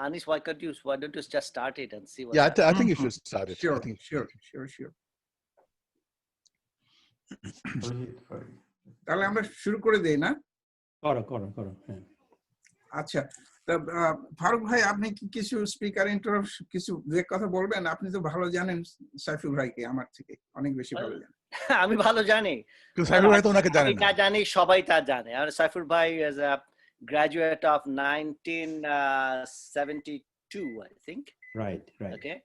Anish, why don't you just start it and see what Yeah, happens? I think you should start it. Sure, I think sure. তাহলে আমরা শুরু করে দেই না? করো। আচ্ছা, তা ফারুক ভাই, আপনি কি কিছু স্পিকার ইন্টারাপ্ট কিছু কথা বলবেন? আপনি তো ভালো জানেন সাইফুল ভাইকে আমার থেকে অনেক বেশি ভালো জানেন। আমি ভালো জানি, সাইফুল ভাই তো ওনাকে জানেন আমি তা জানি, সবাই তা জানে। আর সাইফুল ভাই is a graduate of 1972, I think. Right. Okay.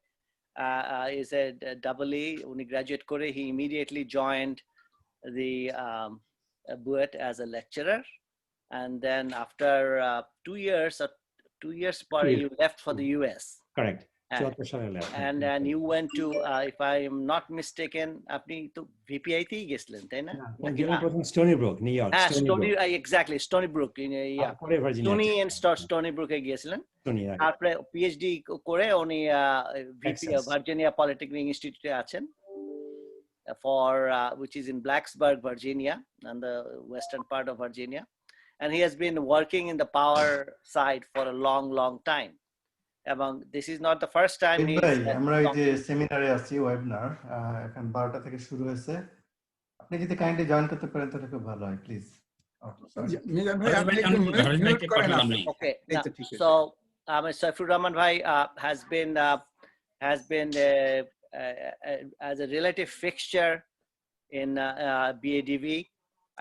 Is a double E. When he graduate kore, he immediately joined the BUET as a lecturer, and then after 2 years he left for the US. Correct. And then you went to, if I am not mistaken, apni to VPI te gesilen, tai na? Stony Brook, New York. Exactly, Stony Brook. Yeah. Stony and Stony Brook e gesilen. Apre PhD kore oni Virginia Polytechnic Institute e achen, for which is in Blacksburg, Virginia, and the western part of Virginia, and he has been working in the power side for a long time. Among this is not the first time আমরা এই যে সেমিনারে আছি webinar, এখন 12টা থেকে শুরু হয়েছে। আপনি যদি কাইন্ডলি জয়েন করতে পারেন তাহলে খুব ভালো হয়, please. Okay, so Saifur Rahman bhai has been as a relative fixture in BADV.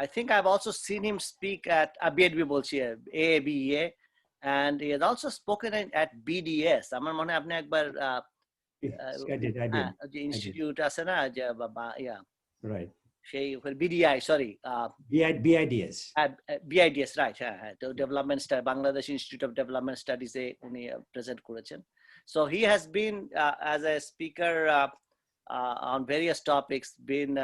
I think I've also seen him speak at BADV bolchi AABEA, and he has also spoken at BDS. Amar mone apni ekbar I did. institute আছে না যে yeah, right, সেই BDI, sorry, BIDS, BIDS, right, হ্যাঁ, তো Development Studies, Bangladesh Institute of Development Studies এ উনি present করেছেন. So he has been as a speaker on various topics, been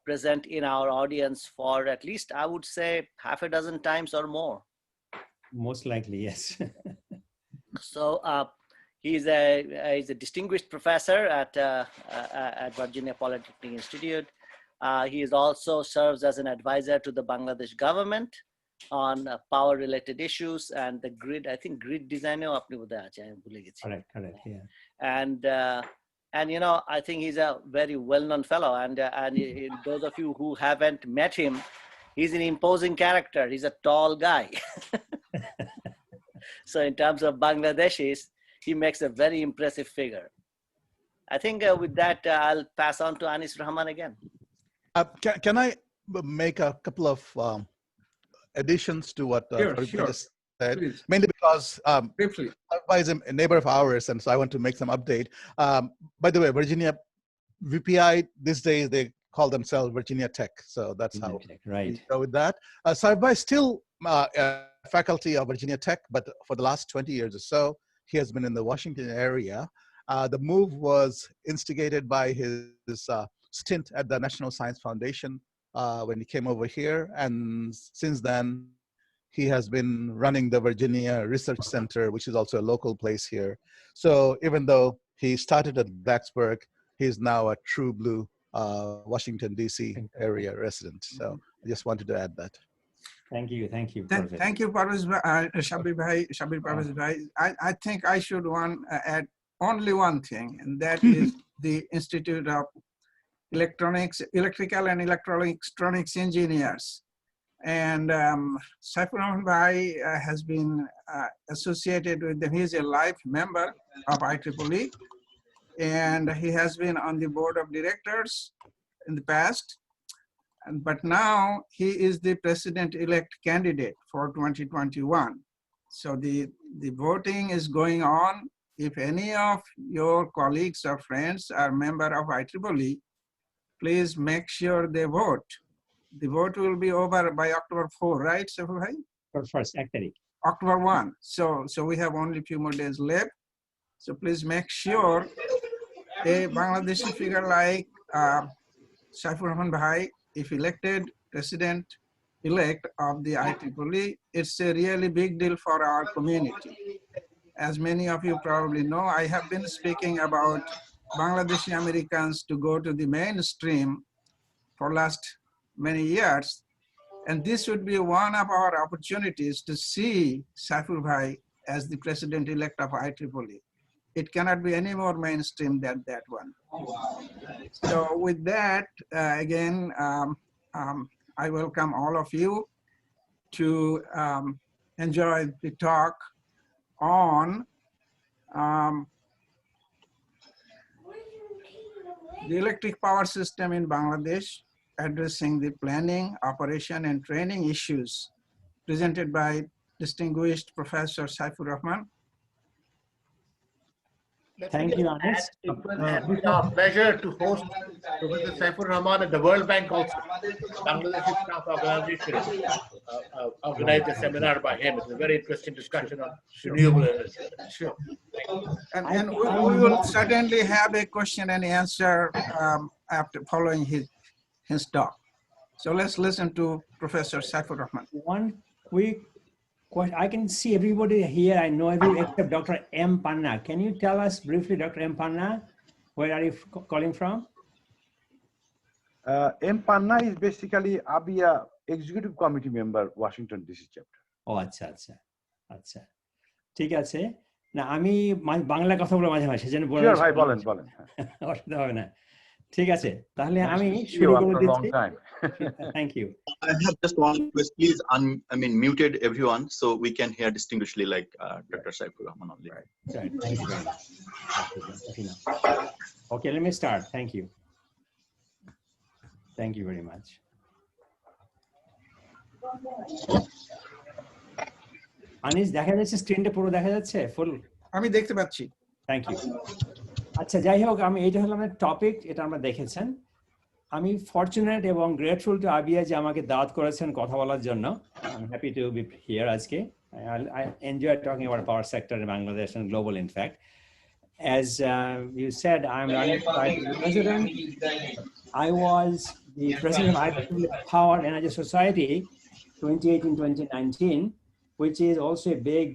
present in our audience for at least, I would say, half a dozen times or more. Most likely, yes. So he's a distinguished professor at Virginia Polytechnic Institute. He is also serves as an advisor to the Bangladesh government on power related issues and the grid. I think grid design apni bodhay ache, I bhule gechi. Correct, yeah. And I think he's a very well-known fellow, and those of you who haven't met him, he's an imposing character. He's a tall guy. So in terms of Bangladeshis, he makes a very impressive figure. I think with that, I'll pass on to Anis Rahman again. Can I make a couple of additions to what sure. said? Please. Mainly because Briefly. is a neighbor of ours, and so I want to make some update. By the way, Virginia VPI these days, they call themselves Virginia Tech, so that's how right. we go with that. Sarbai is still faculty of Virginia Tech, but for the last 20 years or so, he has been in the Washington area. The move was instigated by his stint at the National Science Foundation when he came over here, and since then, he has been running the Virginia Research Center, which is also a local place here. So even though he started at Blacksburg, he's now a true blue Washington, D.C. area resident. So I just wanted to add that. Thank you. Thank you, Shabir Parvez bhai. I think I should add only one thing, and that is the Institute of Electrical and Electronics Engineers. And Saifur Rahman bhai has been associated with them. He is a life member of IEEE, and he has been on the board of directors in the past. But now he is the president-elect candidate for 2021. So the voting is going on. If any of your colleagues or friends are member of IEEE, please make sure they vote. The vote will be over by October 4, right, Saiful bhai? October 1. So we have only a few more days left. So please make sure a Bangladeshi figure like Saifur Rahman bhai, if elected president-elect of the IEEE, it's a really big deal for our community. As many of you probably know, I have been speaking about Bangladeshi Americans to go to the mainstream for last many years, And this would be one of our opportunities to see Saifur Bhai as the president-elect of IEEE. It cannot be any more mainstream than that one. So with that, again, I welcome all of you to enjoy the talk on the electric power system in Bangladesh, addressing the planning, operation, and training issues presented by distinguished Professor Saifur Rahman. Thank you, Anis. It's our pleasure to host Professor Saifur Rahman at the World Bank also. Bangladesh Staff Organization organized a seminar by him. It's a very interesting discussion on renewable energy. Sure. And we will certainly have a question and answer after following his talk. So let's listen to Professor Saifur Rahman. One quick question. I can see everybody here. I know everybody except Dr. M. Panna. Can you tell us briefly, Dr. M. Panna, where are you calling from? M. Panna is basically AABEA Executive Committee member, Washington DC chapter. ও আচ্ছা আচ্ছা আচ্ছা ঠিক আছে না আমি বাংলা কথা বলে মাঝে মাঝে সেজন্য বলেন ভাই বলেন বলেন অসুবিধা হবে না ঠিক আছে তাহলে আমি শুরু করে দিচ্ছি thank you I have just one request, please muted everyone so we can hear distinguishedly like Dr. Saifur Rahman only. Right. Thank you very much. Okay, let me start. Thank you. Thank you very much. Anis, দেখা যাচ্ছে স্ক্রিনটা পুরো দেখা যাচ্ছে ফুল আমি দেখতে পাচ্ছি thank you আচ্ছা যাই হোক আমি এইটা হলো আমাদের টপিক এটা আমরা দেখেছেন আমি ফরচুনেট এবং গ্রেটফুল টু AABEA যে আমাকে দাওয়াত করেছেন কথা বলার জন্য I am happy to B here আজকে I enjoy talking about power sector in Bangladesh and global in fact as you said I'm running for president I was the president of IEEE Power Energy Society 2018-2019 which is also a big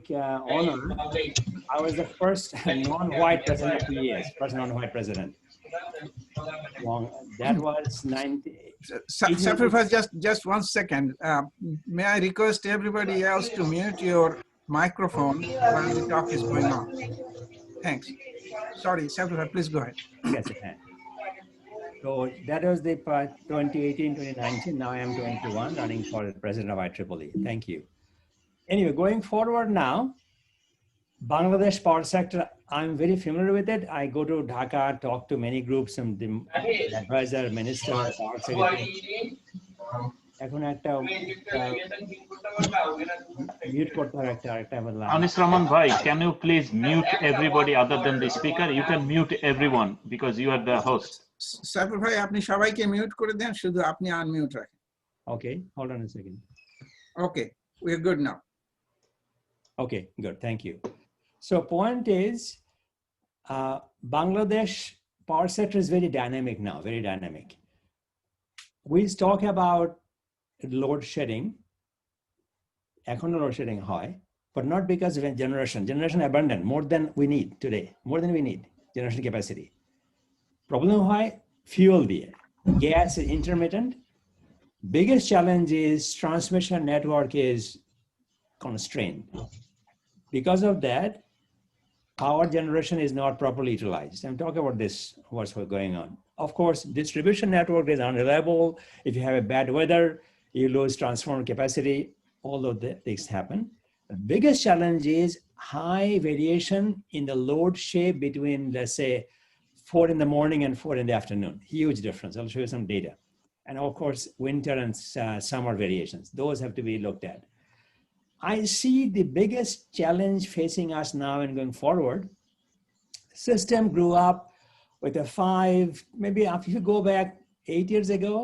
honor. I was the first non-white president of 2 years, first non-white president. That was 90. Sacrifice just 1 second. May I request everybody else to mute your microphone while the talk is going on? Thanks. Sorry, Sacrifice, please go ahead. Yes, I can. So that was the 2018-2019. Now I am 21, running for president of IEEE. Thank you. Anyway, going forward now, Bangladesh power sector, I'm very familiar with it. I go to Dhaka, talk to many groups, and the advisor, minister, power secretary. Anis Rahman bhai, can you please mute everybody other than the speaker? You can mute everyone because you are the host. Saifur bhai, আপনি সবাইকে mute করে দেন, শুধু আপনি unmute রাখেন. Okay, hold on a second. Okay, we're good now. Okay, good. Thank you. So point is, Bangladesh power sector is very dynamic now, very dynamic. We talk about load shedding, economic load shedding high, but not because of generation abundant, more than we need today, more than we need generation capacity. Problem high, fuel there. Gas is intermittent. Biggest challenge is transmission network is constrained. Because of that, power generation is not properly utilized. I'm talking about this, what's going on. Of course, distribution network is unreliable. If you have a bad weather, you lose transformer capacity, all of the things happen. The biggest challenge is high variation in the load shape between, let's say, 4 in the morning and 4 in the afternoon. Huge difference. I'll show you some data. And of course, winter and summer variations. Those have to be looked at. I see the biggest challenge facing us now and going forward. System grew up with a 5, maybe if you go back 8 years ago,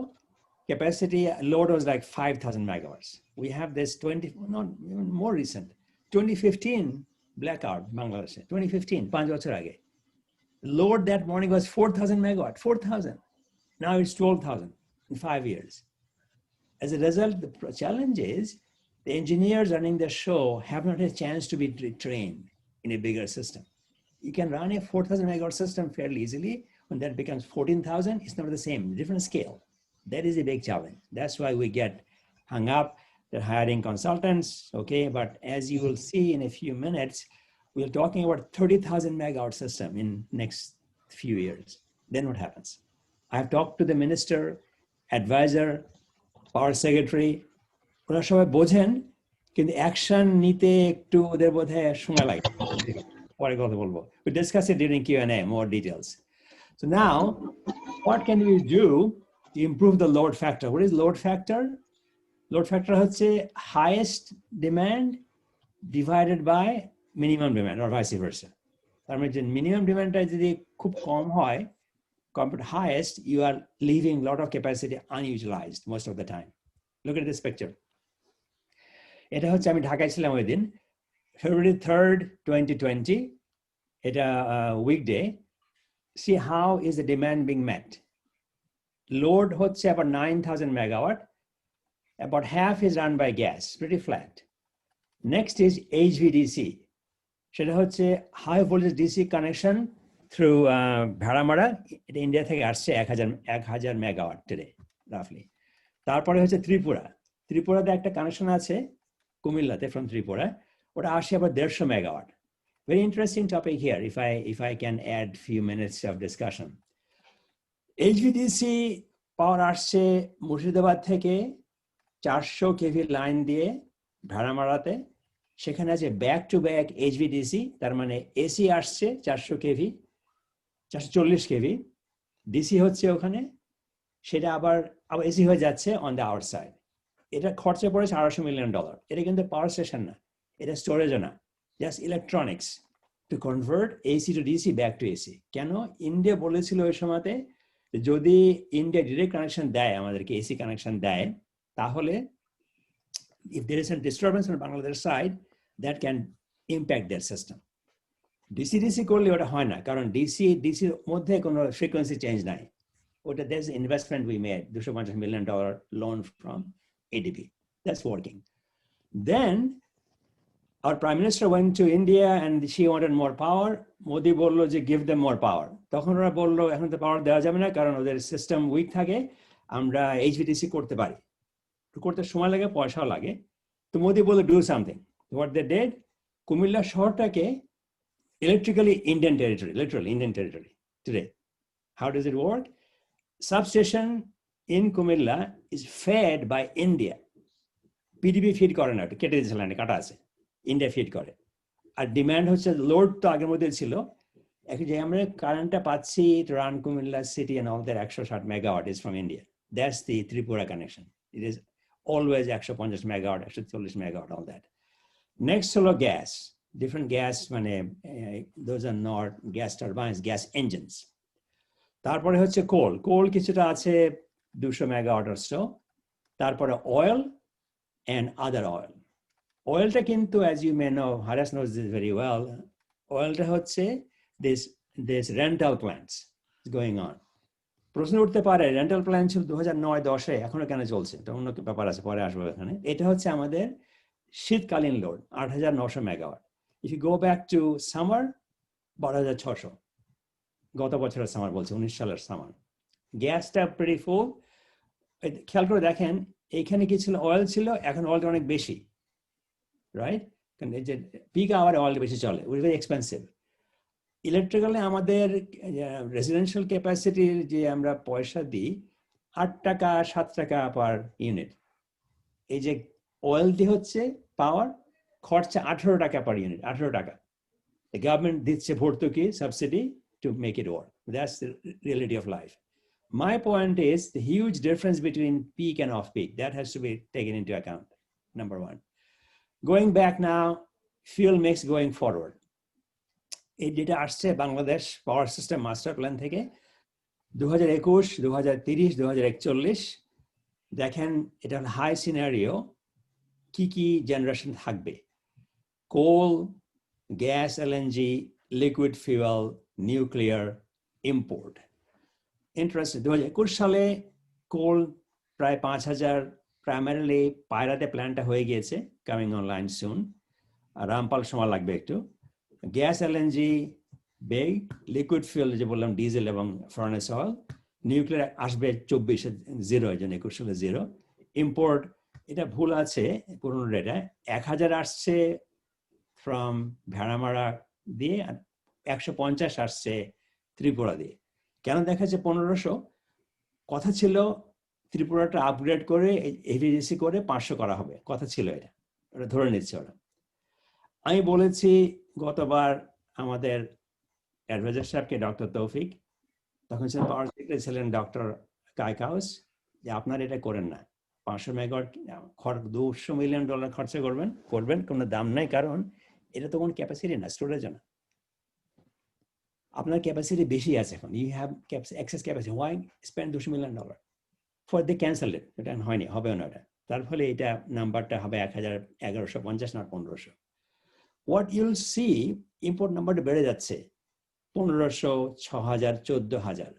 capacity load was like 5,000 megawatts. We have this 20, not even more recent, 2015 blackout, Bangladesh, 2015, 5 বছর আগে. Load that morning was 4,000 megawatt, 4,000. Now it's 12,000 in 5 years. As a result, the challenge is the engineers running the show have not a chance to be trained in a bigger system. You can run a 4,000 megawatt system fairly easily. When that becomes 14,000, it's not the same, different scale. That is a big challenge. That's why we get hung up. They're hiring consultants, okay? But as you will see in a few minutes, we're talking about 30,000 megawatt system in next few years. Then what happens? I've talked to the minister, advisor, power secretary, ওরা সবাই বোঝেন কিন্তু action নিতে একটু ওদের বোধহয় সময় লাগে পরে কথা বলবো we discuss it during Q&A more details. So now what can we do to improve the load factor? What is load factor? Load factor হচ্ছে highest demand divided by minimum demand or vice versa. তার মানে যে minimum demandটা যদি খুব কম হয় compared to highest, you are leaving a lot of capacity unutilized most of the time. Look at this picture. এটা হচ্ছে আমি ঢাকায় ছিলাম ওই দিন February 3rd, 2020. এটা weekday. See how is the demand being met. Load হচ্ছে about 9,000 megawatt. About half is run by gas, pretty flat. Next is HVDC. সেটা হচ্ছে high voltage DC connection through Bharamara. এটা ইন্ডিয়া থেকে আসছে 1,000 megawatt today, roughly. তারপরে হচ্ছে ত্রিপুরাতে একটা কানেকশন আছে কুমিল্লাতে from Tripura. ওটা আসে আবার 150 megawatt. Very interesting topic here if I can add few minutes of discussion. HVDC power আসছে মুর্শিদাবাদ থেকে 400 kV লাইন দিয়ে ভাড়ামারাতে সেখানে আছে ব্যাক টু ব্যাক HVDC তার মানে এসি আসছে 400 kV 440 kV ডিসি হচ্ছে ওখানে সেটা আবার এসি হয়ে যাচ্ছে অন দ্য আউটসাইড এটা খরচা পড়েছে $200 million এটা কিন্তু পাওয়ার স্টেশন না এটা স্টোরেজও না just electronics to convert AC two DC back to AC কেন ইন্ডিয়া বলেছিল ওই সময়তে যদি ইন্ডিয়া ডিরেক্ট কানেকশন দেয় আমাদেরকে এসি কানেকশন দেয় তাহলে if there is a disturbance on Bangladesh side that can impact their system DC করলে ওটা হয় না কারণ ডিসির মধ্যে কোনো ফ্রিকোয়েন্সি চেঞ্জ নাই ওটা there's investment we made $250 million loan from ADB that's working then our prime minister went to India and she wanted more power Modi বললো যে give them more power তখন ওরা বললো এখন তো পাওয়ার দেওয়া যাবে না কারণ ওদের সিস্টেম উইক থাকে আমরা HVDC করতে পারি করতে সময় লাগে পয়সাও লাগে তো মোদি বললো do something what they did Comilla শহরটাকে electrically Indian territory literally Indian territory today how does it work substation in Kumilla is fed by India PDB feed করে না কেটে দিয়েছে লাইনে কাটা আছে ইন্ডিয়া ফিড করে আর ডিমান্ড হচ্ছে লোড তো আগের মধ্যে ছিল এখন যে আমরা কারেন্টটা পাচ্ছি run Comilla city and all that 160 megawatt is from India that's the Tripura connection it is always 150 megawatt 140 megawatt all that next holo gas different gas মানে those are not gas turbines gas engines তারপরে হচ্ছে কোল কিছুটা আছে 200 megawatt or so তারপরে oil and other oilটা কিন্তু as you may know Haras knows this very well oilটা হচ্ছে this rental plants is going on প্রশ্ন উঠতে পারে রেন্টাল প্ল্যান ছিল 2009-10 এখনো কেন চলছে এটা অন্য ব্যাপার আছে পরে আসবো এখানে এটা হচ্ছে আমাদের শীতকালীন load 8,900 megawatt if you go back to summer 12,600 গত বছরের সামার বলছে 19 সালের সামার গ্যাসটা pretty full খেয়াল করে দেখেন এখানে কি ছিল অয়েল ছিল এখন অয়েলটা অনেক বেশি রাইট কারণ এই যে পিক আওয়ারে অয়েল বেশি চলে উইচ ভেরি এক্সপেন্সিভ ইলেকট্রিক্যালি আমাদের রেসিডেন্সিয়াল ক্যাপাসিটির যে আমরা পয়সা দিই 8 টাকা 7 টাকা পার ইউনিট এই যে অয়েলটি হচ্ছে পাওয়ার খরচা 18 টাকা পার ইউনিট 18 টাকা the government দিচ্ছে ভর্তুকি subsidy to make it work that's the reality of life my point is the huge difference between peak and off peak that has to be taken into account number one going back now fuel mix going forward এই যেটা আসছে Bangladesh power system master plan থেকে 2021 2030 2041 দেখেন এটা high scenario কি generation থাকবে coal gas LNG liquid fuel nuclear import interesting 2021 সালে কোল প্রায় 5,000 প্রাইমারিলি পায়রাতে প্ল্যান্টটা হয়ে গিয়েছে কামিং অনলাইন সুন আর রামপাল সময় লাগবে একটু গ্যাস এলএনজি বেগ লিকুইড ফুয়েল যে বললাম ডিজেল এবং ফার্নেস অয়েল নিউক্লিয়ার আসবে 24 0 21 সালে 0 ইম্পোর্ট এটা ভুল আছে পুরনো ডেটা। 1000 আসছে ফ্রম ভেড়ামারা দিয়ে, আর 150 আসছে ত্রিপুরা দিয়ে। কেন দেখাচ্ছে 1500? কথা ছিল ত্রিপুরাটা আপগ্রেড করে এভিডিসি করে 500 করা হবে, কথা ছিল এটা, ওটা ধরে নিচ্ছে ওরা। আমি বলেছি গতবার আমাদের অ্যাডভাইজার সাহেবকে, ডক্টর তৌফিক, তখন ছিলেন পাওয়ার সেক্রেটারি, ছিলেন ডক্টর কাইকাউস, যে আপনারা এটা করেন না, 500 মেগাওয়াট $200 মিলিয়ন খরচা করবেন, কোনো দাম নাই, কারণ এটা তো কোনো ক্যাপাসিটি না, স্টোরেজ না। আপনার ক্যাপাসিটি বেশি আছে এখন, you have excess capacity, why spend $200 million for the cancel it, এটা হয়নি, হবেও না এটা। তার ফলে এটা নাম্বারটা হবে 1150 না 1500। হোয়াট ইউল সি, ইম্পোর্ট নাম্বারটা বেড়ে যাচ্ছে 1500, 6000, 14000।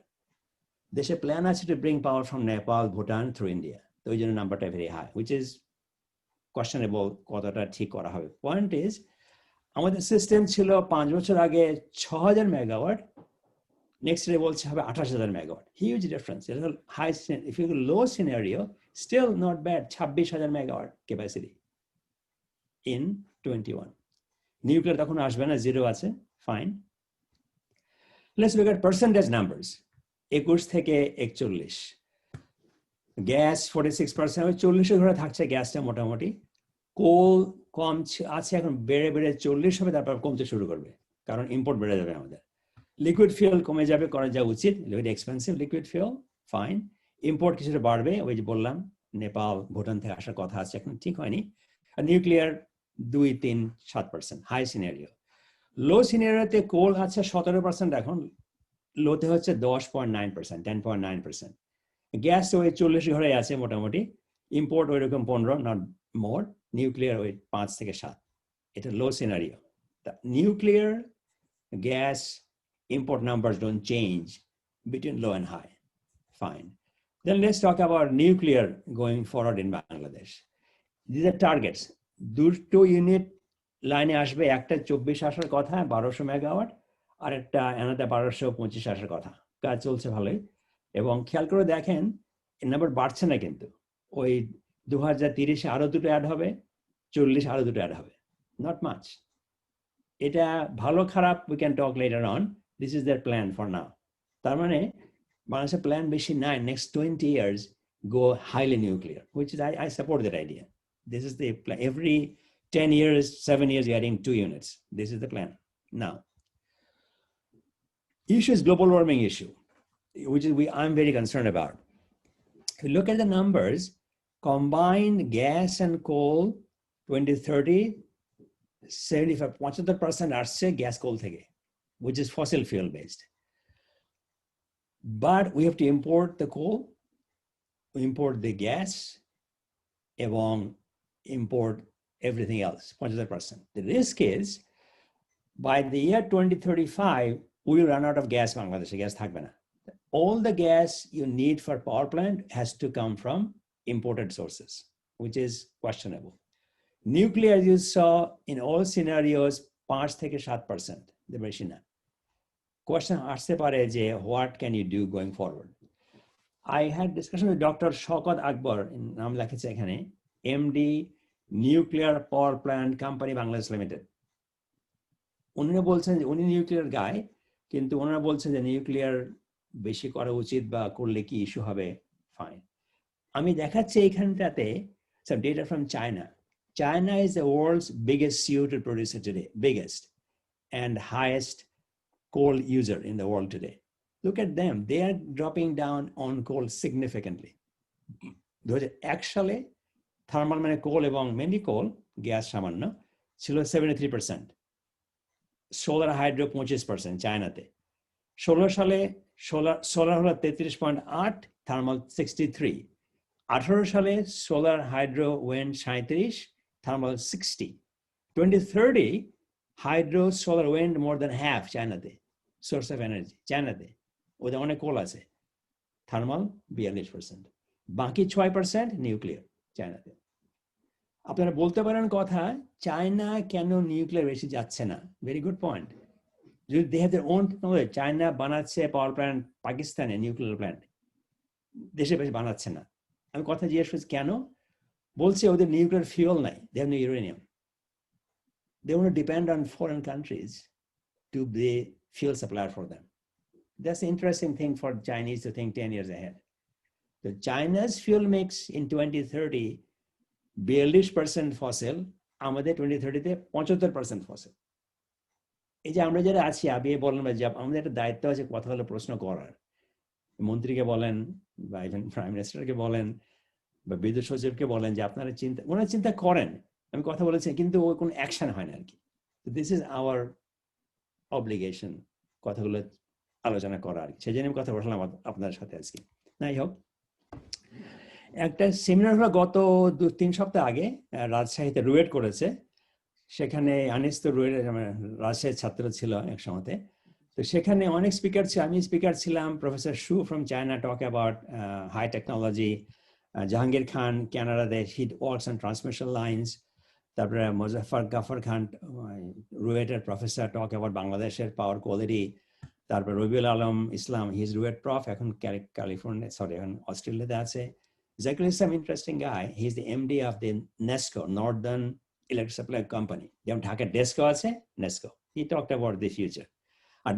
দেশে প্ল্যান আছে to bring power from Nepal, Bhutan through India, তো ওই জন্য নাম্বারটা very high, which is questionable কতটা ঠিক করা হবে। পয়েন্ট ইজ, আমাদের সিস্টেম ছিল 5 বছর আগে 6000 মেগাওয়াট, নেক্সট ইয়ার বলছে হবে 28000 megawatt, huge difference. High, if you low scenario, still not bad, 26000 megawatt capacity in 21। Nuclear তখন আসবে না, জিরো আছে, fine. Let's look at percentage numbers. 21 থেকে 41, গ্যাস 46%, 40 ঘরে থাকছে গ্যাসটা মোটামুটি। কোল কম আছে, এখন বেড়ে 40 হবে, তারপর কমতে শুরু করবে, কারণ ইম্পোর্ট বেড়ে যাবে আমাদের। লিকুইড ফিউল কমে যাবে, করা যা উচিত, very expensive liquid fuel, fine. Import কিছুটা বাড়বে, ওই যে বললাম নেপাল, ভুটান থেকে আসার কথা আছে, এখন ঠিক হয়নি। আর নিউক্লিয়ার 2-3-7%, হাই সিনারিও। লো সিনারিওতে কোল আছে 17% এখন, লোতে হচ্ছে 10.9%, 10.9%। গ্যাস ওই 40 ঘরে আছে মোটামুটি, ইম্পোর্ট ওই রকম 15, নট মোর। নিউক্লিয়ার ওই 5 থেকে 7, এটা low scenario. Nuclear, gas, import numbers don't change between low and high, fine. Then let's talk about nuclear going forward in Bangladesh. These are targets. 2 unit লাইনে আসবে, একটা 24 আসার কথা 1200 মেগাওয়াট, আর একটা another 1225 আসার কথা। কাজ চলছে ভালোই, এবং খেয়াল করে দেখেন নাম্বার বাড়ছে না, কিন্তু ওই 2030-এ আরো 2টো অ্যাড হবে, 40 আরো 2টো অ্যাড হবে, নট মাচ। এটা ভালো খারাপ we can talk later on. This is their plan for now. তার মানে বাংলাদেশের প্ল্যান বেশি নাই, next 20 years go highly nuclear, which is I support that idea. This is the plan. Every 10 years, 7 years, you're adding 2 units. This is the plan. Now, issue is global warming issue, which is I'm very concerned about. If you look at the numbers, combined gas and coal, 2030, 75% আসছে gas কোল থেকে, which is fossil fuel based. But we have to import the coal, import the gas, এবং import everything else, 75%. The risk is, by the year 2035, we will run out of gas. Bangladesh gas থাকবে না. All the gas you need for power plant has to come from imported sources, which is questionable. Nuclear, you saw in all scenarios, 5-7%, the বেশি না। Question আসতে পারে যে what can you do going forward? I had discussion with Dr. Shaukat Akbar, নাম লেখেছে এখানে, MD, Nuclear Power Plant Company Bangladesh Limited. উনি বলছেন যে উনি নিউক্লিয়ার গাই, কিন্তু ওনারা বলছেন যে নিউক্লিয়ার বেশি করা উচিত বা করলে কি ইস্যু হবে, ফাইন। আমি দেখাচ্ছি এইখানটাতে some data from China. China is the world's biggest CO2 producer today, biggest and highest coal user in the world today. Look at them, they are dropping down on coal significantly. Actually, thermal মানে coal এবং mainly coal, gas সামান্য, ছিল 73%. Solar hydro 25% চায়নাতে। 16 সালে solar হলো 33.8, thermal 63. 18 সালে solar hydro wind 37, thermal 60. 2030, hydro solar wind more than half চায়নাতে, source of energy চায়নাতে, ওদের অনেক কোল আছে, thermal 42%, বাকি 6% নিউক্লিয়ার চায়নাতে। আপনারা বলতে পারেন কথা, চায়না কেন নিউক্লিয়ার বেশি যাচ্ছে না? Very good point. যদি they have their own technology, China বানাচ্ছে পাওয়ার প্ল্যান্ট, পাকিস্তানে নিউক্লিয়ার প্ল্যান্ট, দেশে বেশি বানাচ্ছে না। আমি কথা জিজ্ঞেস করছি কেন? বলছে ওদের নিউক্লিয়ার ফিউল নাই, they have no uranium. They want to depend on foreign countries to be fuel supplier for them. That's an interesting thing for Chinese to think 10 years ahead. The China's fuel mix in 2030, 42% fossil, আমাদের 2030-তে 75% fossil. এই যে আমরা যারা আছি, আবিএ বলেন যে আমাদের একটা দায়িত্ব আছে কথা হলো প্রশ্ন করার, মন্ত্রীকে বলেন বা ইভেন প্রাইম মিনিস্টারকে বলেন বা বিদ্যুৎ সচিবকে বলেন যে আপনারা ওনারা চিন্তা করেন, আমি কথা বলেছি, কিন্তু ওই কোনো অ্যাকশন হয় না আর কি। দিস ইজ আওয়ার অব্লিগেশন, কথাগুলো আলোচনা করা আর কি। সেই জন্য আমি কথা বললাম আপনাদের সাথে আজকে। যাই হোক, একটা সেমিনার হলো গত 2-3 সপ্তাহ আগে রাজশাহীতে রুয়েট করেছে। সেখানে আনিস তো রুয়েট রাজশাহীর ছাত্র ছিল এক সময়তে। তো সেখানে অনেক স্পিকার ছিল, আমি স্পিকার ছিলাম। Professor Shu from China talk about high technology, Jahangir Khan কানাডাতে, he works on transmission lines. তারপরে মুজাফফর গাফর খান রুয়েটের প্রফেসর টক অ্যাবাউট বাংলাদেশের পাওয়ার কোয়ালিটি। তারপর Rabiul Alam Islam, he is RUET prof, এখন ক্যালিফোর্নিয়া, সরি এখন অস্ট্রেলিয়াতে আছে। Zakir is some interesting guy. He's the MD of the NESCO, Northern Electric Supply Company. যেমন ঢাকা ডেস্কো আছে, NESCO. He talked about the future.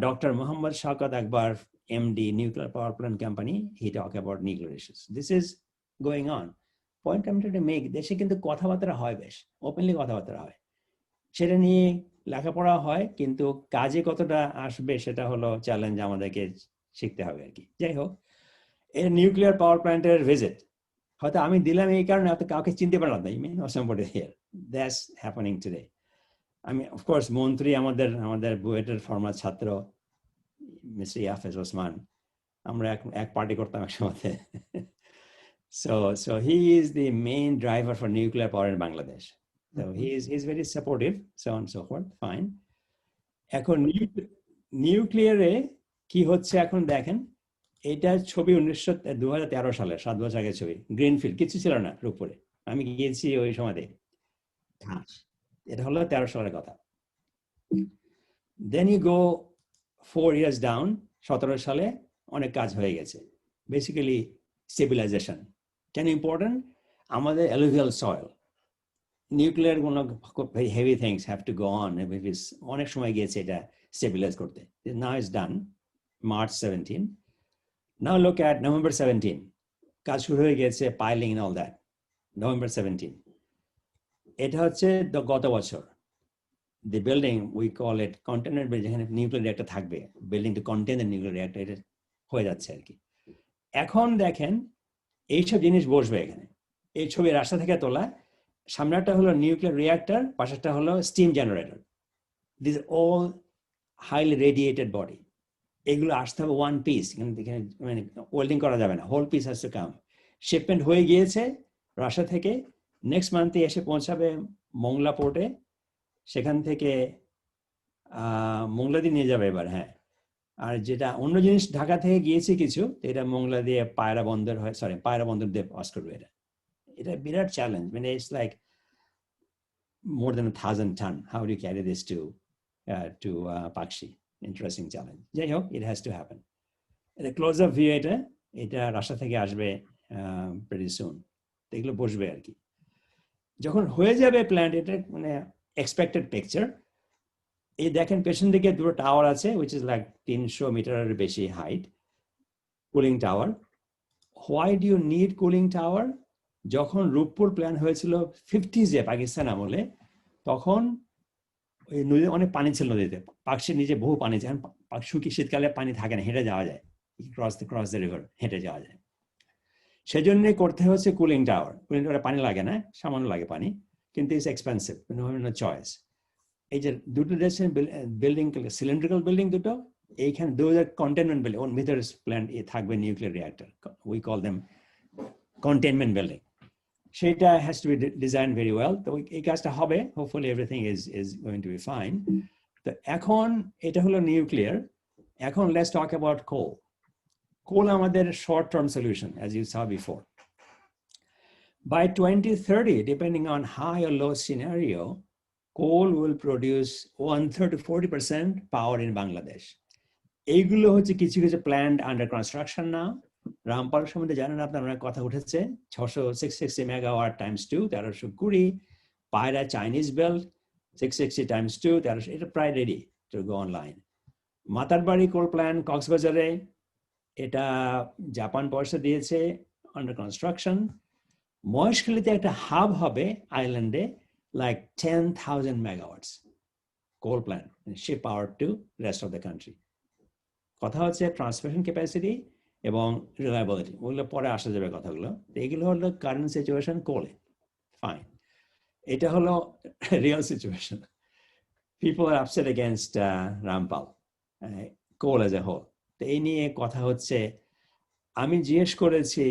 Dr. Muhammad Shaukat Akbar, MD, Nuclear Power Plant Company, he talked about nuclear issues. This is going on. Point I'm trying to make, দেশে কিন্তু কথাবার্তা হয়, বেশ openly কথাবার্তা হয়, সেটা নিয়ে লেখাপড়া হয়, কিন্তু কাজে কতটা আসবে সেটা হলো চ্যালেঞ্জ, আমাদেরকে শিখতে হবে আর কি। যাই হোক, এই নিউক্লিয়ার পাওয়ার প্ল্যান্টের ভিজিট হয়তো আমি দিলাম এই কারণে আপনি কাউকে চিনতে পারলাম না, somebody here. That's happening today. I mean, of course, মন্ত্রী আমাদের বুয়েটের ফর্মার ছাত্র মিস্টার ইয়াফেজ ওসমান, আমরা এক পার্টি করতাম এক সময়। So he is the main driver for nuclear power in Bangladesh. So he's very supportive, so on and so forth. Fine. এখন নিউক্লিয়ারে কি হচ্ছে এখন দেখেন, এটা ছবি 2013 সালে, 7 বছর আগের ছবি। গ্রিনফিল্ড কিছু ছিল না রূপপুরে, আমি গিয়েছি ওই সময়তে। এটা হলো 13 সালের কথা। Then you go 4 years down, 17 সালে অনেক কাজ হয়ে গেছে। বেসিক্যালি স্টেবিলাইজেশন কেন ইম্পর্টেন্ট, আমাদের অ্যালুভিয়াল সয়েল, নিউক্লিয়ার কোনো very heavy things have to go on, অনেক সময় গিয়েছে এটা স্টেবিলাইজ করতে। Now it's done, March 17. Now look at November 17. কাজ শুরু হয়ে গেছে, piling and all that. November 17. এটা হচ্ছে গত বছর। The building, we call it container building, যেখানে নিউক্লিয়ার রিঅ্যাক্টর থাকবে, building to contain the nuclear reactor, এটা হয়ে যাচ্ছে আর কি। এখন দেখেন এইসব জিনিস বসবে এখানে, এই ছবি রাস্তা থেকে তোলা। সামনেটা হলো নিউক্লিয়ার রিঅ্যাক্টর, পাশেরটা হলো steam generator. This all highly radiated body. এগুলো আসতে হবে ওয়ান পিস, মানে ওয়েল্ডিং করা যাবে না, whole piece has to come. Shipment হয়ে গিয়েছে রাশিয়া থেকে, নেক্সট মান্থে এসে পৌঁছাবে মোংলা পোর্টে, সেখান থেকে মোংলা দিয়ে নিয়ে যাবে এবার। হ্যাঁ, আর যেটা অন্য জিনিস ঢাকা থেকে গিয়েছে কিছু, এটা মোংলা দিয়ে পায়রা বন্দর হয়, সরি পায়রা বন্দর দিয়ে পাস করবে। এটা বিরাট চ্যালেঞ্জ, মানে it's like more than 1,000 ton. How do you carry this to Pakshi? Interesting challenge. যাই হোক, it has to happen. The close-up view এটা রাশিয়া থেকে আসবে pretty soon. এগুলো বসবে আর কি। যখন হয়ে যাবে প্ল্যান্ট, এটা মানে এক্সপেক্টেড পিকচার। এই দেখেন পেছন দিকে দুটো টাওয়ার আছে, which is like 300 মিটারের বেশি height, cooling tower. Why do you need cooling tower? যখন রূপপুর প্ল্যান হয়েছিল 50s পাকিস্তান আমলে, তখন ওই নদীতে অনেক পানি ছিল, নদীতে পাকশির নিচে বহু পানি, যখন শুকিয়ে শীতকালে পানি থাকে না, হেঁটে যাওয়া যায়, ক্রস দ্য রিভার হেঁটে যাওয়া যায়। সেজন্য করতে হচ্ছে কুলিং টাওয়ার। কুলিং টাওয়ারে পানি লাগে না, সামান্য লাগে পানি, কিন্তু ইটস এক্সপেন্সিভ, নো চয়েস। এই যে দুটো দেশের বিল্ডিং, সিলিন্ড্রিক্যাল বিল্ডিং দুটো, এইখানে কন্টেনমেন্ট বিল্ডিং, ওর ভিতরে প্ল্যান্ট থাকবে nuclear reactor, we call them containment building. সেটা has to be design very well. তো এই কাজটা হবে, hopefully everything is going to be fine. তো এখন এটা হলো নিউক্লিয়ার। এখন let's talk about coal. Coal আমাদের short term solution, as you saw before. By 2030, depending on high or low scenario, coal will produce 1/3 to 40% power in Bangladesh. এইগুলো হচ্ছে কিছু কিছু প্ল্যান্ট আন্ডার কনস্ট্রাকশন নাও, রামপাল সম্বন্ধে জানেন আপনার অনেক কথা উঠেছে, 660 মেগাওয়াট টাইমস 2, 1320, পায়রা চাইনিজ বেল্ট 660 times 2, 1300, এটা প্রায় ready to go online. Matarbari coal plant কক্সবাজারে, এটা জাপান পয়সা দিয়েছে, আন্ডার কনস্ট্রাকশন। মহেশখালীতে একটা হাব হবে আইল্যান্ডে, like 10,000 megawatts coal plant, ship power to rest of the country. কথা হচ্ছে ট্রান্সমিশন ক্যাপাসিটি এবং রিলায়েবিলিটি, ওগুলো পরে আসা যাবে কথাগুলো। এগুলো হলো কারেন্ট সিচুয়েশন কোলে, ফাইন। এটা হলো real situation. People are upset against Rampal, coal as a whole. তো এই নিয়ে কথা হচ্ছে। আমি জিজ্ঞেস করেছি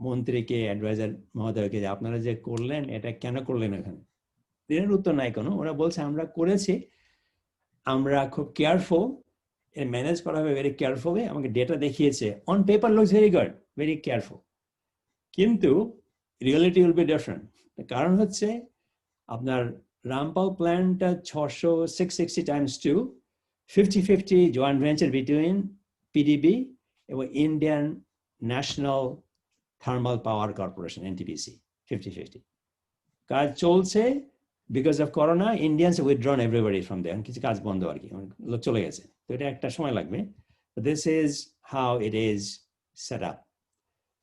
মন্ত্রীকে, অ্যাডভাইজার মহোদয়কে, যে আপনারা যে করলেন এটা কেন করলেন এখানে? এর উত্তর নাই কোনো। ওরা বলছে আমরা করেছি, আমরা খুব কেয়ারফুল, ম্যানেজ করা হবে ভেরি কেয়ারফুলি। আমাকে ডেটা দেখিয়েছে, on paper looks very good, very careful, কিন্তু রিয়েলিটি উইল বি ডিফারেন্ট। কারণ হচ্ছে আপনার রামপাল প্ল্যান্টটা 660 times 2, 50-50 joint venture between PDB এবং Indian National Thermal Power Corporation, NTPC, 50-50 কাজ চলছে। Because of corona Indians withdrawn everybody from there, কিছু কাজ বন্ধ আর কি, লোক চলে গেছে। তো এটা একটা সময় লাগবে। This is how it is set up.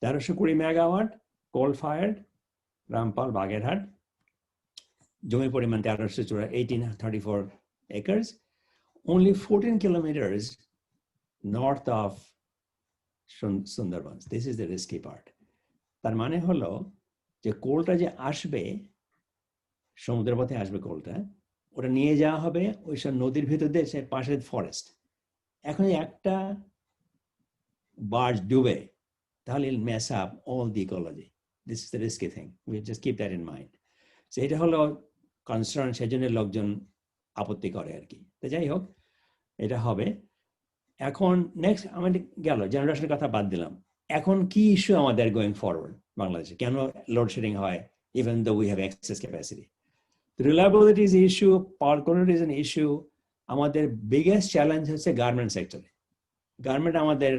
1320 megawatt coal fired, Rampal Bagerhat, জমির পরিমাণ 1834 acres, only 14 kilometers north of Sundarbans. This is the risky part. তার মানে হলো যে কোলটা যে আসবে, সমুদ্রের পথে আসবে কোলটা, ওটা নিয়ে যাওয়া হবে ওই সব নদীর ভিতর দিয়ে, সে পাশে ফরেস্ট। এখন একটা বার্জ ডুবে, তাহলে it'll mess up all the ecology. This is the risky thing. We just keep that in mind. So এটা হলো কনসার্ন, সেজন্য লোকজন আপত্তি করে আর কি। তো যাই হোক, এটা হবে। এখন নেক্সট আমাদের গেল জেনারেশনের কথা বাদ দিলাম। এখন কি ইস্যু আমাদের গোয়িং ফরওয়ার্ড বাংলাদেশে? কেন লোডশেডিং হয় even though we have excess capacity? Reliability is issue, power quality is an issue. আমাদের বিগেস্ট চ্যালেঞ্জ হচ্ছে গার্মেন্ট সেক্টরে। গার্মেন্ট আমাদের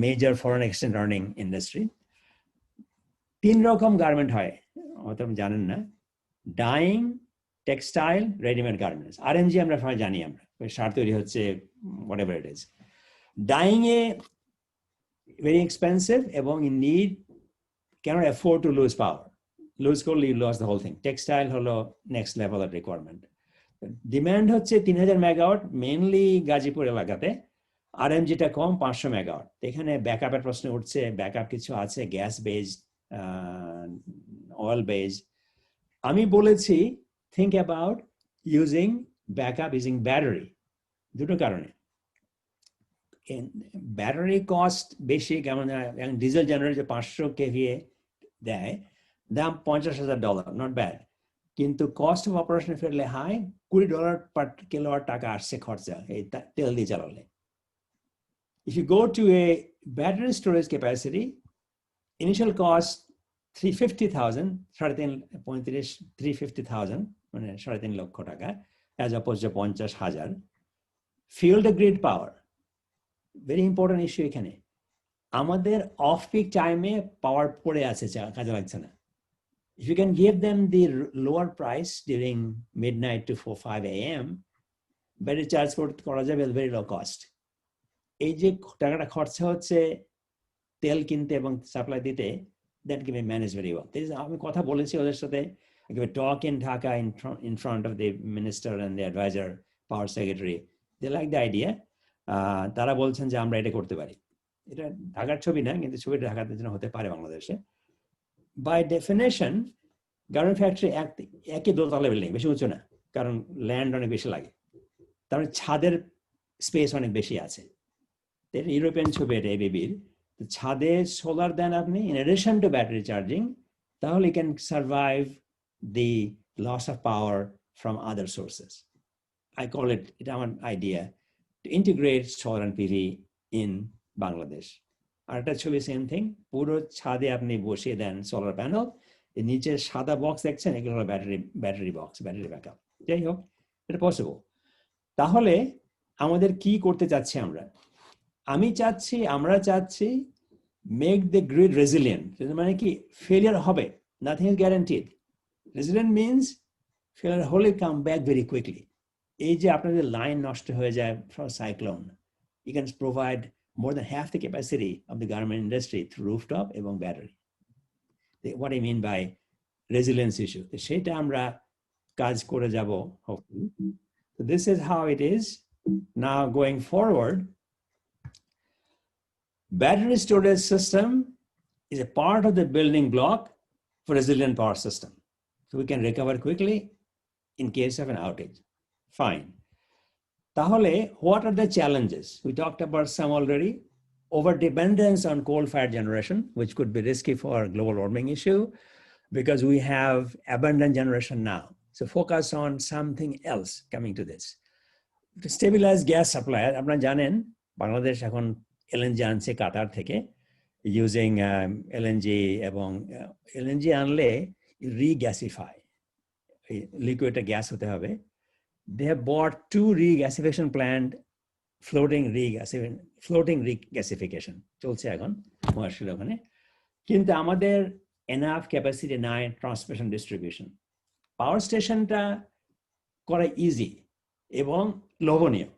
major foreign exchange earning industry. 3 রকম গার্মেন্ট হয়, হয়তো জানেন না। Dyeing, textile, readymade garments. RMG আমরা সবাই জানি, আমরা শার্ট তৈরি হচ্ছে, whatever it is. ডাইং এ very expensive এবং you need, cannot afford to lose power. Lose করলে you lose the whole thing. Textile হলো next level of requirement. Demand হচ্ছে 3000 মেগাওয়াট, মেইনলি গাজীপুর এলাকাতে। আরএমজিটা কম, 500 মেগাওয়াট। এখানে ব্যাকআপের প্রশ্ন উঠছে, ব্যাকআপ কিছু আছে, গ্যাস বেসড, অয়েল বেসড। আমি বলেছি think about using backup using battery, দুটো কারণে। ব্যাটারি কস্ট বেশি, কেমন ডিজেল জেনারেটর 500 কেভিএ দেয়, দাম $50,000, নট ব্যাড, কিন্তু কস্ট অফ অপারেশন ফেললে হাই, $20 পার কিলোওয়াট টাকা আসছে খরচা এই তেল দিয়ে চালালে। If you go to a battery storage capacity, initial cost 350,000, 350,000 মানে 3.5 লক্ষ টাকা, as opposed to 50,000. Fuel to grid power, very important issue এখানে। আমাদের অফ পিক টাইমে পাওয়ার পড়ে আছে, কাজে লাগছে না। If you can give them the lower price during midnight to 4-5 AM, battery charge করা যাবে very low cost. এই যে টাকাটা খরচা হচ্ছে তেল কিনতে এবং সাপ্লাই দিতে, that can be managed very well. আমি কথা বলেছি ওদের সাথে, I gave a talk in Dhaka in front of the minister and the advisor, power secretary. They like the idea. তারা বলছেন যে আমরা এটা করতে পারি। এটা ঢাকার ছবি না, কিন্তু ছবিটা ঢাকাতে যেন হতে পারে বাংলাদেশে। বাই ডেফিনেশন গার্মেন্ট ফ্যাক্টরি একই দোতলা বিল্ডিং, বেশি উঁচু না, কারণ ল্যান্ড অনেক বেশি লাগে। তার ছাদের স্পেস অনেক বেশি আছে। ইউরোপিয়ান ছবি এটা AABEA, ছাদে সোলার দেন আপনি, in addition to battery charging, তাহলে you can survive the loss of power from other sources. I call it, এটা আমার idea, to integrate solar and PV in Bangladesh. আর একটা ছবি সেম থিং, পুরো ছাদে আপনি বসিয়ে দেন সোলার প্যানেল, এর নিচে সাদা বক্স দেখছেন, এগুলো হলো ব্যাটারি বক্স, ব্যাটারি ব্যাকআপ। যাই হোক, এটা পসিবল। তাহলে আমাদের কি করতে চাচ্ছি আমরা চাচ্ছি make the grid resilient. মানে কি failure হবে, nothing is guaranteed. Resilient means failure wholly come back very quickly. এই যে আপনাদের লাইন নষ্ট হয়ে যায় from cyclone, you can provide more than half the capacity of the garment industry through rooftop এবং battery. What I mean by resilience issue, সেটা আমরা কাজ করে যাব hopefully. So this is how it is. Now going forward, battery storage system is a part of the building block for resilient power system. So we can recover quickly in case of an outage. Fine. Tahole, what are the challenges? We talked about some already. Over-dependence on coal-fired generation, which could be risky for a global warming issue because we have abundant generation now. So focus on something else coming to this. To stabilize gas supply, আপনারা জানেন বাংলাদেশ এখন LNG আনছে কাতার থেকে using LNG এবং LNG আনলে regasify, liquid gas হতে হবে. They have bought 2 regasification plant, floating regasification চলছে এখন মহাশিল ওখানে, কিন্তু আমাদের enough capacity নাই transmission distribution. Power স্টেশনটা করা ইজি এবং লোভনীয়,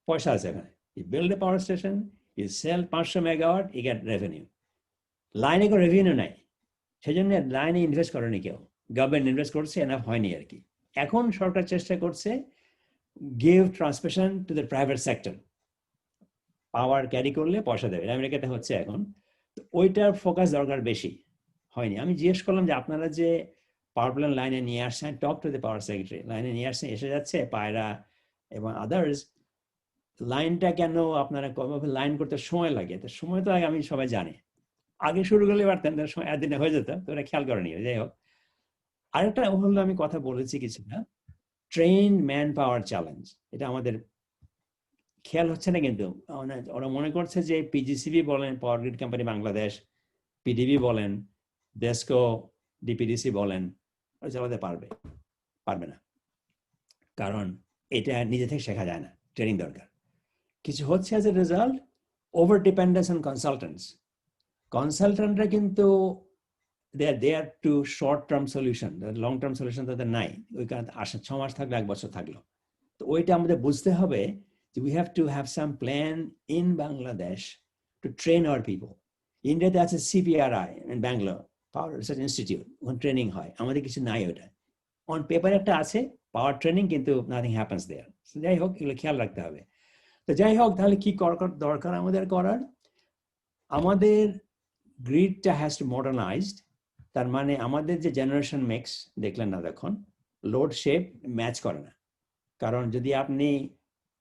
পয়সা আছে এখানে. You build a power station, you sell 500 megawatt, you get revenue. লাইনে কোনো রেভিনিউ নাই, সেজন্য লাইনে ইনভেস্ট করেনি কেউ, গভর্নমেন্ট ইনভেস্ট করছে, এনাফ হয়নি আর কি. এখন সরকার চেষ্টা করছে give transmission to the private sector. Power carry করলে পয়সা দেবে, আমেরিকাতে হচ্ছে এখন. তো ওইটার ফোকাস দরকার বেশি হয়নি. আমি জিজ্ঞেস করলাম যে আপনারা যে পাওয়ার প্ল্যান্ট লাইনে নিয়ে আসছেন, talk to the power secretary, লাইনে নিয়ে আসছেন, এসে যাচ্ছে পায়রা এবং আদার্স, লাইনটা কেন আপনারা লাইন করতে সময় লাগে? তো সময় তো আমি সবাই জানে, আগে শুরু করলে পারতেন, সময় একদিনে হয়ে যেত, তো ওরা খেয়াল করেনি. যাই হোক, আরেকটা হলো আমি কথা বলেছি কিছুটা, ট্রেন ম্যান পাওয়ার চ্যালেঞ্জ. এটা আমাদের খেয়াল হচ্ছে না, কিন্তু ওরা মনে করছে যে পিজিসিবি বলেন, power grid company Bangladesh, PDB বলেন, ডেসকো, ডিপিডিসি বলেন, ওরা চালাতে পারবে না, কারণ এটা নিজে থেকে শেখা যায় না, ট্রেনিং দরকার. কিছু হচ্ছে as a result over dependence on consultants. কনসালটেন্টরা কিন্তু they are to short term solution, long term solution তাদের নাই. ওই কারণে 6 মাস থাকলো, 1 বছর থাকলো. তো ওইটা আমাদের বুঝতে হবে যে we have to have some plan in Bangladesh to train our people. ইন্ডিয়াতে আছে CPRI in Bangalore, Power Research Institute, ওখানে ট্রেনিং হয়, আমাদের কিছু নাই. ওটা অন পেপার একটা আছে পাওয়ার ট্রেনিং, কিন্তু নাথিং হ্যাপেন্স দেয়ার. যাই হোক, এগুলো খেয়াল রাখতে হবে. তো যাই হোক, তাহলে কি দরকার আমাদের করার? আমাদের গ্রিডটা হ্যাজ টু মডার্নাইজড. তার মানে আমাদের যে জেনারেশন মিক্স দেখলেন না, দেখুন লোড শেপ ম্যাচ করে না. কারণ যদি আপনি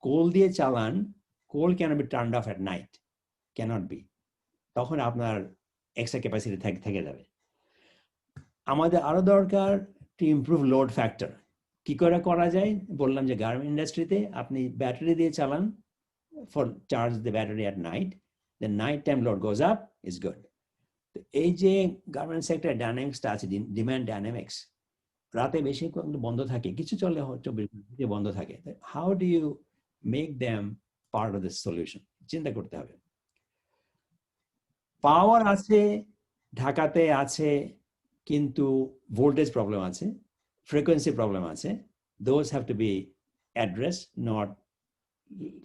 কোল দিয়ে চালান, coal can be turned off at night, can't be, তখন আপনার এক্সট্রা ক্যাপাসিটি থেকে যাবে. আমাদের আরো দরকার টু ইমপ্রুভ লোড ফ্যাক্টর. কি করে করা যায়? বললাম যে গার্মেন্ট ইন্ডাস্ট্রিতে আপনি ব্যাটারি দিয়ে চালান, for charge the battery at night, the night time load goes up, is good. এই যে গার্মেন্ট সেক্টর ডাইনামিক্সটা আছে, ডিমান্ড ডাইনামিক্স, রাতে বেশি বন্ধ থাকে, কিছু চলে 24 ঘন্টা বন্ধ থাকে. How do you make them part of this solution? চিন্তা করতে হবে. পাওয়ার আছে, ঢাকাতে আছে, কিন্তু ভোল্টেজ প্রবলেম আছে, ফ্রিকোয়েন্সি প্রবলেম আছে. Those have to be address, not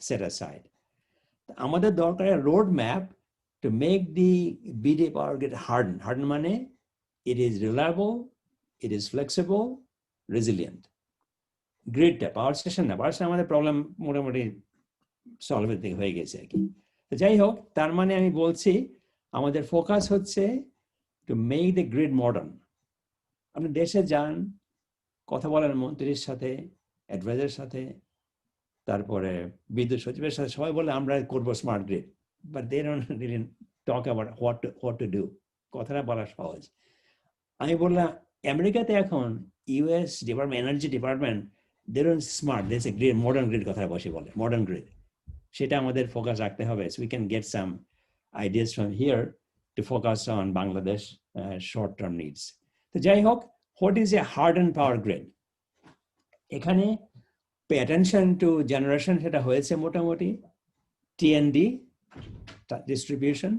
set aside. আমাদের দরকার road map to make the BD power grid harden. Harden মানে it is reliable, it is flexible, resilient. Gridটা পাওয়ার স্টেশন না, power station আমাদের problem মোটামুটি solve হয়ে গেছে আর কি. যাই হোক, তার মানে আমি বলছি আমাদের ফোকাস হচ্ছে to make the grid modern. আপনি দেশে যান, কথা বলেন মন্ত্রীর সাথে, অ্যাডভাইজারের সাথে, তারপরে বিদ্যুৎ সচিবের সাথে, সবাই বলে আমরা করবো smart grid, but they don't really talk about what to do. কথাটা বলা সহজ. আমি বললাম আমেরিকাতে এখন US department, energy department, they don't smart, there's a grid, modern grid কথা বসে বলে, modern grid. সেটা আমাদের ফোকাস রাখতে হবে. So we can get some ideas from here to focus on Bangladesh short term needs. তো যাই হোক, what is a hardened power grid? এখানে pay attention to generation, সেটা হয়েছে মোটামুটি TND distribution,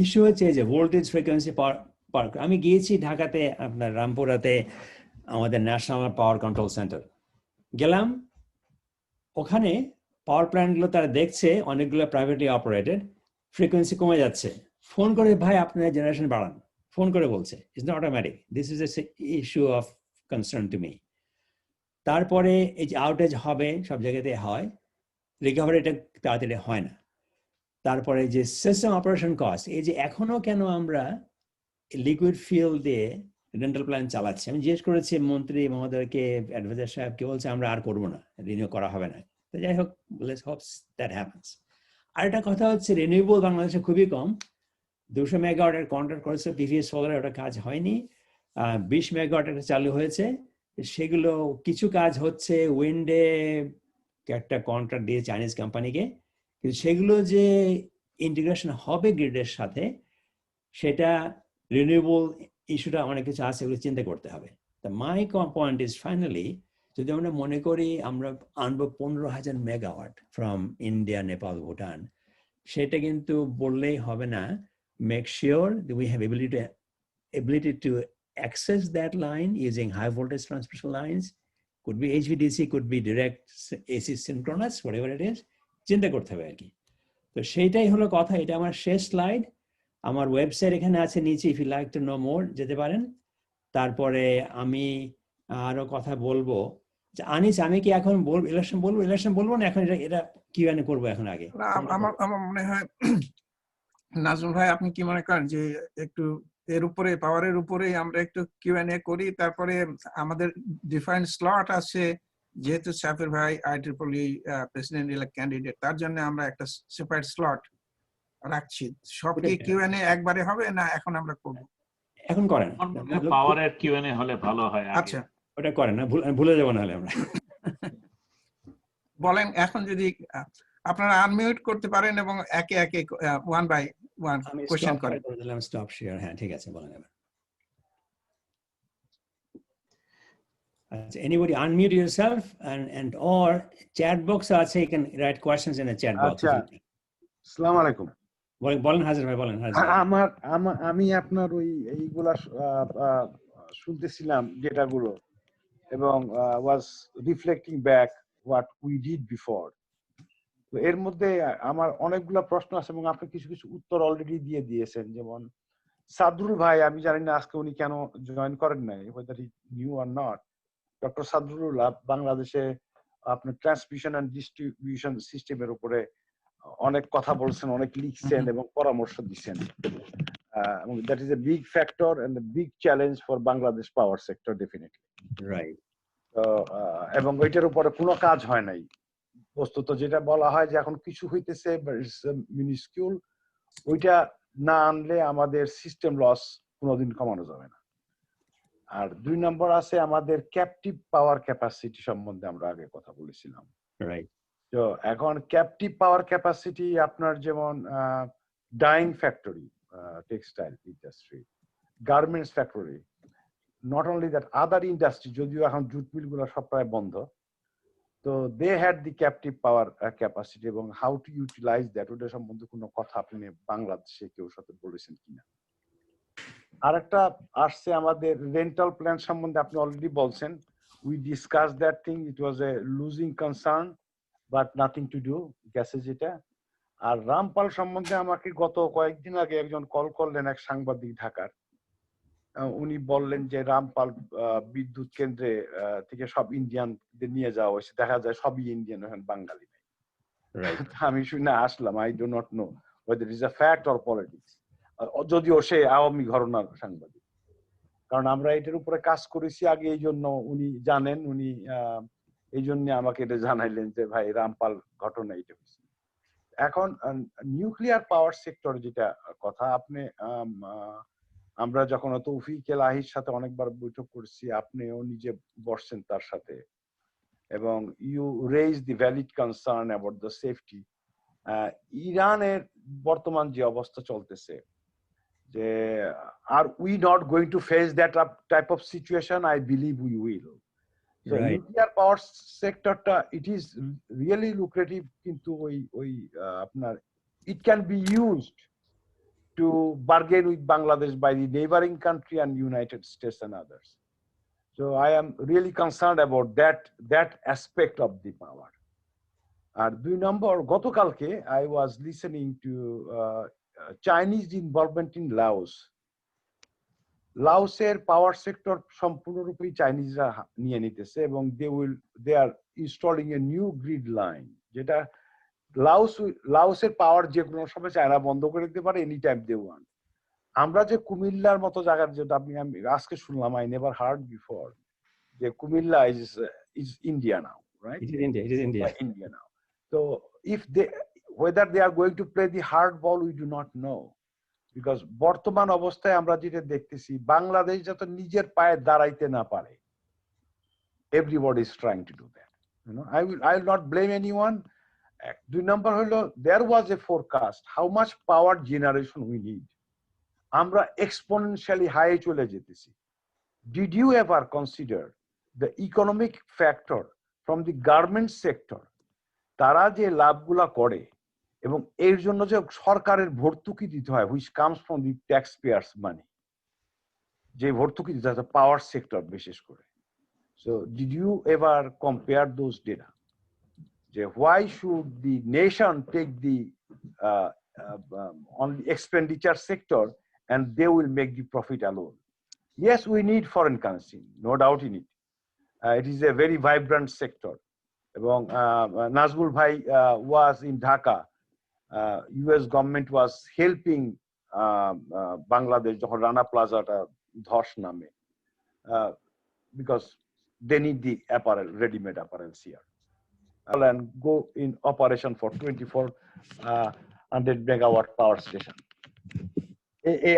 ইস্যু হচ্ছে যে ভোল্টেজ ফ্রিকোয়েন্সি পাওয়ার। আমি গিয়েছি ঢাকাতে, আপনার রামপুরাতে আমাদের ন্যাশনাল পাওয়ার কন্ট্রোল সেন্টার গেলাম। ওখানে পাওয়ার প্ল্যান্টগুলো তারা দেখছে, অনেকগুলো প্রাইভেটলি অপারেটেড, ফ্রিকোয়েন্সি কমে যাচ্ছে। ফোন করে, ভাই আপনার জেনারেশন বাড়ান, ফোন করে বলছে। It's not automatic, this is a issue of concern to me. তারপরে এই যে আউটেজ হবে, সব জায়গাতে হয়, রিকভারিটা তাড়াতাড়ি হয় না। তারপরে যে সিস্টেম অপারেশন কস্ট, এই যে এখনো কেন আমরা লিকুইড ফিউল দিয়ে রেন্টাল প্ল্যান চালাচ্ছি। আমি জিজ্ঞেস করেছি মন্ত্রী মহোদয়কে, অ্যাডভাইজার সাহেবকে, বলছে আমরা আর করবো না, রিনিউ করা হবে না। তো যাই হোক, লেটস হোপ দ্যাট হ্যাপেন্স। আরেকটা কথা হচ্ছে, রিনিউয়েবল বাংলাদেশে খুবই কম। 200 মেগাওয়াটের কন্ট্রাক্ট করেছে পিভিএস সোলারে, ওটা কাজ হয়নি। 20 মেগাওয়াটের চালু হয়েছে, সেগুলো কিছু কাজ হচ্ছে। উইন্ডে একটা কন্ট্রাক্ট দিয়ে চাইনিজ কোম্পানিকে, কিন্তু সেগুলো যে ইন্টিগ্রেশন হবে গ্রিডের সাথে, সেটা রিনিউয়েবল ইস্যুটা অনেক কিছু আছে, এগুলো চিন্তা করতে হবে। তা মাই পয়েন্ট ইজ ফাইনালি, যদি আমরা মনে করি আমরা আনবো 15,000 megawatt from India, Nepal, Bhutan, সেটা কিন্তু বললেই হবে না। Make sure that we have ability to access that line using high voltage transmission lines. Could be HVDC, could be direct AC synchronous, whatever it is. চিন্তা করতে হবে আর কি। তো সেইটাই হলো কথা। এটা আমার শেষ স্লাইড। আমার ওয়েবসাইট এখানে আছে নিচে, if you like to know more যেতে পারেন। তারপরে আমি আরো কথা বলবো। আনিস, আমি কি এখন ইলেকশন বলবো না এখন? এটা কিউএনএ করবো এখন আগে? আমার মনে হয় নাজমুল ভাই, আপনি কি মনে করেন যে একটু এর উপরে, পাওয়ারের উপরে আমরা একটু কিউএনএ করি, তারপরে আমাদের ডিফারেন্ট স্লট আছে, যেহেতু সাফির ভাই IEEE প্রেসিডেন্ট ইলেক্ট ক্যান্ডিডেট, তার জন্য আমরা একটা সেপারেট স্লট রাখছি। সব কি কিউএনএ একবারে হবে না এখন আমরা করব? এখন করেন, পাওয়ারের কিউএনএ হলে ভালো হয়। আচ্ছা, ওটা করেন না, ভুলে যাবো না হলে আমরা। বলেন এখন যদি আপনারা আনমিউট করতে পারেন এবং একে একে ওয়ান বাই ওয়ান কোশ্চেন করেন। স্টপ শেয়ার, হ্যাঁ ঠিক আছে, বলেন এবার। Anybody unmute yourself and or chat box আছে, you can write questions in the chat box. আচ্ছা, আসসালামু আলাইকুম। বলেন হাজির ভাই, বলেন হাজির। আমি আপনার ওই এইগুলা শুনতেছিলাম ডেটাগুলো, এবং was reflecting back what we did before. তো এর মধ্যে আমার অনেকগুলো প্রশ্ন আছে এবং আপনি কিছু কিছু উত্তর অলরেডি দিয়ে দিয়েছেন। যেমন সাদরুল ভাই, আমি জানি না আজকে উনি কেন জয়েন করেন নাই, whether he knew or not. Doctor Sadrul বাংলাদেশে আপনার ট্রান্সমিশন এন্ড ডিস্ট্রিবিউশন সিস্টেমের উপরে অনেক কথা বলছেন, অনেক লিখছেন এবং পরামর্শ দিচ্ছেন। That is a big factor and a big challenge for Bangladesh power sector, definitely. Right. এবং ওইটার উপরে কোনো কাজ হয় নাই। বস্তুত যেটা বলা হয় যে এখন কিছু হইতেছে, মিনিস্কিউল, ওইটা না আনলে আমাদের সিস্টেম লস কোনোদিন কমানো যাবে না। আর 2 নম্বর আছে আমাদের ক্যাপটিভ পাওয়ার ক্যাপাসিটি সম্বন্ধে আমরা আগে কথা বলেছিলাম। রাইট। তো এখন ক্যাপটিভ পাওয়ার ক্যাপাসিটি আপনার যেমন dyeing factory, textile industry, garments factory, not only that, other industry, যদিও এখন জুট মিল গুলো সব প্রায় বন্ধ, তো they had the captive power capacity, এবং হাউ টু ইউটিলাইজ দ্যাট, ওটা সম্বন্ধে কোনো কথা আপনি বাংলাদেশে কেউ সাথে বলেছেন কিনা? আরেকটা আসছে আমাদের রেন্টাল প্ল্যান সম্বন্ধে, আপনি অলরেডি বলছেন, we discuss that thing, it was A losing concern but nothing to do, গেছে যেটা। আর রামপাল সম্বন্ধে আমাকে গত কয়েকদিন আগে একজন কল করলেন, এক সাংবাদিক ঢাকার, উনি বললেন যে রামপাল বিদ্যুৎ কেন্দ্রে থেকে সব ইন্ডিয়ানদের নিয়ে যাওয়া হয়েছে, দেখা যায় সবই ইন্ডিয়ান, এখন বাঙালি নেই। আমি শুনে আসলাম, I do not know whether it is a fact or politics, যদিও সে আওয়ামী ঘরানার সাংবাদিক, কারণ আমরা এটার উপরে কাজ করেছি আগে, এই জন্য উনি জানেন, উনি এই জন্য আমাকে এটা জানাইলেন যে ভাই রামপাল ঘটনা এটা হয়েছে। এখন নিউক্লিয়ার পাওয়ার সেক্টর যেটা কথা, আপনি আমরা যখন তৌফিক এলাহির সাথে অনেকবার বৈঠক করছি, আপনিও নিজে বসছেন তার সাথে, এবং you raise the valid concern about the safety. ইরানের বর্তমান যে অবস্থা চলতেছে, যে are we not going to face that type of situation? I believe we will. So nuclear power sector it is really lucrative, কিন্তু ওই আপনার it can be used to bargain with Bangladesh by the neighboring country and United States and others. So I am really concerned about that aspect of the power. And 2 number, গতকালকে I was listening to Chinese involvement in Laos. Laosের power sector সম্পূর্ণরূপে চাইনিজরা নিয়ে নিতেছে এবং they are installing a new grid line যেটা লাওসের পাওয়ার যে কোনো সময় China বন্ধ করে দিতে পারে এনি টাইম দে ওয়ান্ট। আমরা যে কুমিল্লার মতো জায়গার যেটা আমি আজকে শুনলাম, I never heard before, যে Comilla is India now, right? It is India. India now. So if whether they are going to play the hard ball, we do not know. Because বর্তমান অবস্থায় আমরা যেটা দেখতেছি, বাংলাদেশ যত নিজের পায়ে দাঁড়াইতে না পারে, everybody is trying to do that. I will not blame anyone. 2 number হলো, there was a forecast how much power generation we need. আমরা exponentially high চলে যেতেছি. Did you ever consider the economic factor from the garment sector? তারা যে লাভগুলা করে এবং এর জন্য যে সরকারের ভর্তুকি দিতে হয়, which comes from the taxpayers money, যে ভর্তুকি দিতে হয় পাওয়ার সেক্টর বিশেষ করে। So did you ever compare those data? Why should the nation take the on the expenditure sector and they will make the profit alone? Yes, we need foreign currency, no doubt in it. It is a very vibrant sector. এবং Nazmul Bhai was in Dhaka. US government was helping Bangladesh যখন রানা প্লাজাটা ধস নামে, because they need the apparel, ready-made apparels here. And go in operation for 2400 megawatt power station.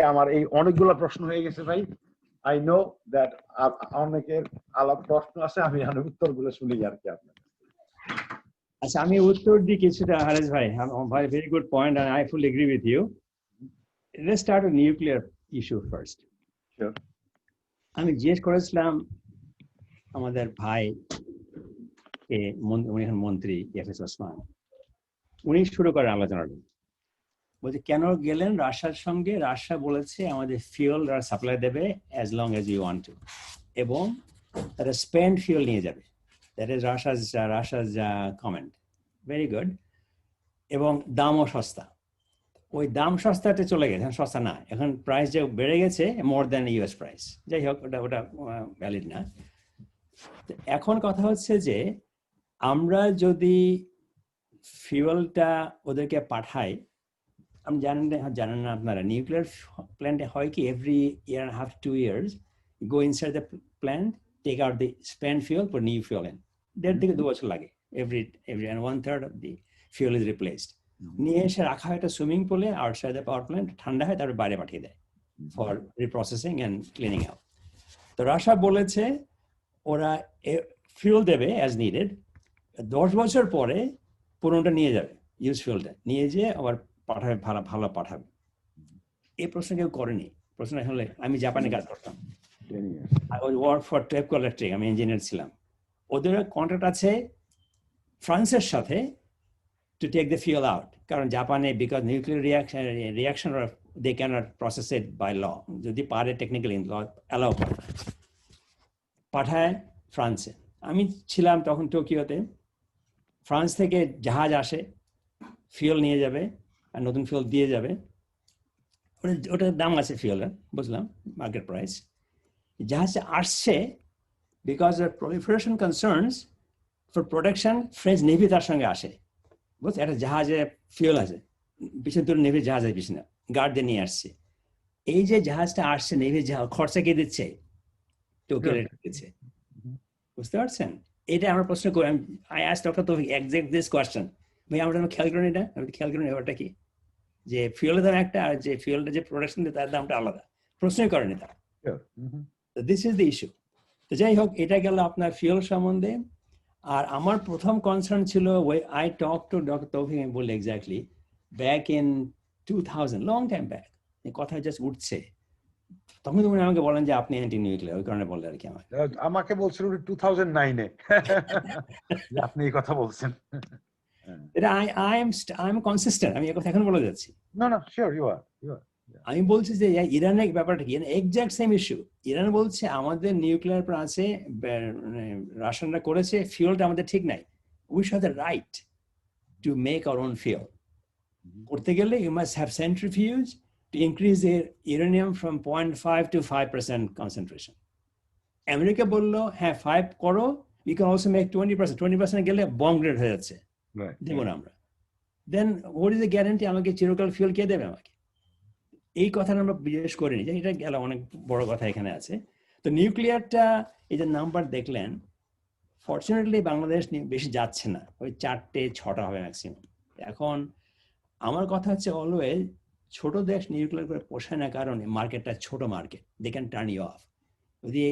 আমার এই অনেকগুলো প্রশ্ন হয়ে গেছে ভাই। I know that অনেকের আলাপ প্রশ্ন আছে, আমি উত্তরগুলো শুনি আর কি আপনার। আচ্ছা, আমি উত্তর দিই কিছুটা হারেস ভাই। Very good point and I fully agree with you. Let's start with nuclear issue first. Sure. আমি জিজ্ঞেস করেছিলাম আমাদের ভাই উনি এখন মন্ত্রী এফএস ওসমান, উনি শুরু করেন আলোচনাটা, বলছে কেন গেলেন রাশিয়ার সঙ্গে? রাশিয়া বলেছে আমাদের ফিউল সাপ্লাই দেবে as long as you want to, এবং তারা স্পেন্ড ফিউল নিয়ে যাবে। That is Russia's comment. Very good. এবং দামও সস্তা। ওই দাম সস্তাতে চলে গেছে, এখন সস্তা না, এখন প্রাইস যে বেড়ে গেছে মোর দ্যান ইউএস প্রাইস। যাই হোক, ওটা ভ্যালিড না। এখন কথা হচ্ছে যে আমরা যদি ফিউয়েলটা ওদেরকে পাঠাই, আমি জানেন না আপনারা, নিউক্লিয়ার প্ল্যান্টে হয় কি every year and half 2 years go inside the plant, take out the spent fuel, put new fuel in. 1.5 থেকে 2 বছর লাগে every and 1/3 of the fuel is replaced. নিয়ে এসে রাখা হয় একটা সুইমিং পুলে আউটসাইড দ্য পাওয়ার প্ল্যান্ট, ঠান্ডা হয়, তারপর বাইরে পাঠিয়ে দেয় ফর রিপ্রসেসিং অ্যান্ড ক্লিনিং আউট। তো রাশিয়া বলেছে ওরা ফিউল দেবে অ্যাজ নিডেড, 10 বছর পরে পুরোটা নিয়ে যাবে, ইউজ ফিউলটা নিয়ে যেয়ে আবার পাঠাবে, ভালো পাঠাবে। এই প্রশ্ন কেউ করেনি। প্রশ্ন হলে, আমি জাপানে কাজ করতাম, I was work for TEPCO Electric, আমি ইঞ্জিনিয়ার ছিলাম। ওদের কন্ট্রাক্ট আছে ফ্রান্সের সাথে to take the fuel out, কারণ জাপানে because nuclear reaction they cannot process it by law, যদি পারে টেকনিক্যালি ল অ্যালাউ করে, পাঠায় ফ্রান্সে। আমি ছিলাম তখন টোকিওতে, ফ্রান্স থেকে জাহাজ আসে, ফিউল নিয়ে যাবে আর নতুন ফিউল দিয়ে যাবে, ওটার দাম আছে ফিউলের, বুঝলাম মার্কেট প্রাইস। জাহাজে আসছে because of proliferation concerns for protection, French navy তার সঙ্গে আসে, বুঝছে, একটা জাহাজে ফিউল আছে, পিছনে দুটো নেভি জাহাজ আছে, পিছনে গার্ড দিয়ে নিয়ে আসছে। এই যে জাহাজটা আসছে, নেভি জাহাজ, খরচা কে দিচ্ছে? টোকিও দিচ্ছে, বুঝতে পারছেন? এটা আমার প্রশ্ন করি, আই আস্ক ডক্টর তৌফিক এক্সাক্ট দিস কোয়েশ্চেন, ভাই আমরা খেয়াল করেন এটা, আমি খেয়াল করেন ব্যাপারটা কি, যে ফিউলের দাম একটা আর যে ফিউলটা যে প্রোডাকশন দেয় তার দামটা আলাদা, প্রশ্নই করেনি তারা। This is the issue. তো যাই হোক, এটা গেল আপনার ফিউল সম্বন্ধে। আর আমার প্রথম কনসার্ন ছিল, আই টক টু ডক্টর তৌফিক, আমি বললি exactly back in 2000, long time back, কথা জাস্ট উঠছে, তখন তুমি আমাকে বলেন যে আপনি অ্যান্টি নিউক্লিয়ার, ওই কারণে বললেন আর কি। আমাকে বলছিল 2009-এ আপনি এই কথা বলছেন। I am consistent, আমি এই কথা এখন বলে যাচ্ছি। No, sure, you are. আমি বলছি যে ইরানের ব্যাপারটা কি, এক্সাক্ট সেম ইস্যু। ইরান বলছে আমাদের নিউক্লিয়ার আছে, রাশিয়ানরা করেছে, ফিউলটা আমাদের ঠিক নাই, we have the right to make our own fuel. করতে গেলে you must have centrifuge to increase uranium from 0.5 to 5% concentration. America বললো হ্যাঁ 5 করো, ইউ ক্যান অলসো মেক 20%। 20% গেলে বম গ্রেড হয়ে যাচ্ছে, দেবো না আমরা। দেন হোয়াট ইজ দ্য গ্যারান্টি আমাকে চিরকাল ফিউল কে দেবে আমাকে? এই কথাটা আমরা জিজ্ঞেস করিনি, যে এটা গেল অনেক বড় কথা এখানে আছে। তো নিউক্লিয়ারটা এই যে নাম্বার দেখলেন, ফর্চুনেটলি বাংলাদেশ বেশি যাচ্ছে না, ওই 4-6টা হবে ম্যাক্সিমাম। এখন আমার কথা হচ্ছে অলওয়েজ ছোট দেশ নিউক্লিয়ার করে পোষায় না, কারণে মার্কেটটা ছোট market, they can turn you off. যদি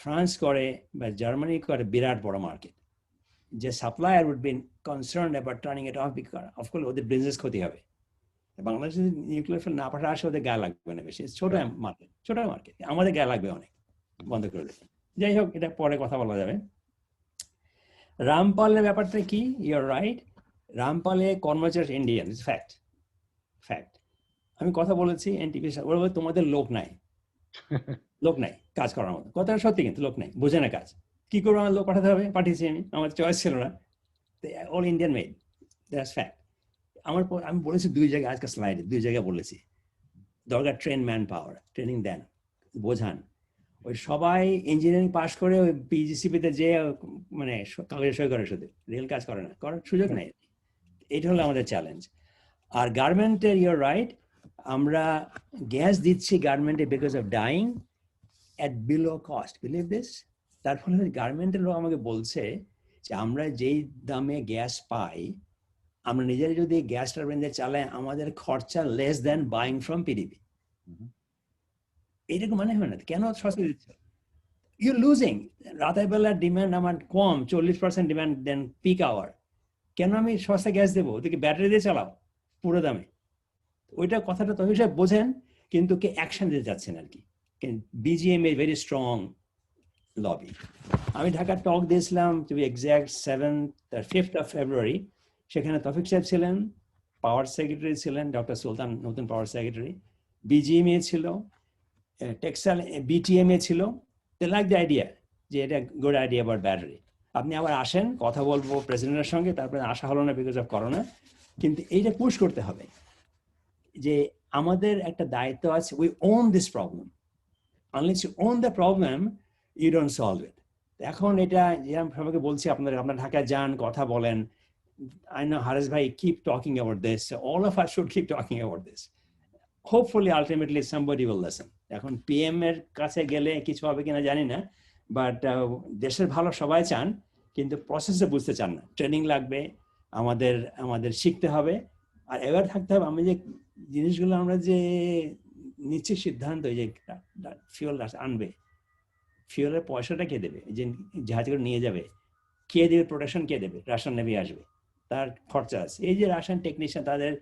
ফ্রান্স করে বা জার্মানি করে বিরাট বড় মার্কেট, যে supplier would been concern about turning it off, because of course ওদের বিজনেস ক্ষতি হবে। বাংলাদেশে যদি নিউক্লিয়ার ফিউল না পাঠা আসে, ওদের গায়ে লাগবে না বেশি, ছোট মার্কেট, আমাদের গায়ে লাগবে অনেক বন্ধ করে দেবে। যাই হোক, এটা পরে কথা বলা যাবে। রামপালের ব্যাপারটা কি, ইউর রাইট, রামপালে কর্মচারী ইন্ডিয়ান, ফ্যাক্ট। আমি কথা বলেছি এনটিপি, তোমাদের লোক নাই কাজ করার মতো, কথাটা সত্যি, কিন্তু লোক নাই, বোঝে না কাজ, কি করবো, আমার লোক পাঠাতে হবে, পাঠিয়েছি আমি, আমার চয়েস ছিল না, all Indian made, that's fact. আমি বলেছি 2 জায়গায়, আজকে স্লাইডে 2 জায়গায় বলেছি, দরকার ট্রেন ম্যান পাওয়ার, ট্রেনিং দেন, বোঝান। ওই সবাই ইঞ্জিনিয়ারিং পাস করে ওই পিজিসিপিতে যে মানে কাগজে সই করে, শুধু রিয়েল কাজ করে না, করার সুযোগ নেই। এটা হলো আমাদের চ্যালেঞ্জ। আর গার্মেন্টের, ইউর রাইট, আমরা গ্যাস দিচ্ছি গার্মেন্টে because of dyeing at below cost, believe this. তার ফলে গার্মেন্টের লোক আমাকে বলছে যে আমরা যেই দামে গ্যাস পাই, আমরা নিজেরা যদি গ্যাস টারবাইন চালাই, আমাদের খরচা less than buying from PDP. এইরকম মানে হয় না, কেন সস্তা দিচ্ছে? You losing. রাতের বেলার ডিমান্ড আমার কম, 40% ডিমান্ড দেন পিক আওয়ার, কেন আমি সস্তা গ্যাস দেবো? ওদেরকে ব্যাটারি দিয়ে চালাও পুরো দামে। ওইটা কথাটা তো হিসাব বোঝেন, কিন্তু কে অ্যাকশন দিতে যাচ্ছেন আর কি। BGM a very strong lobby. আমি ঢাকার টক দিয়েছিলাম, to be exact 5th of February। সেখানে তফিক সাহেব ছিলেন, পাওয়ার সেক্রেটারি ছিলেন ডক্টর সুলতান, নতুন পাওয়ার সেক্রেটারি, বিজিএমএ ছিল, টেক্সটাইল বিটিএমএ ছিল। দে লাইক দ্য আইডিয়া, যে এটা গুড আইডিয়া অ্যাবাউট ব্যাটারি। আপনি আবার আসেন, কথা বলবো প্রেসিডেন্টের সঙ্গে, তারপরে আসা হলো না বিকজ অফ করোনা। কিন্তু এইটা পুশ করতে হবে যে আমাদের একটা দায়িত্ব আছে, we own this problem, unless you own the problem you don't solve it. এখন এটা যেরকম সবাইকে বলছি, আপনারা ঢাকায় যান, কথা বলেন। I know Haris bhai keep talking about this, so all of us should keep talking about this. Hopefully ultimately somebody will listen. এখন পিএম এর কাছে গেলে কিছু হবে কিনা জানি না, বাট দেশের ভালো সবাই চান, কিন্তু প্রসেসে বুঝতে চান না। ট্রেনিং লাগবে, আমাদের শিখতে হবে, আর এবার থাকতে হবে আমি যে জিনিসগুলো আমরা যে নিচ্ছি সিদ্ধান্ত, যে ফিউল আনবে, ফিউলের পয়সাটা কে দেবে, যে জাহাজ করে নিয়ে যাবে কে দেবে, প্রোটেকশন কে দেবে, রাশিয়ান নেভি আসবে, তার খরচা আছে। এই যে রাশিয়ান টেকনিশিয়ান, তাদের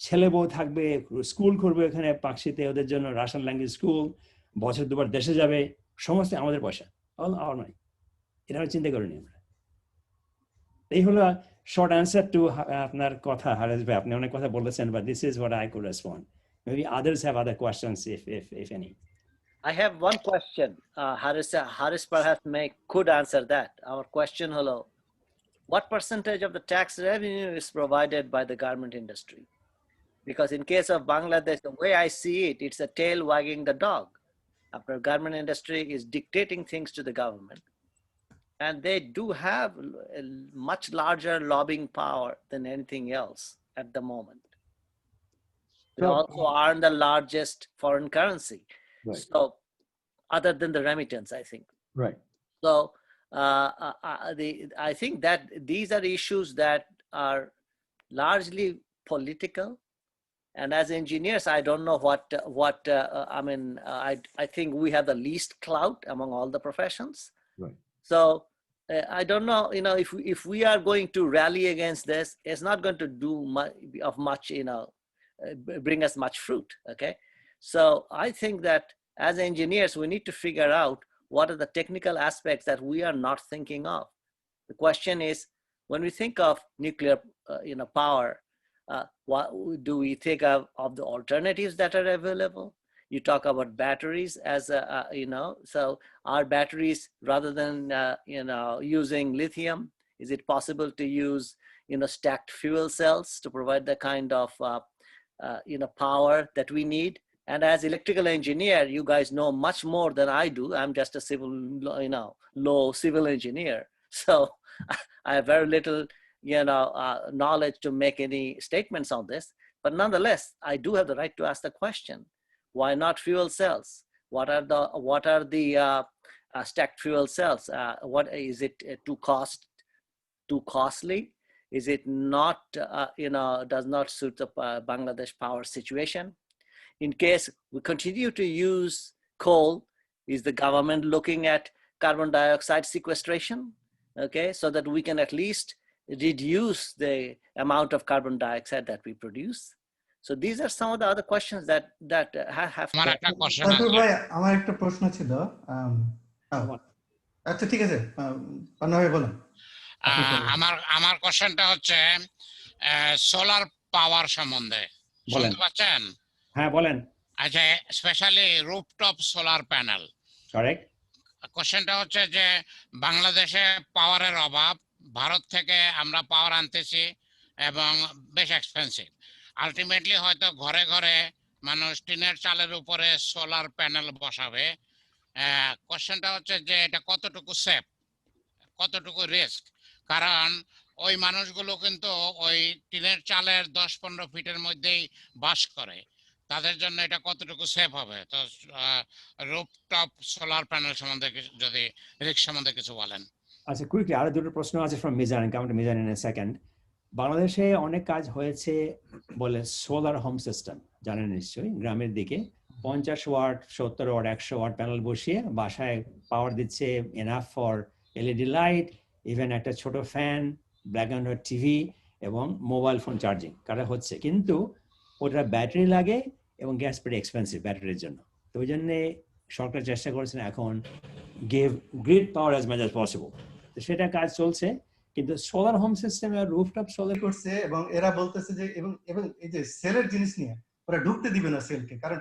ছেলে বউ থাকবে, স্কুল করবে এখানে পাকশিতে, ওদের জন্য রাশিয়ান ল্যাঙ্গুয়েজ স্কুল, বছর 2বার দেশে যাবে, সমস্ত আমাদের পয়সা, অল আওয়ার মানি। এটা আমরা চিন্তা করিনি আমরা। এই হলো শর্ট অ্যান্সার টু আপনার কথা, হারেস ভাই। আপনি অনেক কথা বলেছেন, but this is what I could respond. Maybe others have other questions if any. I have one question. Haris perhaps could answer that. Our question, hello, what percentage of the tax revenue is provided by the garment industry? Because in case of Bangladesh, the way I see it, it's a tail wagging the dog. After garment industry is dictating things to the government, and they do have a much larger lobbying power than anything else at the moment. They also earn the largest foreign currency. Right. So, other than the remittance, I think. Right. So, I think that these are issues that are largely political, and as engineers, I don't know what I mean. I think we have the least clout among all the professions. Right. So, I don't know. If we are going to rally against this, it's not going to do much. Bring us much fruit. Okay. So I think that as engineers, we need to figure out what are the technical aspects that we are not thinking of. The question is, when we think of nuclear, power, what do we think of the alternatives that are available? You talk about batteries as a, so our batteries, rather than, using lithium, is it possible to use, stacked fuel cells to provide the kind of, power that we need? And as electrical engineer, you guys know much more than I do. I'm just a civil, low civil engineer. So I have very little, knowledge to make any statements on this. But nonetheless, I do have the right to ask the question: why not fuel cells? What are the stacked fuel cells? What is it too costly? Is it not, does not suit the Bangladesh power situation? In case we continue to use coal, is the government looking at carbon dioxide sequestration? Okay, so that we can at least reduce the amount of carbon dioxide that we produce. So these are some of the other questions that have. আমার একটা প্রশ্ন ছিল। আচ্ছা ঠিক আছে, পান্না ভাই বলেন। আমার কোশ্চেনটা হচ্ছে সোলার পাওয়ার সম্বন্ধে। শুনতে পাচ্ছেন? হ্যাঁ বলেন। আচ্ছা, specially rooftop solar panel. Correct. কোশ্চেনটা হচ্ছে যে বাংলাদেশে পাওয়ারের অভাব, ভারত থেকে আমরা পাওয়ার আনতেছি এবং বেশ এক্সপেন্সিভ। আলটিমেটলি হয়তো ঘরে ঘরে মানুষ টিনের চালের উপরে সোলার প্যানেল বসাবে। কোশ্চেনটা হচ্ছে যে এটা কতটুকু সেফ, কতটুকু রিস্ক? কারণ ওই মানুষগুলো কিন্তু ওই টিনের চালের 10-15 ফিটের মধ্যেই বাস করে, তাদের জন্য এটা কতটুকু সেফ হবে? তো রুফটপ সোলার প্যানেল সম্বন্ধে যদি রিস্ক সম্বন্ধে কিছু বলেন। আচ্ছা, কুইকলি আরো দুটো প্রশ্ন আছে from Mizan, come to Mizan in a second. বাংলাদেশে অনেক কাজ হয়েছে বলে সোলার হোম সিস্টেম, জানেন নিশ্চয়ই, গ্রামের দিকে 50 ওয়াট 70 ওয়াট 100 ওয়াট প্যানেল বসিয়ে বাসায় পাওয়ার দিচ্ছে, enough for LED light, even একটা ছোট fan, black and white TV এবং মোবাইল ফোন চার্জিং কারা হচ্ছে। কিন্তু ওটা ব্যাটারি লাগে এবং গ্যাস প্রিটি এক্সপেন্সিভ ব্যাটারির জন্য। তো ওই জন্যে সরকার চেষ্টা করেছেন এখন গিভ গ্রিড পাওয়ার অ্যাজ মাচ অ্যাজ পসিবল। তো সেটা কাজ চলছে, কিন্তু সোলার হোম সিস্টেম আর রুফটপ সোলার করছে এবং এরা বলতেছে যে এবং এই যে সেলের জিনিস নিয়ে ওরা ঢুকতে দিবে না সেলকে, কারণ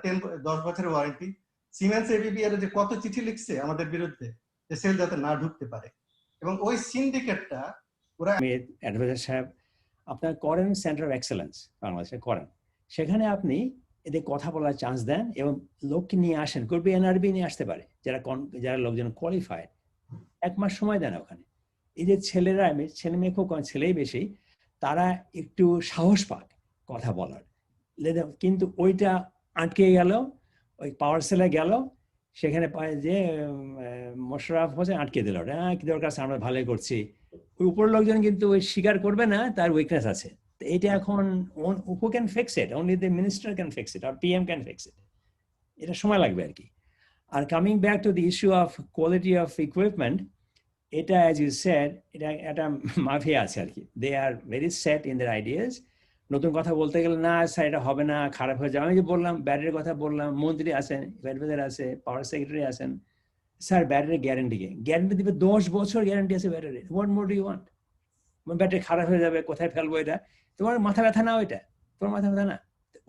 10 বছরের ওয়ারেন্টি। সিমেন্স AABEA যে কত চিঠি লিখছে আমাদের বিরুদ্ধে যে সেল যাতে না ঢুকতে পারে, এবং ওই সিন্ডিকেটটা ওরা। অ্যাডভাইজার সাহেব, আপনার করেন সেন্টার অফ এক্সেলেন্স বাংলাদেশে করেন, সেখানে আপনি এদের কথা বলার চান্স দেন এবং লোককে নিয়ে আসেন, করবি NRB নিয়ে আসতে পারে যারা লোকজন কোয়ালিফাইড, 1 মাস সময় দেন ওখানে। এই যে ছেলেরা, ছেলে মেয়ে খুব কম, ছেলেই বেশি, তারা একটু সাহস পাক কথা বলার। কিন্তু ওইটা আটকে গেল, ওই পাওয়ার সেলে গেল, সেখানে যে মোশাররফ হোসেন আটকে দিল, কি দরকার, আমরা ভালোই করছি। ওই উপরের লোকজন কিন্তু ওই স্বীকার করবে না তার উইকনেস আছে। এটা এখন who can fix it? Only the minister can fix it or PM can fix it. এটা সময় লাগবে আর কি। আর coming back to the issue of quality of equipment, এটা অ্যাজ ইউ সেড, এটা একটা মাফিয়া আছে আর কি। They are very set in their ideas. নতুন কথা বলতে গেলে না স্যার এটা হবে না, খারাপ হয়ে যাবে। আমি যে বললাম ব্যাটারির কথা বললাম, মন্ত্রী আছেন, অ্যাডভাইজার আছে, পাওয়ার সেক্রেটারি আছেন, স্যার ব্যাটারি গ্যারান্টি দিবে, 10 বছর গ্যারান্টি আছে battery, what more do you want? Battery খারাপ হয়ে যাবে, কোথায় ফেলবো এটা? তোমার মাথা ব্যথা না, ওইটা তোমার মাথা ব্যথা না,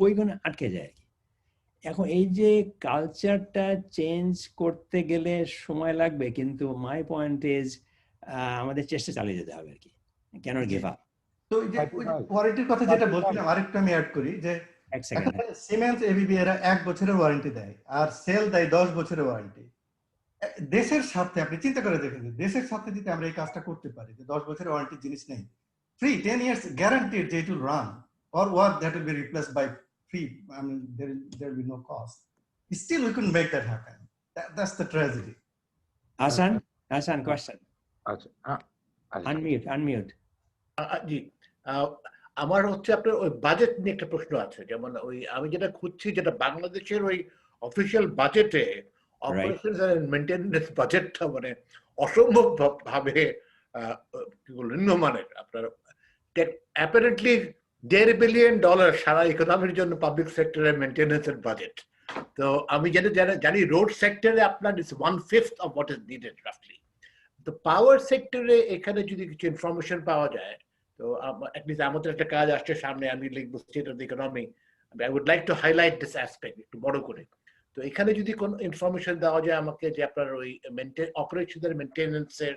ওইগুলো আটকে যায় আর কি। এখন এই যে কালচারটা চেঞ্জ করতে গেলে সময় লাগবে, কিন্তু মাই পয়েন্ট ইজ আমাদের চেষ্টা চালিয়ে যেতে হবে আর কি, ক্যানট গিভ আপ। তো এই যে ওয়ারেন্টির কথা যেটা বলছিলাম, আরেকটু আমি অ্যাড করি যে সিমেন্স AABEA এরা 1 বছরের ওয়ারেন্টি দেয় আর সেল দেয় 10 বছরের ওয়ারেন্টি। দেশের সাথে আপনি চিন্তা করে দেখেন, দেশের সাথে যদি আমরা এই কাজটা করতে পারি যে 10 বছরের ওয়ারেন্টি জিনিস নেই, free 10 years guaranteed that it will run, or what that will be replaced by free. I mean, there will be no cost. Still, we couldn't make that happen. That's the tragedy. Hasan, question. Unmute. জি, আমার হচ্ছে আপনার ওই budget নিয়ে একটা প্রশ্ন আছে। যেমন ওই আমি যেটা খুঁজছি, যেটা বাংলাদেশের ওই অফিসিয়াল বাজেটে অপারেশনস এন্ড মেইনটেনেন্স বাজেটটা মানে অসম্ভব ভাবে নিম্নমানের। আপনার অ্যাপারেন্টলি $1.5 বিলিয়ন সারা ইকোনমির জন্য পাবলিক সেক্টরের মেইনটেনেন্সের বাজেট। তো আমি জানি রোড সেক্টরে আপনার it's 1/5 of what is needed রাফলি। তো পাওয়ার সেক্টরে এখানে যদি কিছু ইনফরমেশন পাওয়া যায় তো অ্যাটলিস্ট আমাদের একটা কাজ আসছে সামনে, আমি লিখবো state of the economy. I would like to highlight this aspect একটু বড় করে। তো এখানে যদি কোন ইনফরমেশন দেওয়া যায় আমাকে যে আপনার ওই অপারেশনের মেইনটেনেন্সের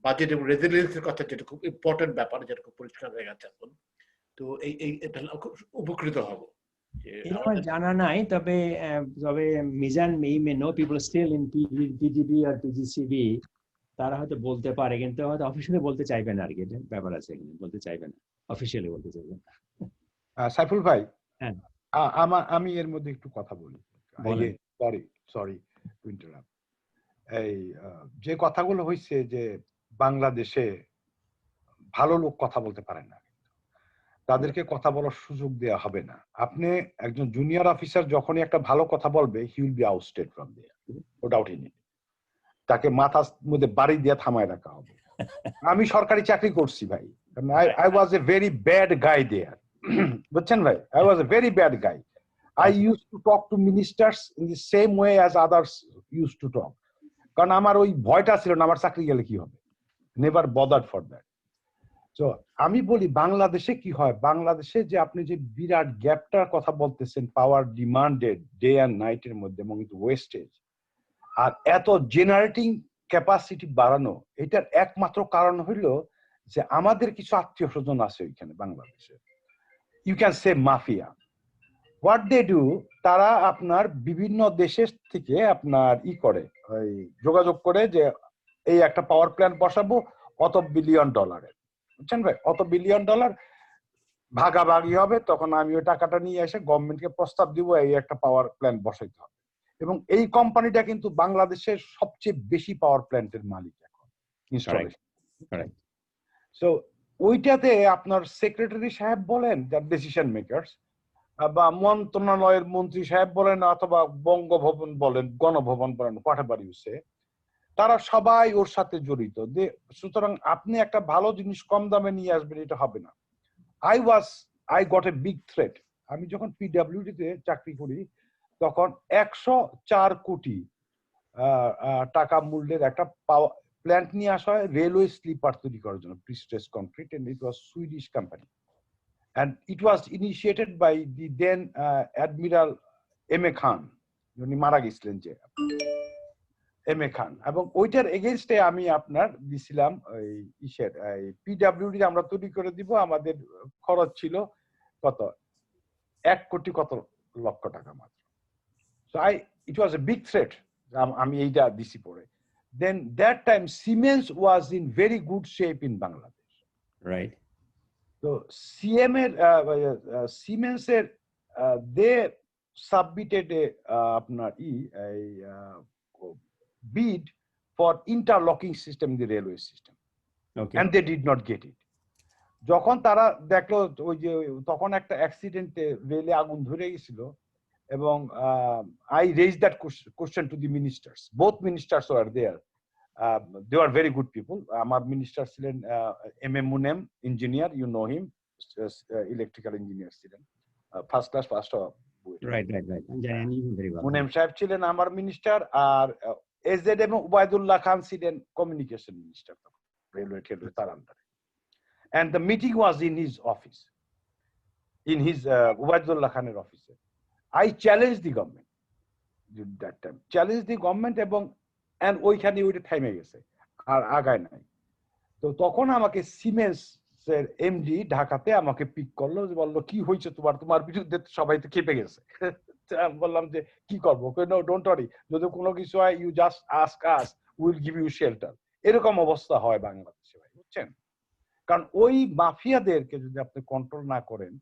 বাজেট এবং রেজিলিয়েন্সের কথা, যেটা খুব ইম্পর্টেন্ট ব্যাপার, যেটা খুব পরিষ্কার হয়ে গেছে এখন, তো এই এটা খুব উপকৃত হব। এটা আমার জানা নাই, তবে Mizan may know people still in PGB or PGCB, তারা হয়তো বলতে পারে, কিন্তু হয়তো অফিসিয়ালি বলতে চাইবে না আর কি, ব্যাপার আছে এখানে, বলতে চাইবে না, অফিসিয়ালি বলতে চাইবে না। সাইফুল ভাই, হ্যাঁ আমি এর মধ্যে একটু কথা বলি। Sorry to interrupt. এই যে কথাগুলো হয়েছে যে বাংলাদেশে ভালো লোক কথা বলতে পারে না, তাদেরকে কথা বলার সুযোগ দেওয়া হবে না। আপনি একজন জুনিয়র অফিসার যখনই একটা ভালো কথা বলবে, he will be ousted from there, no doubt in it. তাকে মাথার মধ্যে বাড়ি দিয়ে থামায় রাখা হবে। আমি সরকারি চাকরি করছি ভাই, I was a very bad guy there. বুঝছেন ভাই, I was a very bad guy. I used to talk to ministers in the same way as others used to talk. কারণ আমার ওই ভয়টা ছিল না আমার চাকরি গেলে কি হবে, never bothered for that. So আমি বলি বাংলাদেশে কি হয়, বাংলাদেশে যে আপনি যে বিরাট গ্যাপটার কথা বলতেছেন, পাওয়ার ডিমান্ডেড ডে অ্যান্ড নাইটের মধ্যে এবং ওয়েস্টেজ, আর এত জেনারেটিং ক্যাপাসিটি বাড়ানো, এটার একমাত্র কারণ হইল যে আমাদের কিছু আত্মীয় স্বজন আছে ওইখানে বাংলাদেশে, you can say mafia. What they do, তারা আপনার বিভিন্ন দেশের থেকে আপনার করে ওই যোগাযোগ করে যে এই একটা পাওয়ার প্ল্যান্ট বসাবো অত $1 বিলিয়ন, বুঝছেন ভাই, অত $1 বিলিয়ন ভাগাভাগি হবে, তখন আমি ওই টাকাটা নিয়ে এসে গভর্নমেন্টকে প্রস্তাব দিব এই একটা পাওয়ার প্ল্যান্ট বসাইতে হবে। এবং এই কোম্পানিটা কিন্তু বাংলাদেশের সবচেয়ে বেশি পাওয়ার প্ল্যান্টের মালিক এখন ইনস্টলেশন। সো ওইটাতে আপনার সেক্রেটারি সাহেব বলেন, যার ডিসিশন মেকারস, বা মন্ত্রণালয়ের মন্ত্রী সাহেব বলেন, অথবা বঙ্গভবন বলেন, গণভবন বলেন, হোয়াটএভার ইউ সে, তারা সবাই ওর সাথে জড়িত। সুতরাং আপনি একটা ভালো জিনিস কম দামে নিয়ে আসবেন, এটা হবে না। I got a big threat. আমি যখন পিডব্লিউডিতে চাকরি করি তখন 104 কোটি টাকা মূল্যের একটা প্ল্যান্ট নিয়ে আসা হয় রেলওয়ে স্লিপার তৈরি করার জন্য, prestress concrete, and it was Swedish company, and it was initiated by the then admiral M A. Khan, উনি মারা গেছিলেন যে এম.এ. খান। এবং ওইটার এগেইনস্টে আমি আপনার দিছিলাম ওই পিডব্লিউডি আমরা তৈরি করে দিব, আমাদের খরচ ছিল কত 1 কোটি কত লক্ষ টাকা মাত্র। So it was a big threat. আমি এইটা দিছি পরে। Then that time Siemens was in very good shape in Bangladesh. Right. So Siemens they submitted আপনার bid for interlocking system in the railway system. Okay. And they did not get it. যখন তারা দেখলো ওই যে তখন একটা অ্যাক্সিডেন্টে রেলে আগুন ধরে গেছিল, এবং I raised that question to the ministers. Both ministers were there. They were very good people. আমার মিনিস্টার ছিলেন M.M. Munem, engineer, you know him, electrical engineer ছিলেন, first class first. Right. Munem Saheb ছিলেন আমার মিনিস্টার, আর এসজেডএম উবাইদুল্লাহ খান ছিলেন কমিউনিকেশন মিনিস্টার, রেলওয়ে তার আন্ডারে। And the meeting was in his office, in his Ubaidullah Khaner office. I challenged the government that time, challenged the government, and ওইখানে ওইটা থেমে গেছে, আর আগায় নাই। তো তখন আমাকে সিমেন্স এর এমডি ঢাকাতে আমাকে পিক করলো, যে বললো কি হয়েছে তোমার বিরুদ্ধে সবাই তো খেপে গেছে। আমি বললাম যে কি করবো, নো ডোন্ট ওয়ারি, যদি কোনো কিছু হয় you just ask us, will give you shelter. এরকম অবস্থা হয় বাংলাদেশে ভাই, বুঝছেন। কারণ ওই মাফিয়াদেরকে যদি আপনি কন্ট্রোল না করেন,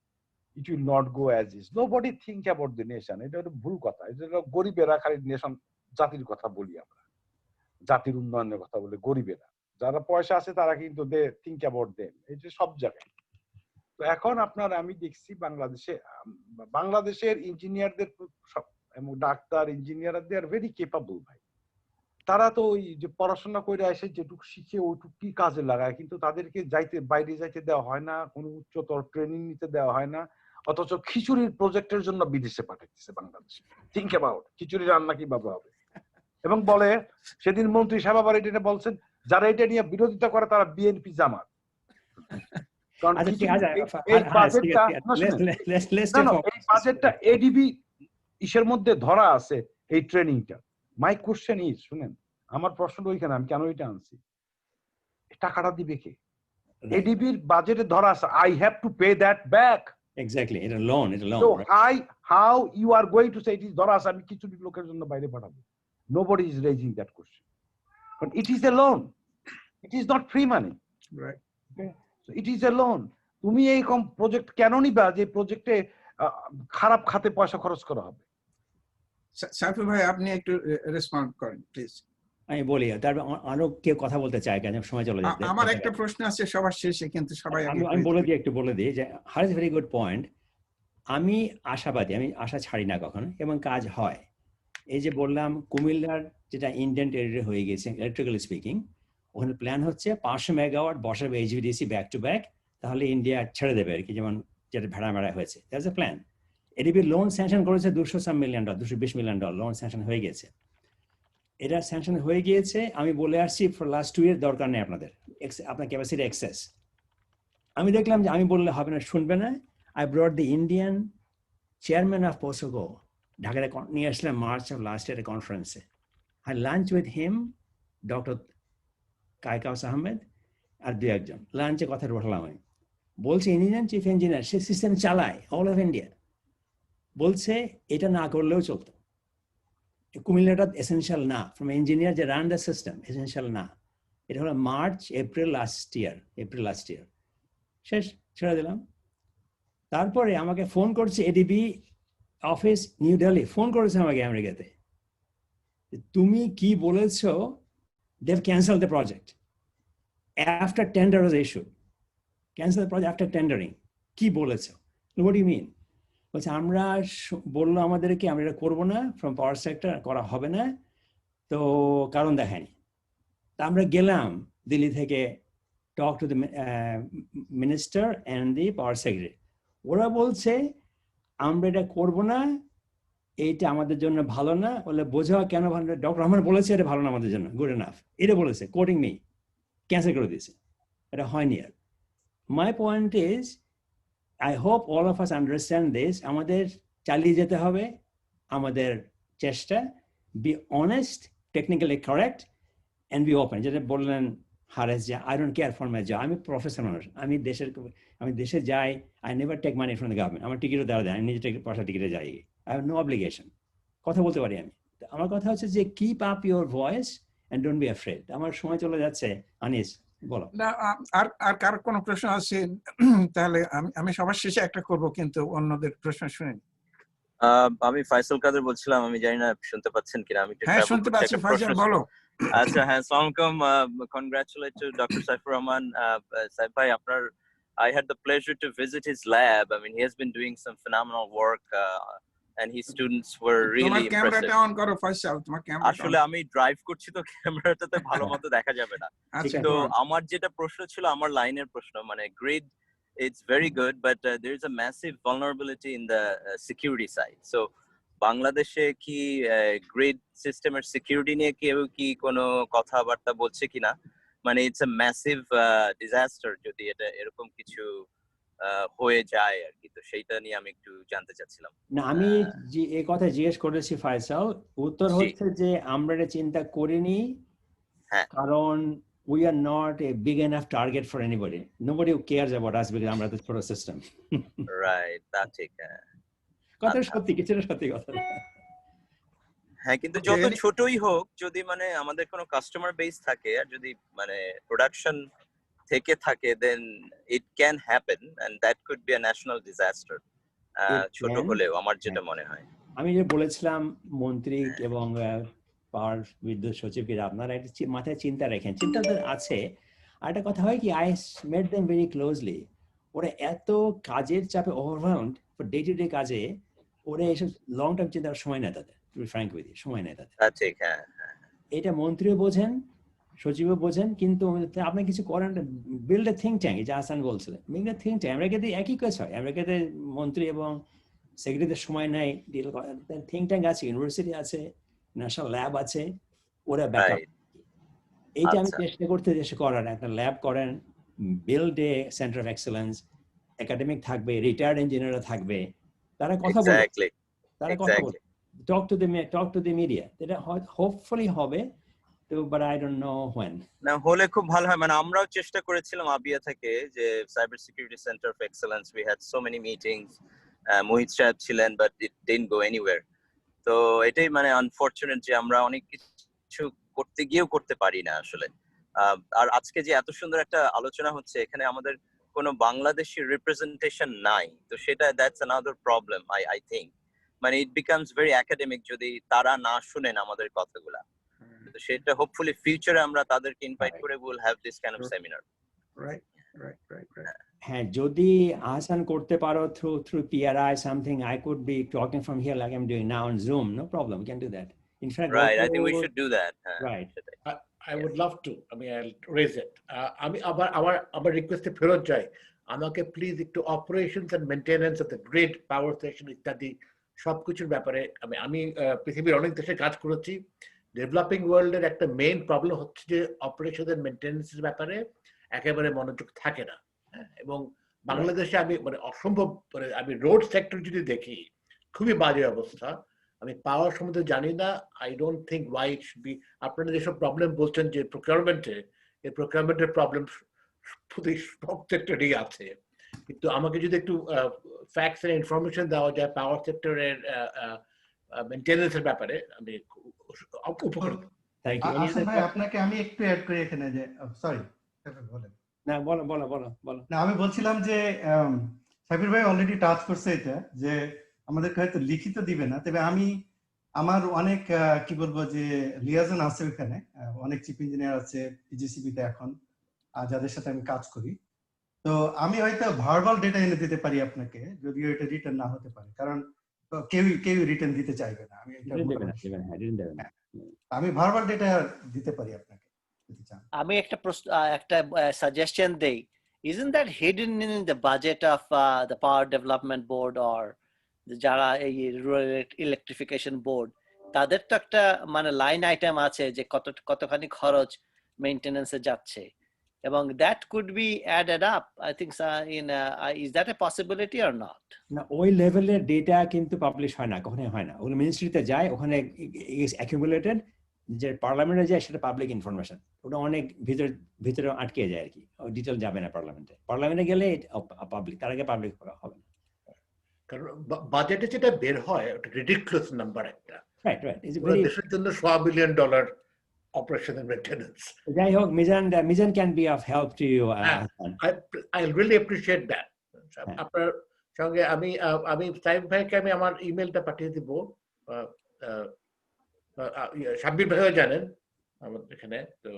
it will not go as is. Nobody think about the nation. এটা একটা ভুল কথা। এটা গরিবেরা খালি নেশন, জাতির কথা বলি আমরা, জাতির উন্নয়নের কথা বলে গরিবেরা, যারা পয়সা আছে তারা কিন্তু দে থিঙ্ক অ্যাবাউট দেম, এই যে সব জায়গায়। তো এখন আপনার আমি দেখছি বাংলাদেশের ইঞ্জিনিয়ারদের এবং doctor engineer they are very capable ভাই। তারা তো ওই যে পড়াশোনা করে এসে যেটুকু শিখে ওইটুকু কি কাজে লাগায়, কিন্তু তাদেরকে বাইরে যাইতে দেওয়া হয় না, কোনো উচ্চতর ট্রেনিং নিতে দেওয়া হয় না, অথচ খিচুড়ির প্রজেক্টের জন্য বিদেশে পাঠাইতেছে বাংলাদেশে। থিঙ্ক অ্যাবাউট খিচুড়ি রান্না কিভাবে হবে। এবং বলে সেদিন মন্ত্রী সাহেব আবার এটা বলছেন, যারা এটা নিয়ে বিরোধিতা করে তারা বিএনপি জামাত। এই বাজেটটা এডিবি ইসের মধ্যে ধরা আছে এই ট্রেনিংটা। মাই কোশ্চেন ইজ, শুনেন আমার প্রশ্নটা ওইখানে, আমি কেন এটা আনছি, টাকাটা দিবে কে? এডিবির বাজেটে ধরা আছে I have to pay that back. Exactly, এটা লোন, এটা loan. So how you are going to say it is ধরা আছে আমি কিছু লোকের জন্য বাইরে পাঠাবো? Nobody is raising that question, but it is a loan, it is not free money, right? Okay, so it is a loan. তুমি এই কম প্রজেক্ট কেন নিবা যে প্রজেক্টে খারাপ খাতে পয়সা খরচ করা হবে? সাইফুল ভাই আপনি একটু রেসপন্ড করেন প্লিজ। আমি বলি, তারপর আরো কেউ কথা বলতে চায়, কেন সময় চলে যাচ্ছে। আমার একটা প্রশ্ন আছে সবার শেষে, কিন্তু সবাই আমি বলে দিই যে her is very good point. আমি আশাবাদী, আমি আশা ছাড়ি না কখনো, এবং কাজ হয়। এই যে বললাম কুমিল্লার যেটা ইন্ডিয়ান টেরিটরি হয়ে গেছে ইলেকট্রিক্যালি স্পিকিং, ওখানে প্ল্যান হচ্ছে 500 মেগাওয়াট বসাবে এইচভিডিসি ব্যাক টু ব্যাক, তাহলে ইন্ডিয়া ছেড়ে দেবে আর কি, যেমন যেটা ভেড়া হয়েছে। That's a plan. ADB loan sanction করেছে $200 মিলিয়ন, $220 মিলিয়ন লোন স্যাংশন হয়ে গেছে। এটা স্যাংশন হয়ে গিয়েছে। আমি বলে আসছি ফর লাস্ট 2 ইয়ার দরকার নেই আপনাদের, আপনার ক্যাপাসিটি এক্সেস। আমি দেখলাম যে আমি বললে হবে না, শুনবে না। I brought the Indian chairman of POSOCO ঢাকায় নিয়ে আসলাম মার্চ অফ লাস্ট ইয়ারের কনফারেন্সে। I lunch with him, doctor Kaikaus Ahmed আর 2-1 জন। লাঞ্চে কথা বললাম, আমি বলছি ইন্ডিয়ান চিফ ইঞ্জিনিয়ার, সে সিস্টেম চালায় অল অফ ইন্ডিয়া, বলছে এটা না করলেও চলতো। কুমিল্লাটা এসেনশিয়াল না, ফ্রম ইঞ্জিনিয়ার যে রান দ্য সিস্টেম, এসেনশিয়াল না। এটা হলো এপ্রিল লাস্ট ইয়ার, শেষ, ছেড়ে দিলাম। তারপরে আমাকে ফোন করছে ADB office New Delhi, phone করেছে আমাকে আমেরিকাতে, তুমি কি বলেছো, they have cancel the project after tender was issued, cancel the project after tendering. কি বলেছো? What do you mean? বলছে আমরা বললো আমাদেরকে আমরা এটা করবো না, ফ্রম পাওয়ার সেক্টর করা হবে না, তো কারণ দেখায়নি। তা আমরা গেলাম দিল্লি থেকে, talk to the minister and the power secretary. ওরা বলছে আমরা এটা করবো না, এইটা আমাদের জন্য ভালো না। বলে বোঝা কেন ভালো? ডক্টর রহমান বলেছে এটা ভালো না আমাদের জন্য, গুড এনাফ, এটা বলেছে, কোটিং মি, ক্যান্সেল করে দিয়েছে। এটা হয়নি আর। My point is, I hope all of us understand this. আমাদের চালিয়ে যেতে হবে আমাদের চেষ্টা, be honest, technically correct, and be open. যেটা বললেন হারেস, যে I don't care for my job. আমি প্রফেসর মানুষ, আমি দেশে যাই, I never take money from the government. আমার টিকিটও দেওয়া দেয়, আমি নিজে পয়সা টিকিটে যাই, I have no obligation. কথা বলতে পারি আমি। আমার কথা হচ্ছে যে keep up your voice and don't be afraid. আমার সময় চলে যাচ্ছে। আনিস বলো। না, আর কার কোনো প্রশ্ন আছে? তাহলে আমি সবার শেষে একটা করব, কিন্তু অন্যদের প্রশ্ন শুনে। আমি ফাইসাল কাদের বলছিলাম, আমি জানি না শুনতে পাচ্ছেন কিনা। আমি হ্যাঁ শুনতে পাচ্ছি, ফাইসাল বলো। আচ্ছা, হ্যাঁ, আসসালামু আলাইকুম। Congratulate to Dr. Saifur Rahman. Saif bhai, I had the pleasure to visit his lab. I mean, he has been doing some phenomenal work, and his students were really impressive. তোমার ক্যামেরাটা অন করো ফাইসাল, তোমার camera. আসলে আমি drive করছি তো ক্যামেরাটাতে ভালো মতো দেখা যাবে না। কিন্তু আমার যেটা প্রশ্ন ছিল, আমার লাইনের প্রশ্ন, মানে grid, it's very good, but there is a massive vulnerability in the security side. So বাংলাদেশে কি গ্রিড সিস্টেমের সিকিউরিটি নিয়ে কেউ কি কোনো কথাবার্তা বলছে কিনা? মানে ইটস আ ম্যাসিভ ডিজাস্টার যদি এটা এরকম কিছু হয়ে যায় আর কি, তো সেইটা নিয়ে আমি একটু জানতে চাচ্ছিলাম। না, আমি যে এই কথা জিজ্ঞেস করেছি ফাইসাল, উত্তর হচ্ছে যে আমরা এটা চিন্তা করিনি, কারণ we are not a big enough target for anybody. Nobody cares about us because আমরা তো ছোট সিস্টেম। রাইট, তা ঠিক। কথা সত্যি, কিছুটা সত্যি কথা। হ্যাঁ, কিন্তু যত ছোটই হোক, যদি মানে আমাদের কোনো কাস্টমার বেস থাকে আর যদি মানে প্রোডাকশন থেকে থাকে, then it can happen and that could be a national disaster. ছোট হলেও আমার যেটা মনে হয়। আমি যে বলেছিলাম মন্ত্রী এবং পাওয়ার বিদ্যুৎ সচিবকে, আপনারা একটা মাথায় চিন্তা রাখেন, চিন্তা আছে। আর একটা কথা হয় কি, I met them very closely. ওরা এত কাজের চাপে overwhelmed for day to day কাজে, ওরা এসব লং টার্ম চিন্তার সময় নেই তাদের, to be frank with you, সময় নেই তাদের। ঠিক, হ্যাঁ। এটা মন্ত্রীও বোঝেন, সচিবও বোঝেন, কিন্তু আপনি কিছু করেন, বিল্ড এ থিঙ্ক ট্যাঙ্ক, যে হাসান বলছিলেন, বিল্ড এ থিঙ্ক ট্যাঙ্ক। আমেরিকাতে একই কাজ হয়, আমেরিকাতে মন্ত্রী এবং সেক্রেটারিদের সময় নেয়, ডিল করেন। থিঙ্ক ট্যাঙ্ক আছে, ইউনিভার্সিটি আছে, ন্যাশনাল ল্যাব আছে, ওরা ব্যাকআপ। এইটা আমি চেষ্টা করতে করার, একটা ল্যাব করেন, build a center of excellence, academic থাকবে, retired engineer থাকবে, তারা কথা বলবে, তারা কথা বলবে, talk to the media. এটা hopefully হবে, but I don't know when. না হলে খুব ভালো হয়। মানে আমরাও চেষ্টা করেছিলাম AABEA থেকে যে cyber security centre of excellence, we had so many meetings, মোহিত সাহেব ছিলেন, but it didn't go anywhere. তো এটাই মানে আনফরচুনেট যে আমরা অনেক কিছু করতে গিয়েও করতে পারি না আসলে। আর আজকে যে এত সুন্দর একটা আলোচনা হচ্ছে, এখানে আমাদের কোনো বাংলাদেশি রিপ্রেজেন্টেশন নাই, তো সেটা that's another problem I think. মানে ইট বিকামস ভেরি একাডেমিক যদি তারা না শুনেন আমাদের কথাগুলা। তো সেটা হোপফুলি ফিউচারে আমরা তাদেরকে ইনভাইট করে will have this kind of seminar. Right. হ্যাঁ, যদি আহসান করতে পারো through PRI something, I could be talking from here like I'm doing now on Zoom, no problem, we can do that. In fact, right, I think we should do that. Right. I would love to. I mean, I'll raise it. আমি আবার রিকোয়েস্টে ফেরত যাই, আমাকে please একটু operations and maintenance of the grid, power station ইত্যাদি সবকিছুর ব্যাপারে আমি পৃথিবীর অনেক দেশে কাজ করেছি। ডেভেলপিং ওয়ার্ল্ডের একটা মেইন প্রবলেম হচ্ছে যে অপারেশন এন্ড মেইনটেনেন্সের ব্যাপারে একেবারে মনোযোগ থাকে না। এবং বাংলাদেশে আমি মানে অসম্ভব, মানে আমি রোড সেক্টর যদি দেখি খুবই বাজে অবস্থা। আমি পাওয়ার সম্বন্ধে জানি না, I don't think why it should be. আপনারা যেসব প্রবলেম বলছেন যে প্রকিউরমেন্টে, এই প্রকিউরমেন্টের প্রবলেম সব সেক্টরেই আছে, কিন্তু আমাকে যদি একটু ফ্যাক্টস এন্ড ইনফরমেশন দেওয়া যায় পাওয়ার সেক্টরের মেইনটেনেন্সের ব্যাপারে, আমি উপকৃত। আপনাকে আমি একটু অ্যাড করি এখানে যে সরি বলেন। না বলো। না, আমি বলছিলাম যে সাবির ভাই অলরেডি টাচ করছে এটা, যে আমাদেরকে হয়তো লিখিত দিবে না, তবে আমার অনেক কি বলবো যে লিয়াজন আছে ওখানে, অনেক চিফ ইঞ্জিনিয়ার আছে পিজিসিবিতে এখন, যাদের সাথে আমি কাজ করি। তো আমি হয়তো ভার্বাল ডেটা এনে দিতে পারি আপনাকে, যদিও এটা রিটার্ন না হতে পারে, কারণ কেউ রিটার্ন দিতে চাইবে না। আমি ভার্বাল ডেটা দিতে পারি আপনাকে। আমি একটা সাজেশন দেই, isn't that hidden in the budget of the power development board or যারা এই রুরাল ইলেকট্রিফিকেশন বোর্ড, তাদের তো একটা মানে লাইন আইটেম আছে যে কতখানি খরচ মেইনটেনেন্সে যাচ্ছে, এবং that could be added up, I think, is that a possibility or not? না, ওই লেভেলের ডেটা কিন্তু পাবলিশ হয় না, কখনোই হয় না। ওগুলো মিনিস্ট্রিতে যায়, ওখানে অ্যাকিউমুলেটেড, যে পার্লামেন্টে যায় সেটা পাবলিক ইনফরমেশন, ওটা অনেক ভিতরে আটকে যায় আর কি, ডিটেল যাবে না পার্লামেন্টে গেলে পাবলিক, তার আগে পাবলিক হবে না। কারণ বাজেটে যেটা বের হয় ওটা রিডিকুলাস নাম্বার একটা। রাইট দেশের জন্য $100 বিলিয়ন operation and maintenance. যাই হোক, Mizan can be of help to you. I really appreciate that. আপনার সঙ্গে আমি সাইফ ভাইকে আমি আমার ইমেলটা পাঠিয়ে দিব। সাব্বির ভাইও জানেন আমাদের এখানে, তো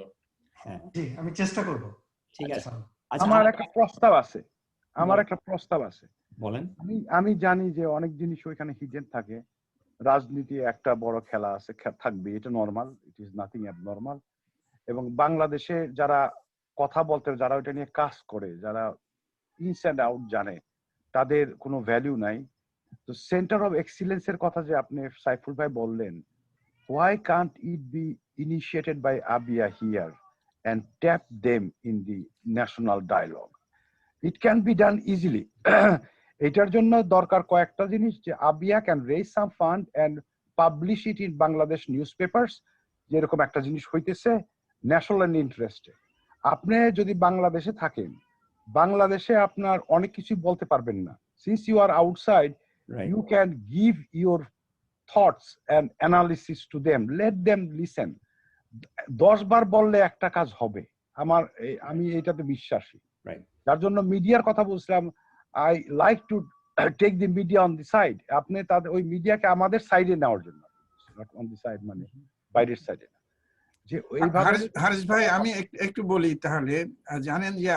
জি আমি চেষ্টা করব। ঠিক আছে। আমার একটা প্রস্তাব আছে। বলেন। আমি জানি যে অনেক জিনিস ওইখানে হিডেন থাকে, রাজনীতি একটা বড় খেলা আছে, থাকবে, এটা normal, it is nothing abnormal. এবং বাংলাদেশে যারা কথা বলতে, যারা ওইটা নিয়ে কাজ করে, যারা ইনস অ্যান্ড আউট জানে, তাদের কোনো ভ্যালু নাই। তো সেন্টার অফ এক্সিলেন্সের কথা যে আপনি সাইফুল ভাই বললেন, why can't it be initiated by AABEA here and tap them in the national dialogue? It can be done easily. এটার জন্য দরকার কয়েকটা জিনিস, যে AABEA can raise some fund and publish it in Bangladesh newspapers, যেরকম একটা জিনিস হইতেছে ন্যাশনাল ইন্টারেস্টে। আপনি যদি বাংলাদেশে থাকেন, বাংলাদেশে আপনার অনেক কিছু বলতে পারবেন না, since you are outside, you can give your thoughts and analysis to them, let them listen. 10 বার বললে একটা কাজ হবে, আমি এটাতে বিশ্বাসী। যার জন্য মিডিয়ার কথা বলছিলাম, I like to take the media on the side. আপনি তাদের ওই মিডিয়াকে আমাদের সাইডে নেওয়ার জন্য, not on the side মানে বাইরের সাইডে না। যে এইভাবে হারিস ভাই আমি একটু বলি তাহলে। জানেন যে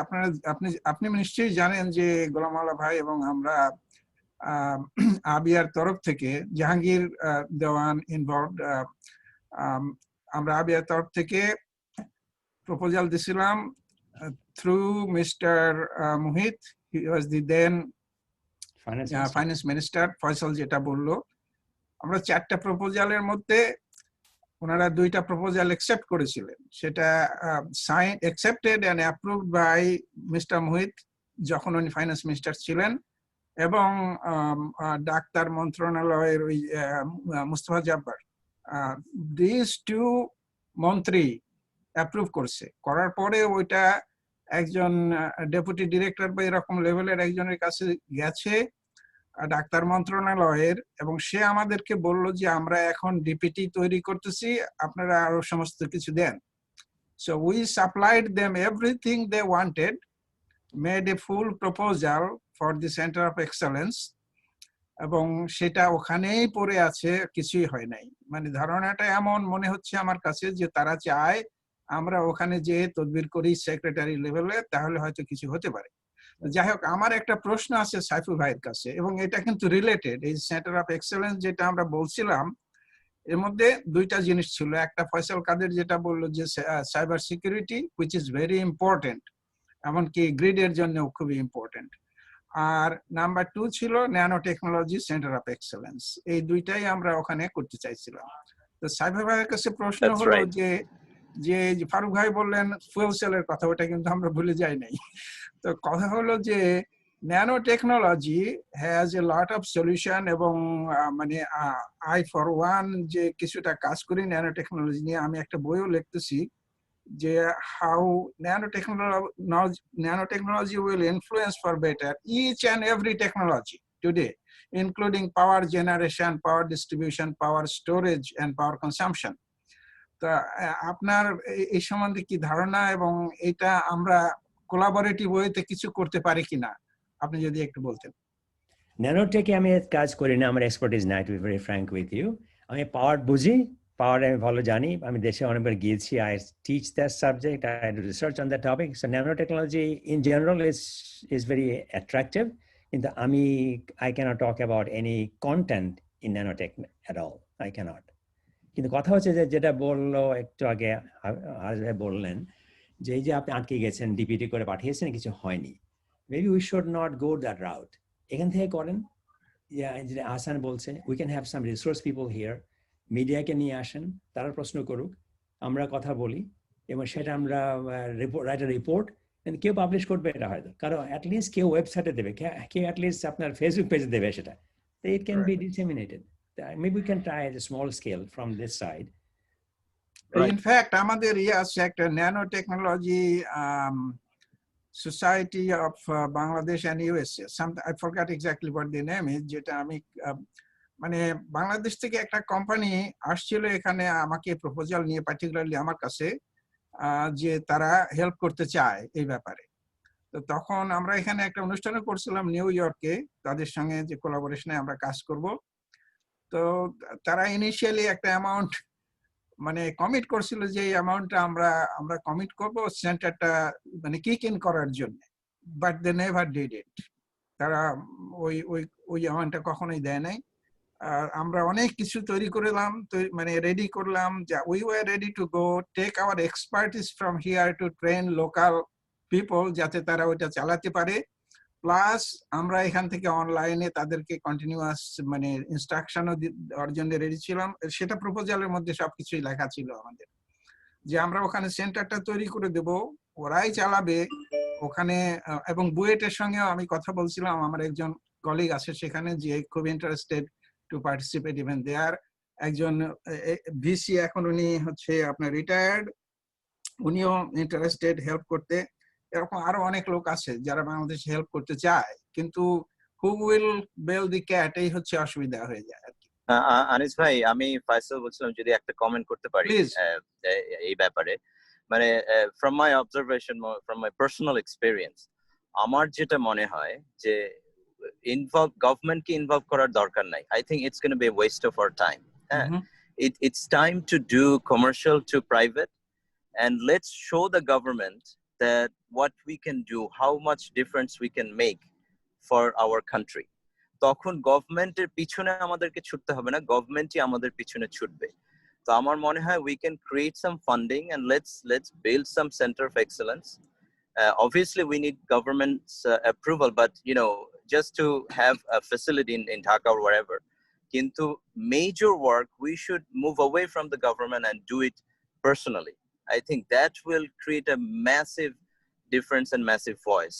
আপনি নিশ্চয়ই জানেন যে গোলাম আল্লাহ ভাই এবং আমরা AABEAর তরফ থেকে, জাহাঙ্গীর দেওয়ান ইনভলভড, আমরা AABEAর তরফ থেকে প্রপোজাল দিছিলাম through mister Mohit, he was the then finance minister, Faisal যেটা বললো, আমরা 4টা প্রপোজালের মধ্যে ওনারা দুইটা প্রপোজাল অ্যাকসেপ্ট করেছিলেন, সেটা accepted and approved by mister Muhith যখন উনি ফাইন্যান্স মিনিস্টার ছিলেন, এবং ডাক্তার মন্ত্রণালয়ের ওই মুস্তফা জব্বার, দিস টু মন্ত্রী অ্যাপ্রুভ করছে। করার পরে ওইটা একজন ডেপুটি ডিরেক্টর বা এরকম লেভেলের একজনের কাছে গেছে ডাক্তার মন্ত্রণালয়ের, এবং সে আমাদেরকে বলল যে আমরা এখন ডিপিটি তৈরি করতেছি, আপনারা আরো সমস্ত কিছু দেন। So we supplied them everything they wanted, made a full proposal for the Center of Excellence, এবং সেটা ওখানেই পড়ে আছে, কিছুই হয় নাই। মানে ধারণাটা এমন মনে হচ্ছে আমার কাছে যে তারা চায় আমরা ওখানে যে তদবির করি সেক্রেটারি লেভেলে, তাহলে হয়তো কিছু হতে পারে। যাই হোক, আমার একটা প্রশ্ন আছে সাইফুল ভাইয়ের কাছে, এবং এটা কিন্তু রিলেটেড। এই সেন্টার অফ এক্সেলেন্স যেটা আমরা বলছিলাম, এর মধ্যে দুইটা জিনিস ছিল। একটা ফয়সাল কাদের যেটা বললো যে cyber security, which is very important, এমনকি গ্রিডের জন্য খুবই ইম্পর্টেন্ট। আর নাম্বার 2 ছিল nano technology centre of excellence. এই দুইটাই আমরা ওখানে করতে চাইছিলাম। তো সাইফুল ভাইয়ের কাছে প্রশ্ন হলো যে ফারুক ভাই বললেন ফুয়েল সেলের কথা, ওটা কিন্তু আমরা ভুলে যাই নাই। তো কথা হলো যে nano technology has a lot of solution, এবং মানে আই ফর ওয়ান যে কিছুটা কাজ করি ন্যানো টেকনোলজি নিয়ে। আমি একটা বইও লিখতেছি যে how nanotechnology will influence for better each and every technology today, including power generation, power distribution, power storage, and power consumption. তা আপনার এই সম্বন্ধে কি ধারণা, এবং এটা আমরা কোলাবোরেটিভ ওয়েতে কিছু করতে পারি কিনা, আপনি যদি একটু বলতেন। ন্যানোটেকে আমি কাজ করি না, আমার এক্সপার্টিজ নাই, to be very frank with you. আমি পাওয়ার বুঝি, পাওয়ার আমি ভালো জানি, আমি দেশে অনেকবার গিয়েছি। I teach that subject, I do research on that topic. So nanotechnology in general is very attractive, কিন্তু আমি I cannot talk about any content in nanotech at all, I cannot. কিন্তু কথা হচ্ছে যে যেটা বললো একটু আগে বললেন যে এই যে আপনি আটকে গেছেন, ডিপিটি করে পাঠিয়েছেন, কিছু হয়নি, maybe we should not go that route. এখান থেকে করেন, যে আহসান বলছে, we can have some resource people here, মিডিয়াকে নিয়ে আসেন, তারা প্রশ্ন করুক, আমরা কথা বলি, এবং সেটা আমরা রাইট এ রিপোর্ট, কেউ পাবলিশ করবে এটা হয়তো, কারণ অ্যাটলিস্ট কেউ ওয়েবসাইটে দেবে, কেউ অ্যাটলিস্ট আপনার ফেসবুক পেজে দেবে সেটা, it can be disseminated. Maybe we can try at a small scale from this side. Right. In fact, আমাদের আছে একটা nanotechnology society of Bangladesh and USA. I forgot exactly what the name is. যেটা আমি মানে বাংলাদেশ থেকে একটা company আসছিল এখানে আমাকে প্রপোজাল নিয়ে, পার্টিকুলারলি আমার কাছে, যে তারা হেল্প করতে চায় এই ব্যাপারে। তো তখন আমরা এখানে একটা অনুষ্ঠান করছিলাম নিউ ইয়র্কে, তাদের সঙ্গে যে কোলাবোরেশনে আমরা কাজ করব। তো তারা ইনিশিয়ালি একটা অ্যামাউন্ট মানে কমিট করছিল, যে এই অ্যামাউন্টটা আমরা কমিট করব সেন্টারটা মানে কিক ইন করার জন্য, but they never did it. তারা ওই অ্যামাউন্টটা কখনোই দেয় নাই। আর আমরা অনেক কিছু তৈরি করলাম, মানে রেডি করলাম, যে we were ready to go take our expertise from here to train local people, যাতে তারা ওইটা চালাতে পারে। প্লাস আমরা এখান থেকে অনলাইনে তাদেরকে কন্টিনিউয়াস মানে ইনস্ট্রাকশনও দেওয়ার জন্য রেডি ছিলাম। সেটা প্রপোজালের মধ্যে সবকিছুই লেখা ছিল আমাদের, যে আমরা ওখানে সেন্টারটা তৈরি করে দেব, ওরাই চালাবে ওখানে। এবং বুয়েটের সঙ্গেও আমি কথা বলছিলাম, আমার একজন কলিগ আছে সেখানে, যে খুব ইন্টারেস্টেড টু পার্টিসিপেট ইভেন দেয়ার। একজন ভিসি, এখন উনি হচ্ছে আপনার রিটায়ার্ড, উনিও ইন্টারেস্টেড হেল্প করতে। এরকম আরো অনেক লোক আছে যারা বাংলাদেশে হেল্প করতে চায়, কিন্তু who will bell the cat, এই হচ্ছে অসুবিধা হয়ে যায় আর কি। আনিস ভাই, আমি ফাইসাল বলছিলাম যদি একটা কমেন্ট করতে পারি এই ব্যাপারে। মানে from my observation, from my personal experience, আমার যেটা মনে হয় যে গভর্নমেন্টকে ইনভলভ করার দরকার নাই। I think it's gonna be a West of our time. হ্যাঁ, it's time to do commercial to private, and let's show the government that what we can do, how much difference we can make for our country. তখন গভর্নমেন্টের পিছনে আমাদেরকে ছুটতে হবে না, গভর্নমেন্টই আমাদের পিছনে ছুটবে। তো আমার মনে হয় we can create some funding and let's build some center of excellence. Obviously we need government's approval, but you know, just to have a facility in Dhaka or wherever, Kintu major work, we should move away from the government and do it personally. I think that will create a massive difference and massive voice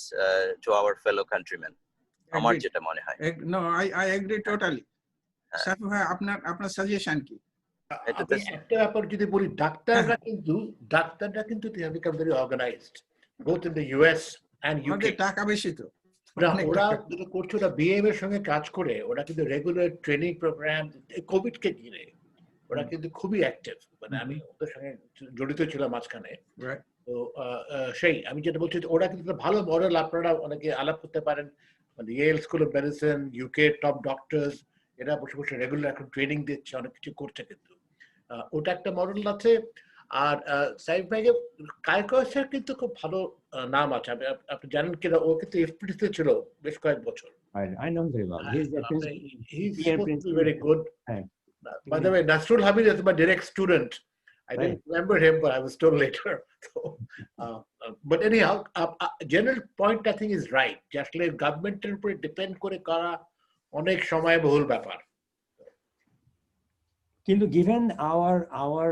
to our fellow countrymen. Amar jeta mone hoy. No, I agree totally. Saiful ভাই আপনার suggestion কি? আমি একটা ব্যাপার যদি বলি, ডাক্তাররা কিন্তু they have become very organized both in the US and UK. টাকা বেশি তো। ওরা যেটা করছে, ওরা বিএম এর সঙ্গে কাজ করে, ওরা কিন্তু রেগুলার ট্রেনিং প্রোগ্রাম, কোভিড কে ঘিরে ওরা কিন্তু খুবই অ্যাক্টিভ। মানে আমি ওদের সঙ্গে জড়িত ছিলাম মাঝখানে। তো সেই আমি যেটা বলছি, ওরা কিন্তু ভালো মডেল, আপনারা অনেকে আলাপ করতে পারেন। মানে Yale school of medicine, UK top doctors, এরা বসে বসে রেগুলার এখন ট্রেনিং দিচ্ছে, অনেক কিছু করছে। কিন্তু ওটা একটা মডেল আছে। আর সাইফ ভাইকে কায়কসের কিন্তু খুব ভালো নাম আছে। আপনি জানেন কিনা, ও কিন্তু এফপিডিতে ছিল বেশ কয়েক বছর। I know very well. He's very good. By the way, Nasrul Hamid is my direct student. I didn't remember him, but I was told later. So, but anyhow, general point I think is right. Just like government depend করে করা অনেক সময় বহুল ব্যাপার। কিন্তু given our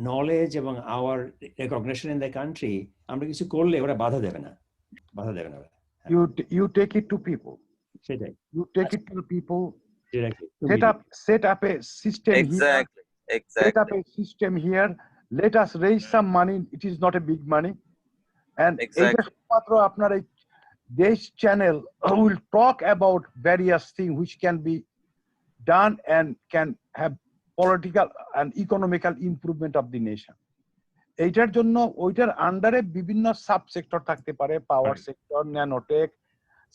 knowledge এবং our recognition in the country, আমরা কিছু করলে ওরা বাধা দেবে না। You take it to people. সেটাই। You take it to the people. Directly. Set up a system exactly. Here. Set up a system here. Let us raise some money. It is not a big money. And this channel will talk about various things which can be done and can have political and economical improvement of the nation. এইটার জন্য ওইটার আন্ডারে বিভিন্ন sub sector থাকতে পারে, power sector, nanotech,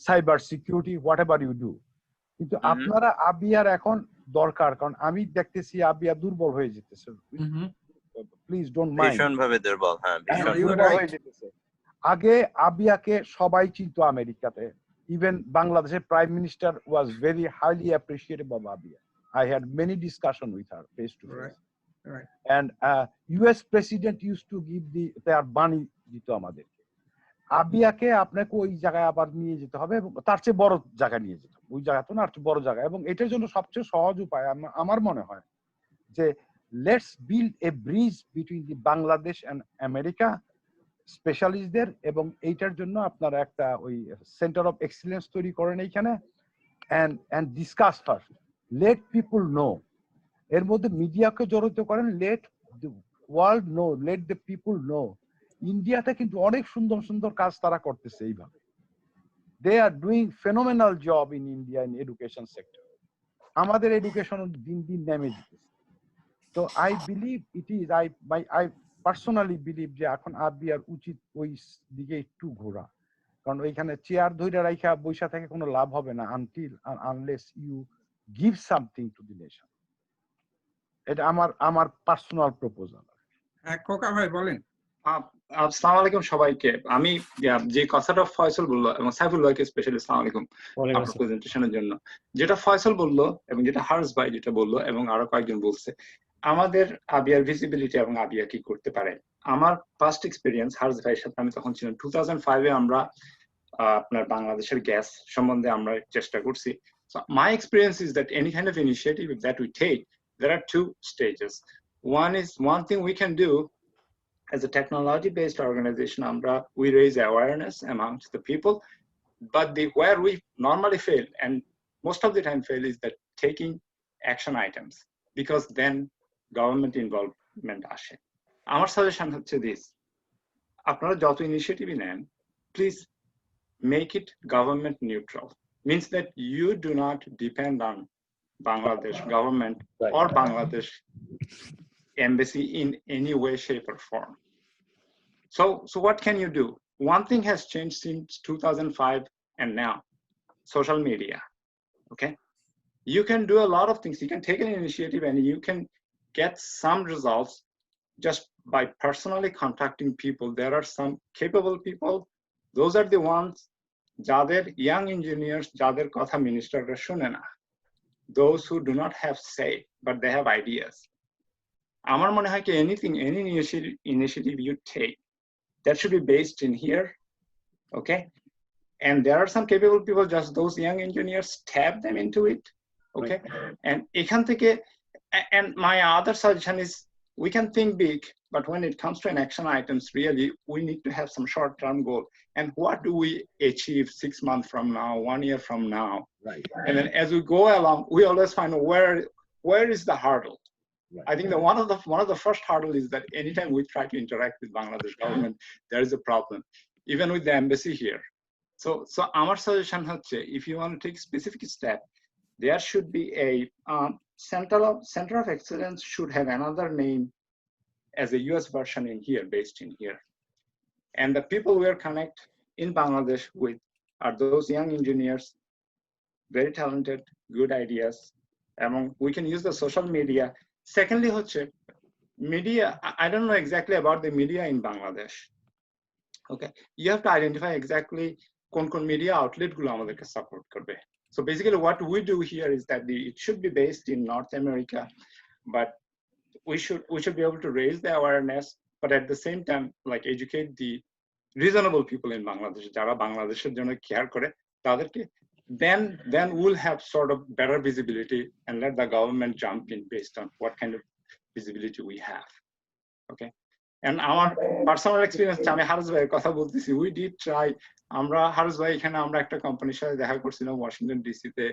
cyber security, whatever you do. কিন্তু আপনারা আবিয়ার এখন দরকার, কারণ আমি দেখতেছি আবিয়া দুর্বল হয়ে যেতেছে। প্লিজ ডোন্ট মাইন্ড, ভীষণভাবে দুর্বল। হ্যাঁ, দুর্বল হয়ে যেতেছে। আগে আবিয়াকে সবাই চিনতো আমেরিকাতে, ইভেন বাংলাদেশের prime minister was very highly appreciated of Abia. I had many discussions with her face to face. Right. And US president used to give their money দিত আমাদেরকে। আবিয়াকে আপনাকে ওই জায়গায় আবার নিয়ে যেতে হবে, এবং তার চেয়ে বড় জায়গায় নিয়ে যেতে হবে। ওই জায়গা তো না, আর বড় জায়গা। এবং এটার জন্য সবচেয়ে সহজ উপায় আমার মনে হয় যে let's build a bridge between the Bangladesh and America স্পেশালিস্টদের, এবং এইটার জন্য আপনারা একটা ওই সেন্টার অফ এক্সিলেন্স তৈরি করেন এইখানে, and discuss first. Let people know. এর মধ্যে মিডিয়াকে জড়িত করেন, let the world know, let the people know. ইন্ডিয়াতে কিন্তু অনেক সুন্দর সুন্দর কাজ তারা করতেছে এইভাবে। They are doing phenomenal job in India in education sector. আমাদের এডুকেশন দিন দিন নেমে যেতেছে। So I believe it is, I personally believe যে এখন আবিয়ার উচিত ওই দিকে একটু ঘোরা, কারণ ওইখানে চেয়ার ধরে রাখা বৈশা থেকে কোনো লাভ হবে না unless you give something to the nation. এটা আমার পার্সোনাল প্রপোজাল। হ্যাঁ, খোকা ভাই বলেন। আসসালামু আলাইকুম সবাইকে। আমি যে কথাটা ফয়সাল বললো এবং সাইফুল ভাইকে স্পেশালি আসসালামু আলাইকুম আপনার প্রেজেন্টেশনের জন্য, যেটা ফয়সাল বললো এবং যেটা হার্স ভাই যেটা বললো এবং আরো কয়েকজন বলছে, আমাদের আবিয়ার ভিজিবিলিটি এবং আবিয়া কি করতে পারে। আমার ফার্স্ট এক্সপিরিয়েন্স হার্স ভাইয়ের সাথে আমি তখন ছিলাম 2005-এ, আমরা আপনার বাংলাদেশের গ্যাস সম্বন্ধে আমরা চেষ্টা করছি। So my experience is that any kind of initiative that we take, there are two stages. One thing we can do as a technology-based organization, we raise awareness amongst the people, but where we normally fail, and most of the time fail, is that taking action items, because then government involvement ashe. Our suggestion hocche this: apnara joto initiative neন, please make it government neutral. Means that you do not depend on Bangladesh government or Bangladesh embassy in any way, shape, or form. So what can you do? One thing has changed since 2005 and now: social media. Okay, you can do a lot of things. You can take an initiative and you can get some results just by personally contacting people. There are some capable people. Those are the ones যাদের young engineers, যাদের কথা মিনিস্টাররা শুনে না, those who do not have say but they have ideas. আমার মনে হয় কি any initiative you take, that should be based in here, okay? And there are some capable people, just those young engineers, tap them into it, Okay, and এখান থেকে, and my other suggestion is we can think big, but when it comes to an action items, really we need to have some short-term goal. And what do we achieve 6 months from now, 1 year from now? Right. And then as we go along, we always find where is the hurdle. Right. I think that one of the first hurdle is that anytime we try to interact with Bangladesh government, there is a problem, even with the embassy here. So our suggestion হচ্ছে, if you want to take specific step, there should be a center of excellence should have another name as a US version in here, based in here. And the people we are connect in Bangladesh with are those young engineers, very talented, good ideas. We can use the social media. Secondly, media, I don't know exactly about the media in Bangladesh. Okay, you have to identify exactly কোন media outlet গুলো আমাদেরকে support করবে. So basically what we do here is that it should be based in North America, but we should be able to raise the awareness, but at the same time, like, educate the reasonable people in Bangladesh, যারা বাংলাদেশের জন্য care করে তাদেরকে, then we'll have sort of better visibility and let the government jump in based on what kind of visibility we have. Okay, and our personal experience, আমি হারস ভাইয়ের কথা বলতেছি, we did try, আমরা হারস ভাই এখানে আমরা একটা কোম্পানির সাথে দেখা করছিলাম ওয়াশিংটন ডিসি তে,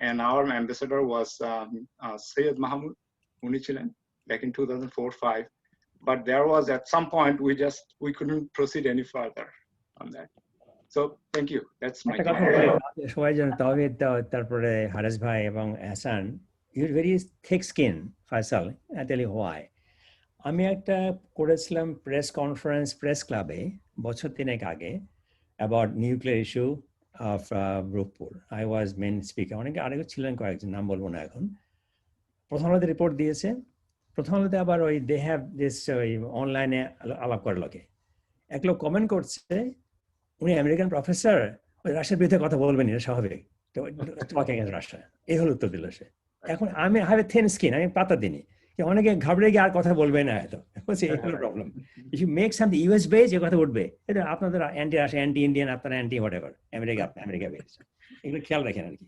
and our ambassador was Syed Mahmoud, উনি ছিলেন back in 2004-05, but there was at some point we couldn't proceed any further on that. So thank you, that's my সবাই জানে তবে তারপরে হারেস ভাই এবং Hasan, you very thick skin Faisal, I tell you why. আমি একটা করেছিলাম প্রেস কনফারেন্স প্রেস ক্লাবে বছর 3 আগে about nuclear issue of Rooppur. I was main speaker, অনেকে আরেকও ছিলেন কয়েকজন, নাম বলবো না এখন। প্রথম আলোতে রিপোর্ট দিয়েছে, প্রথম আলোতে আবার ওই দে হ্যাভ দিস ওই অনলাইনে আলাপ করে লোকে, এক লোক কমেন্ট করছে উনি আমেরিকান প্রফেসর, ওই রাশিয়ার বিরুদ্ধে কথা বলবেন, এটা স্বাভাবিক, তো টকিং এগেইনস্ট রাশিয়া, এই হলো উত্তর দিল সে। এখন আমি হ্যাভ এ থিন স্কিন, আমি পাতা দিনি, অনেকে ঘাবড়ে গিয়ে আর কথা বলবে না, এত বলছি এই হলো problem. If you make something US base, এ কথা উঠবে, এটা আপনাদের অ্যান্টি রাশিয়া, অ্যান্টি ইন্ডিয়ান, আপনারা anti whatever, America base, এগুলো খেয়াল রাখেন আর কি।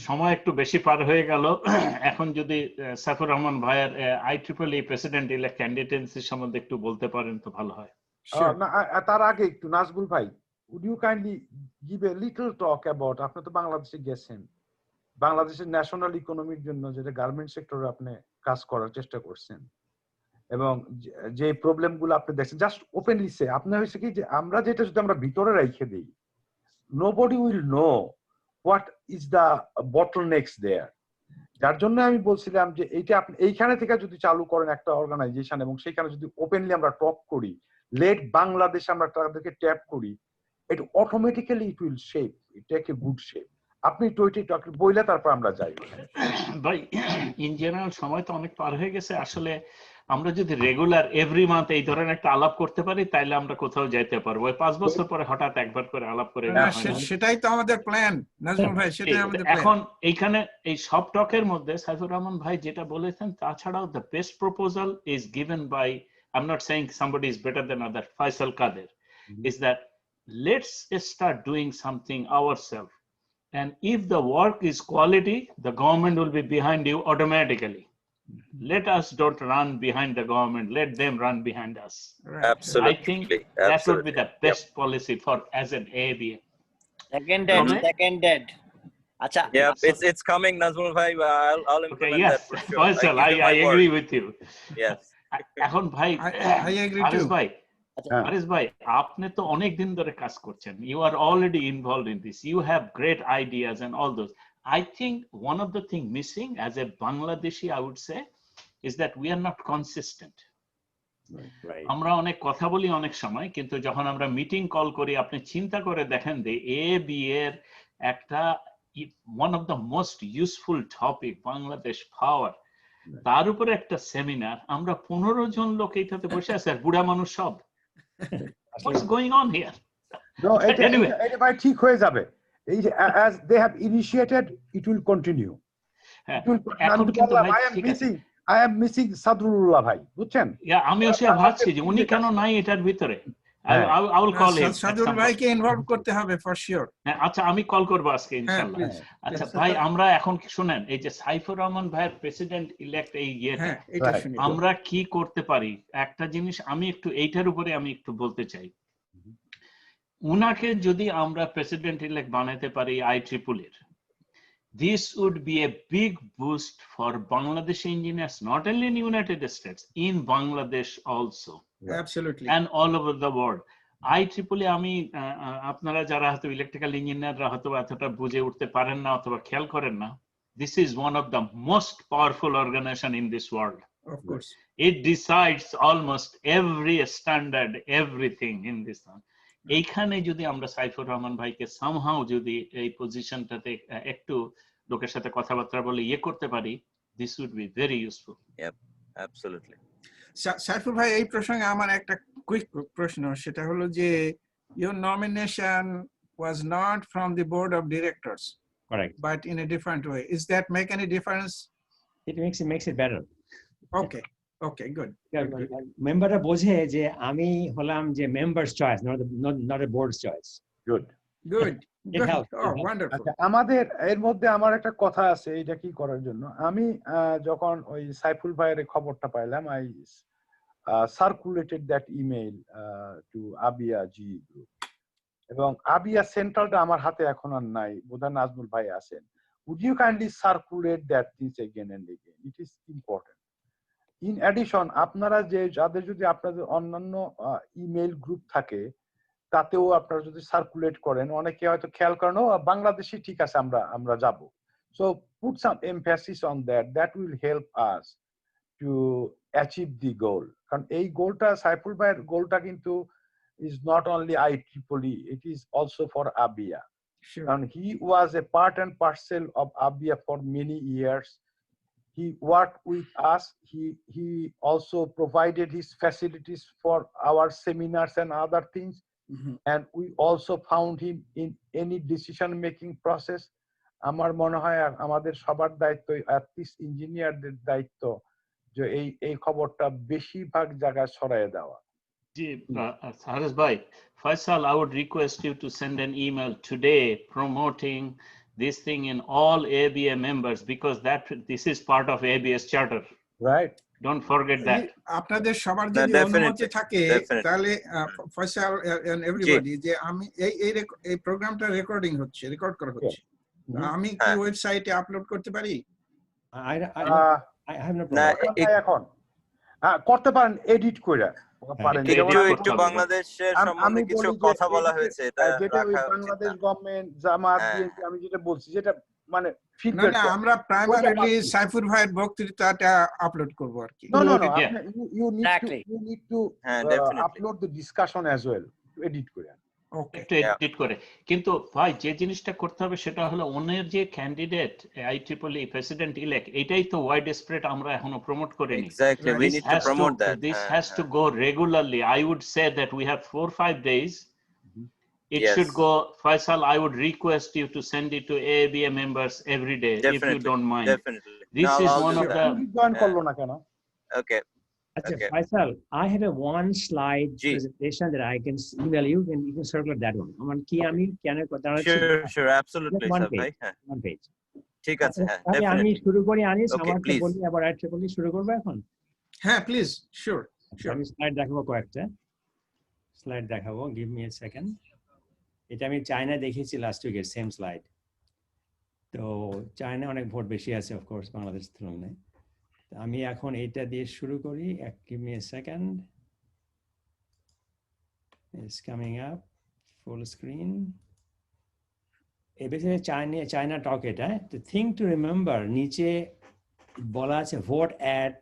সময় একটু বেশি পার হয়ে গেল, এখন যদি সাইফুর রহমান ভাইয়ের IEEE প্রেসিডেন্ট ইলেক্ট ক্যান্ডিডেটসির সম্বন্ধে একটু বলতে পারেন তো ভালো হয়। তার আগে একটু নাজবুল ভাই, would you kindly give a little talk about, আপনি তো বাংলাদেশে গেছেন, বাংলাদেশের ন্যাশনাল ইকোনমির জন্য যেটা গার্মেন্ট সেক্টরে আপনি কাজ করার চেষ্টা করছেন, এবং যে প্রবলেমগুলো আপনি দেখছেন, জাস্ট ওপেনলি সে, আপনার হয়েছে কি যে আমরা যেটা যদি আমরা ভিতরে রেখে দিই, nobody will know what is the bottlenecks there. যার জন্য আমি বলছিলাম যে এইটা আপনি এইখানে থেকে যদি চালু করেন একটা অর্গানাইজেশন, এবং সেইখানে যদি ওপেনলি আমরা টক করি, লেট বাংলাদেশ আমরা তাদেরকে ট্যাপ করি, it automatically it will shape, it take a good shape. আপনি টোয়েটি টক বইলে তারপর আমরা যাই ভাই। ইন জেনারেল সময় তো অনেক পার হয়ে গেছে, আসলে আমরা যদি রেগুলার এভরি মান্থ এই ধরনের একটা আলাপ করতে পারি, তাইলে আমরা কোথাও যাইতে পারবো। 5 বছর পরে হঠাৎ একবার করে আলাপ করে, সেটাই তো আমাদের প্ল্যান নাজমুল ভাই, সেটাই আমাদের প্ল্যান। এখন এইখানে এই সব টকের মধ্যে সাইফুর রহমান ভাই যেটা বলেছেন, তাছাড়াও the best proposal is given by, I am not saying somebody is better than other, Faisal Kader, is that let's start doing something ourself, and if the work is quality, the government will be behind you automatically. Let us don't run behind the government, let them run behind us. Absolutely. I think that would be the best policy for as an AABEA. Seconded. Acha. Yeah, it's coming, Nazmul bhai. I'll implement that for sure. Faisal, I agree with you. Yes. এখন ভাই, I agree too. ভাই, Haris ভাই, আপনি তো অনেক দিন ধরে কাজ করছেন, you are already involved in this, you have great ideas and all those. I think one of the thing missing as a Bangladeshi, I would say, is that we are not consistent. আমরা অনেক কথা বলি অনেক সময়, কিন্তু যখন আমরা meeting call করি, আপনি চিন্তা করে দেখেন যে AABEA এর একটা one of the most useful topic, Bangladesh পাওয়ার, তার উপরে একটা সেমিনার, আমরা 15 জন লোক এইটাতে বসে আছে, আর বুড়া মানুষ সব। What's going on here? No, anyway, এটা ভাই ঠিক হয়ে যাবে। As they have initiated, it will continue. এখন কিন্তু I am missing সাদরুল্লাহ ভাই, বুঝছেন? আমিও সে ভাবছি যে উনি কেন নাই এটার ভিতরে। I will call him. সাদুল ভাইকে ইনভলভ করতে হবে ফর শিওর। আচ্ছা আমি কল করব আজকে ইনশাআল্লাহ। আচ্ছা ভাই আমরা এখন শুনেন এই যে সাইফুর রহমান ভাইয়ের প্রেসিডেন্ট ইলেক্ট এই ইয়েটা আমরা কি করতে পারি একটা জিনিস আমি একটু এইটার উপরে আমি একটু বলতে চাই। উনাকে যদি আমরা প্রেসিডেন্ট ইলেক্ট বানাতে পারি IEEE এর, this would be a big boost for Bangladeshi engineers, not only in United States, in Bangladesh also. Absolutely. And all over the world. IEEE আমি আপনারা যারা হয়তো ইলেকট্রিক্যাল ইঞ্জিনিয়াররা হয়তো এতটা বুঝে উঠতে পারেন না অথবা খেয়াল করেন না, this is one of the most powerful organization in this world. Of course. It decides almost every standard, everything in this one. এইখানে যদি আমরা সাইফুর রহমান ভাইকে সামহাউ যদি এই পজিশনটাতে একটু লোকের সাথে কথাবার্তা বলে ইয়ে করতে পারি, this would be very useful. Yep, absolutely. Saifur ভাই এই প্রসঙ্গে আমার একটা কুইক প্রশ্ন, সেটা হলো যে your nomination was not from the board of directors, correct, but in a different way. Is that make any difference? It makes it better. Okay. Okay, good. মেম্বাররা বোঝে যে আমি হলাম যে members choice, not a board's choice. Good. It helps. Oh, wonderful. আমাদের এর মধ্যে আমার একটা কথা আছে এটা কি করার জন্য, আমি যখন ওই সাইফুল ভাইয়ের খবরটা পাইলাম, I circulated that email to AABEA G group, এবং AABEA সেন্ট্রালটা আমার হাতে এখন আর নাই, বোধহয় নাজমুল ভাই আছেন। Would you kindly circulate that things again and again? It is important. In addition, আপনারা যে যাদের যদি আপনাদের অন্যান্য ইমেল গ্রুপ থাকে তাতেও আপনারা যদি সার্কুলেট করেন, অনেকে হয়তো খেয়াল করেন বাংলাদেশি ঠিক আছে আমরা যাব, so put some emphasis on that will help us to achieve the goal. কারণ এই গোলটা সাইফুল ভাইয়ের গোলটা কিন্তু is not only IEEE, it is also for AABEA. And he was a part and parcel of AABEA for many years. He worked with us. He also provided his facilities for our seminars and other things. And we also found him in any decision-making process. আমার মনে হয় আমাদের সবার দায়িত্ব, artist ইঞ্জিনিয়ারদের দায়িত্ব যে এই খবরটা বেশিরভাগ জায়গায় ছড়ায় দেওয়া। জি হারিস ভাই, Faisal, I would request you to send an email today promoting this thing in all AABEA members, because this is part of AABEA's charter. Right. Don't forget that. আপনাদের সবার যদি অনুমতি থাকে তাহলে ফয়সাল and everybody যে আমি এই প্রোগ্রামটা রেকর্ড করা হচ্ছে, আমি কি ওয়েবসাইটে আপলোড করতে পারি? I have no problem. এখন করতে পারেন এডিট করে পারেন। একটু বাংলাদেশের সম্বন্ধে কিছু কথা বলা হয়েছে, যেটা বাংলাদেশ গভর্নমেন্ট জামাত আমি যেটা বলছি যেটা মানে ফিডব্যাক, না আমরা প্রাইমারিলি সাইফুর ভাইয়ের বক্তৃতাটা আপলোড করব আর কি। No, you need to upload the discussion as well, edit করে। একটু এডিট করে, কিন্তু ভাই যে জিনিসটা করতে হবে সেটা হলো ওনের যে ক্যান্ডিডেট IEEE প্রেসিডেন্ট ইলেক্ট, এটাই তো ওয়াইড স্প্রেড আমরা এখনো প্রমোট করিনি। Exactly, we need to promote that. This has to go regularly. I would say that we have 4-5 days. It should go. Faisal, I would request you to send it to AABEA members every day, if you don't mind. Definitely. This is one of the. Okay. Okay. Faisal, I have a one slide presentation that I can email you, and you can circulate that one. Sure, absolutely. One page. ঠিক আছে, হ্যাঁ, আমি শুরু করি আনিস, আমাকে বলি আবার IEEE শুরু করব এখন। হ্যাঁ, প্লিজ, শিওর। আমি স্লাইড দেখাবো, কয়েকটা স্লাইড দেখাবো, গিভ মি এ সেকেন্ড। এটা আমি চায়না দেখেছি লাস্ট উইকের সেম স্লাইড। তো চায়না অনেক ভোট বেশি আছে অফকোর্স বাংলাদেশের তুলনায়। আমি এখন এইটা দিয়ে শুরু করি, give me a second. It's coming up, full screen. Basically China talk এটা। The thing to remember, নিচে বলা আছে vote at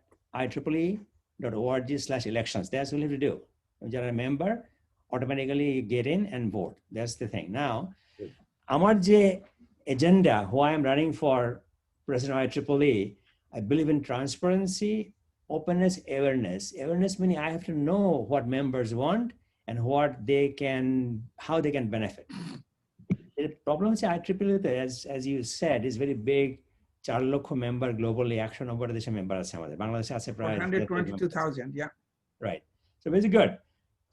IEEE.org/elections. That's what you have to do. If you're a member, automatically get in and vote. That's the thing. Now, আমার যে agenda, who I am running for President of IEEE, I believe in transparency, openness, awareness. Awareness meaning I have to know what members want and how they can benefit. The problem is IEEE, as you said, is very big. 4 লক্ষ member globally, 190 দেশে member আছে আমাদের। বাংলাদেশে আছে প্রায় 122,000, yeah. Right. So very good.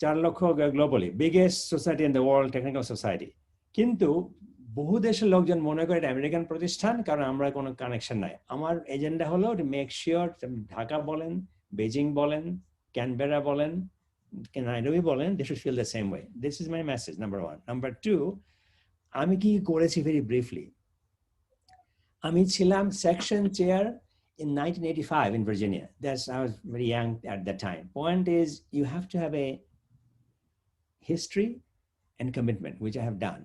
4 লক্ষ globally biggest society in the world, technical society. কিন্তু বহু দেশের লোকজন মনে করে এটা আমেরিকান প্রতিষ্ঠান, কারণ আমরা কোনো কানেকশন নাই। আমার এজেন্ডা হলো টু মেক শিওর ঢাকা বলেন, বেজিং বলেন, ক্যানবেরা বলেন, নাইরোবি বলেন, they should feel the same way. This is my message, number 1. Number 2, আমি কি করেছি very briefly. আমি ছিলাম section chair in 1985 in Virginia. I was very young at that time. Point is, you have to have a history and commitment, which I have done.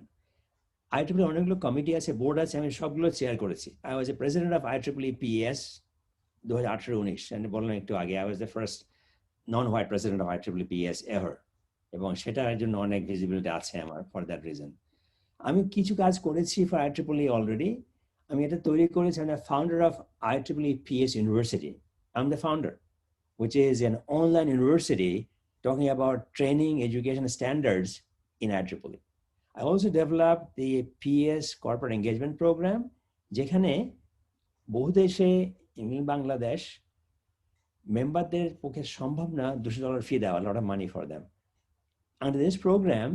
IEEE অনেকগুলো committee আছে, board আছে, আমি সবগুলো chair করেছি। I was a president of IEEE PES 2018-19, and বললাম একটু আগে, I was the first non-white president of IEEE PES ever, এবং সেটার জন্য অনেক ভিজিবিলিটি আছে আমার for that reason. আমি কিছু কাজ করেছি for IEEE already. আমি এটা তৈরি করেছি, I'm the founder of IEEE PES University. I'm the founder, which is an online university talking about training education standards in IEEE. I also developed the PES corporate engagement program, যেখানে বহু দেশে England Bangladesh মেম্বারদের পক্ষে সম্ভব না $200 ফি দেওয়া, a lot of money for them. Under this program,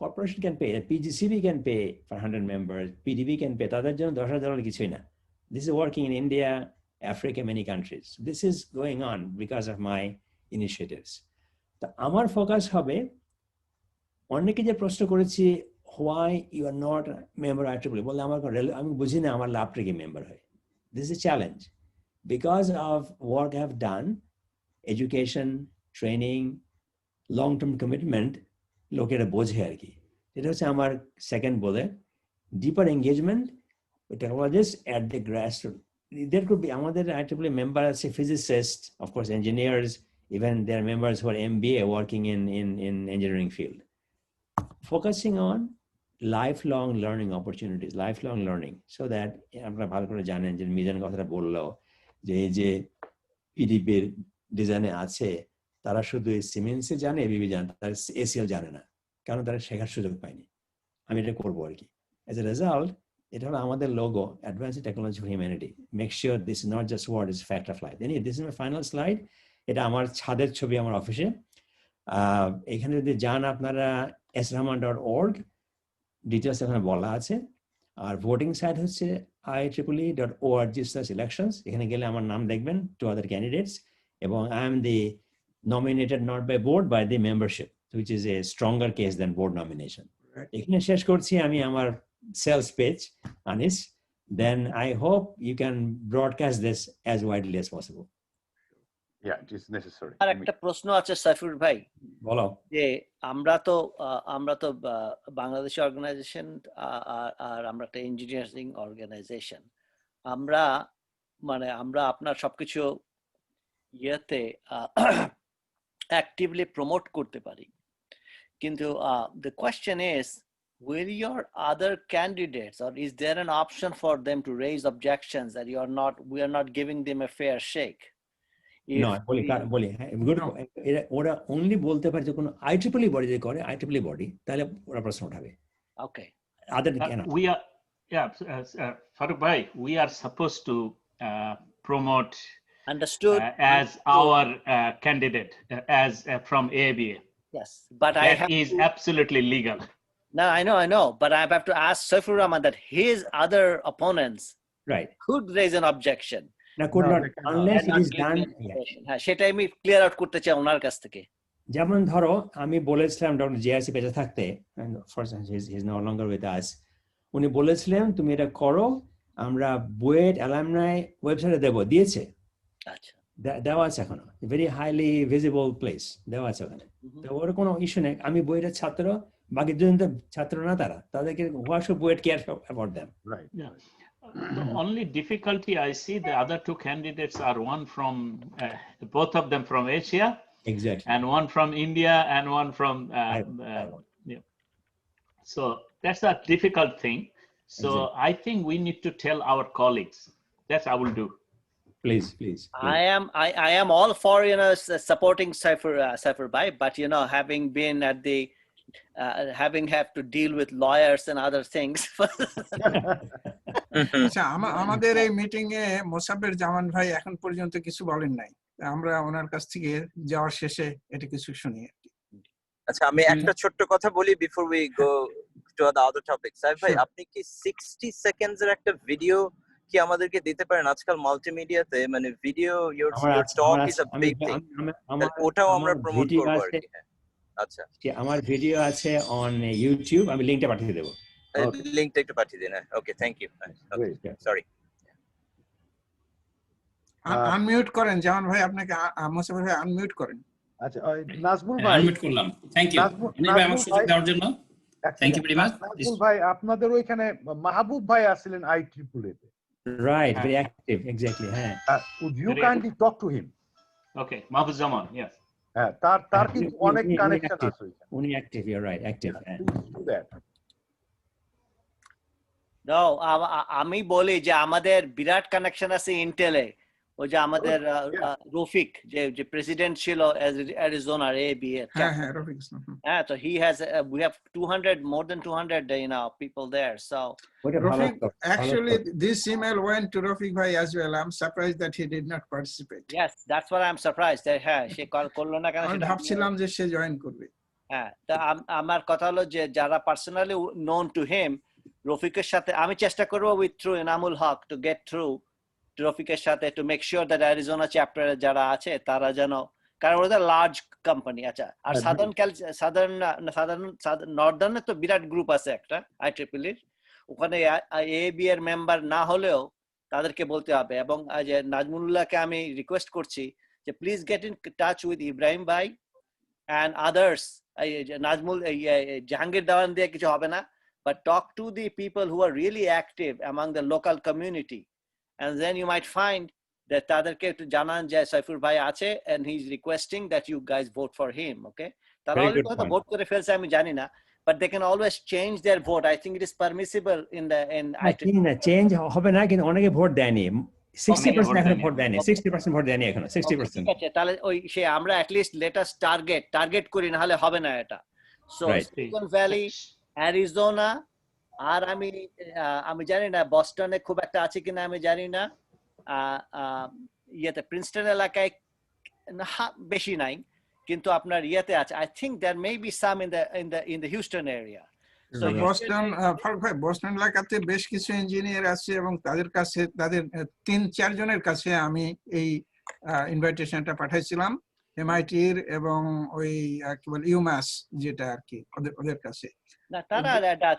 corporation can pay, PGCB can pay for 100 members, PDB can pay, তাদের জন্য $10,000 কিছুই না. This is working in India, Africa, many countries. This is going on because of my initiatives. তো আমার focus হবে, অনেকে যে প্রশ্ন করেছি, why you are not a member IEEE, বলে আমি বুঝি না আমার লাভটা কি মেম্বার হয়। This is a challenge. Because of work I have done, education, training, long-term commitment, লোকেরা বোঝে আর কি। এটা হচ্ছে আমার সেকেন্ড বলে, deeper engagement with technologists at the grassroots. There could be আমাদের IEEE member আছে physicists, of course engineers, even there are members who are MBA working in engineering field. Focusing on lifelong learning opportunities, lifelong learning, so that আপনারা ভালো করে জানেন যে মিজান কথাটা বললো যে এই যে পিডিপির ডিজাইনে আছে, তারা শুধু সিমেন্সে জানে, এবিবি জানে, তারা এসিএল জানে না, কারণ তারা শেখার সুযোগ পায়নি। আমি এটা করবো আর কি। As a result, এটা হলো আমাদের logo, Advanced Technology for Humanity. Make sure this is not just word, it's fact of life. This is my final slide. এটা আমার ছাদের ছবি আমার অফিসে। এখানে যদি যান আপনারা srahman.org, ডিটেলস এখানে বলা আছে। আর ভোটিং সাইট হচ্ছে IEEE.org/elections. এখানে গেলে আমার নাম দেখবেন, 2 other candidates, এবং I am the nominated not by board, by the membership, which is a stronger case than board nomination. এখানে শেষ করছি আমি আমার sales pitch, Anis. Then I hope you can broadcast this as widely as possible. Yeah, it is necessary. আর একটা প্রশ্ন আছে সাইফুর ভাই, বলো। যে আমরা তো বাংলাদেশি অর্গানাইজেশন, আর আমরা একটা ইঞ্জিনিয়ারিং অর্গানাইজেশন। আমরা আপনার সবকিছু ইয়েতে অ্যাক্টিভলি প্রমোট করতে পারি, কিন্তু the question is, will your other candidates, or is there an option for them to raise objections that we are not giving them a fair shake? বলি ওরা অনলি বলতে পারে যে কোনো IEEE বডি যে করে IEEE বডি, তাহলে ওরা প্রশ্ন উঠাবে। Okay. We are, Farooq bhai, we are supposed to promote understood as our candidate as from AABEA. Yes, but that is absolutely legal. No, I know, but I have to ask Saifur Rahman that his other opponents could raise an objection. Unless it is done. সেটাই আমি clear out করতে চাই ওনার কাছ থেকে। যেমন ধরো আমি বলেছিলাম ডক্টর জিআরসি বেঁচে থাকতে, he is no longer with us, উনি বলেছিলেন তুমি এটা করো, আমরা বুয়েট অ্যালামনাই ওয়েবসাইটে দেবো, দিয়েছে। আচ্ছা, দেওয়া আছে এখনো, ভেরি হাইলি ভিজিবল প্লেস দেওয়া আছে ওখানে। তো ওর কোনো ইস্যু নেই। আমি বুয়েটের ছাত্র, বাকি দুজন তো ছাত্র না, তাদেরকে what should BUET care about them? Right. Yeah. The only difficulty I see, the other 2 candidates are one from both of them from Asia, exactly, and one from India and one from yeah. So that's a difficult thing. So exactly. I think we need to tell our colleagues. That's I will do. Please. I am all for supporting Saifur bhai, but having been at the having have to deal with lawyers and other things. আচ্ছা, আমাদের এই meeting এ মোসাব্বের জামান ভাই এখন পর্যন্ত কিছু বলেন নাই, আমরা ওনার কাছ থেকে যাওয়ার শেষে এটা কিছু শুনি। আচ্ছা আমি একটা ছোট্ট কথা বলি before we go to the other topic. সাহেব ভাই আপনি কি 60 সেকেন্ডস এর একটা ভিডিও কি আমাদেরকে দিতে পারেন? আজকাল মাল্টিমিডিয়াতে মানে video your talk is a big thing, ওটাও আমরা প্রমোট করব আর কি। হ্যাঁ আচ্ছা আমার ভিডিও আছে অন ইউটিউব, আমি লিংকটা পাঠিয়ে দেব। লিংকটা একটু পাঠিয়ে দিন। হ্যাঁ okay thank you. Sorry unmute করেন জামান ভাই, আপনাকে মোসাফির ভাই আনমিউট করেন। আচ্ছা নাজমুল ভাই আনমিউট করলাম। থ্যাংক ইউ অনিল ভাই আমাকে সুযোগ দেওয়ার জন্য। Thank you very much. Nazmul ভাই আপনাদের ওইখানে মাহবুব ভাই আসছিলেন IEEE তে। Right, very active, exactly. Would you kindly talk to him? Okay, Mahbub Zaman, yes. হ্যাঁ তার কিন্তু অনেক কানেকশন আছে। উনি active, you're right, active. Do that. No, আমি বলি যে আমাদের বিরাট কানেকশন আছে ইন্টেলে। ওই যে আমাদের রফিক যে প্রেসিডেন্ট ছিল অ্যারিজোনার AABEA। হ্যাঁ রফিক। হ্যাঁ, so he has we have 200 more than 200 people there. So Rafik, actually this email went to Rafik bhai as well. I'm surprised that he did not participate. Yes, that's what I'm surprised that হ্যাঁ সে করলো না কেন সেটা ভাবছিলাম যে সে join করবে। হ্যাঁ, তা আমার কথা হলো যে যারা পার্সোনালি known to him, রফিকের সাথে আমি চেষ্টা করব with through Enamul Haq to get through রফিকের সাথে to make sure that Arizona chapter যারা আছে তারা যেন, কারণ ওদের লার্জ কোম্পানি। আচ্ছা, আর সাদার্ন নর্দার্নে তো বিরাট গ্রুপ আছে একটা IEEE এর, ওখানে AABEA এর মেম্বার না হলেও তাদেরকে বলতে হবে। এবং যে নাজমুল্লাহকে আমি রিকোয়েস্ট করছি যে please get in touch with Ibrahim ভাই and others. নাজমুল জাহাঙ্গীর দাওয়ান দিয়ে কিছু হবে না, but talk to the people who are really active among the local community, and then you might find that তাদেরকে একটু জানান যে সাইফুর ভাই আছে and he is requesting that you guys vote for him. Okay, তারা অলরেডি হয়তো vote করে ফেলছে আমি জানি না, but they can always change their vote. I think it is permissible in change হবে না, কিন্তু অনেকে ভোট দেয়নি। 60% এখন ভোট দেয়নি, 60% ভোট দেয়নি এখনো, 60%। ঠিক আছে, তাহলে ওই সে আমরা at least let us target করি, না হলে হবে না এটা। So Silicon Valley, Arizona, আর আমি জানি না বস্টনে খুব একটা আছে কিনা আমি জানি না, ইয়েতে প্রিন্সটন এলাকায় বেশি নাই, কিন্তু আপনার ইয়েতে আছে। I think there may be some in the Houston area. So Boston এলাকাতে বেশ কিছু ইঞ্জিনিয়ার আছে এবং তাদের কাছে তাদের 3-4 জনের কাছে আমি এই ইনভাইটেশনটা পাঠাইছিলাম, MIT এর এবং ওই কি বলে UMass যেটা আর কি ওদের কাছে। না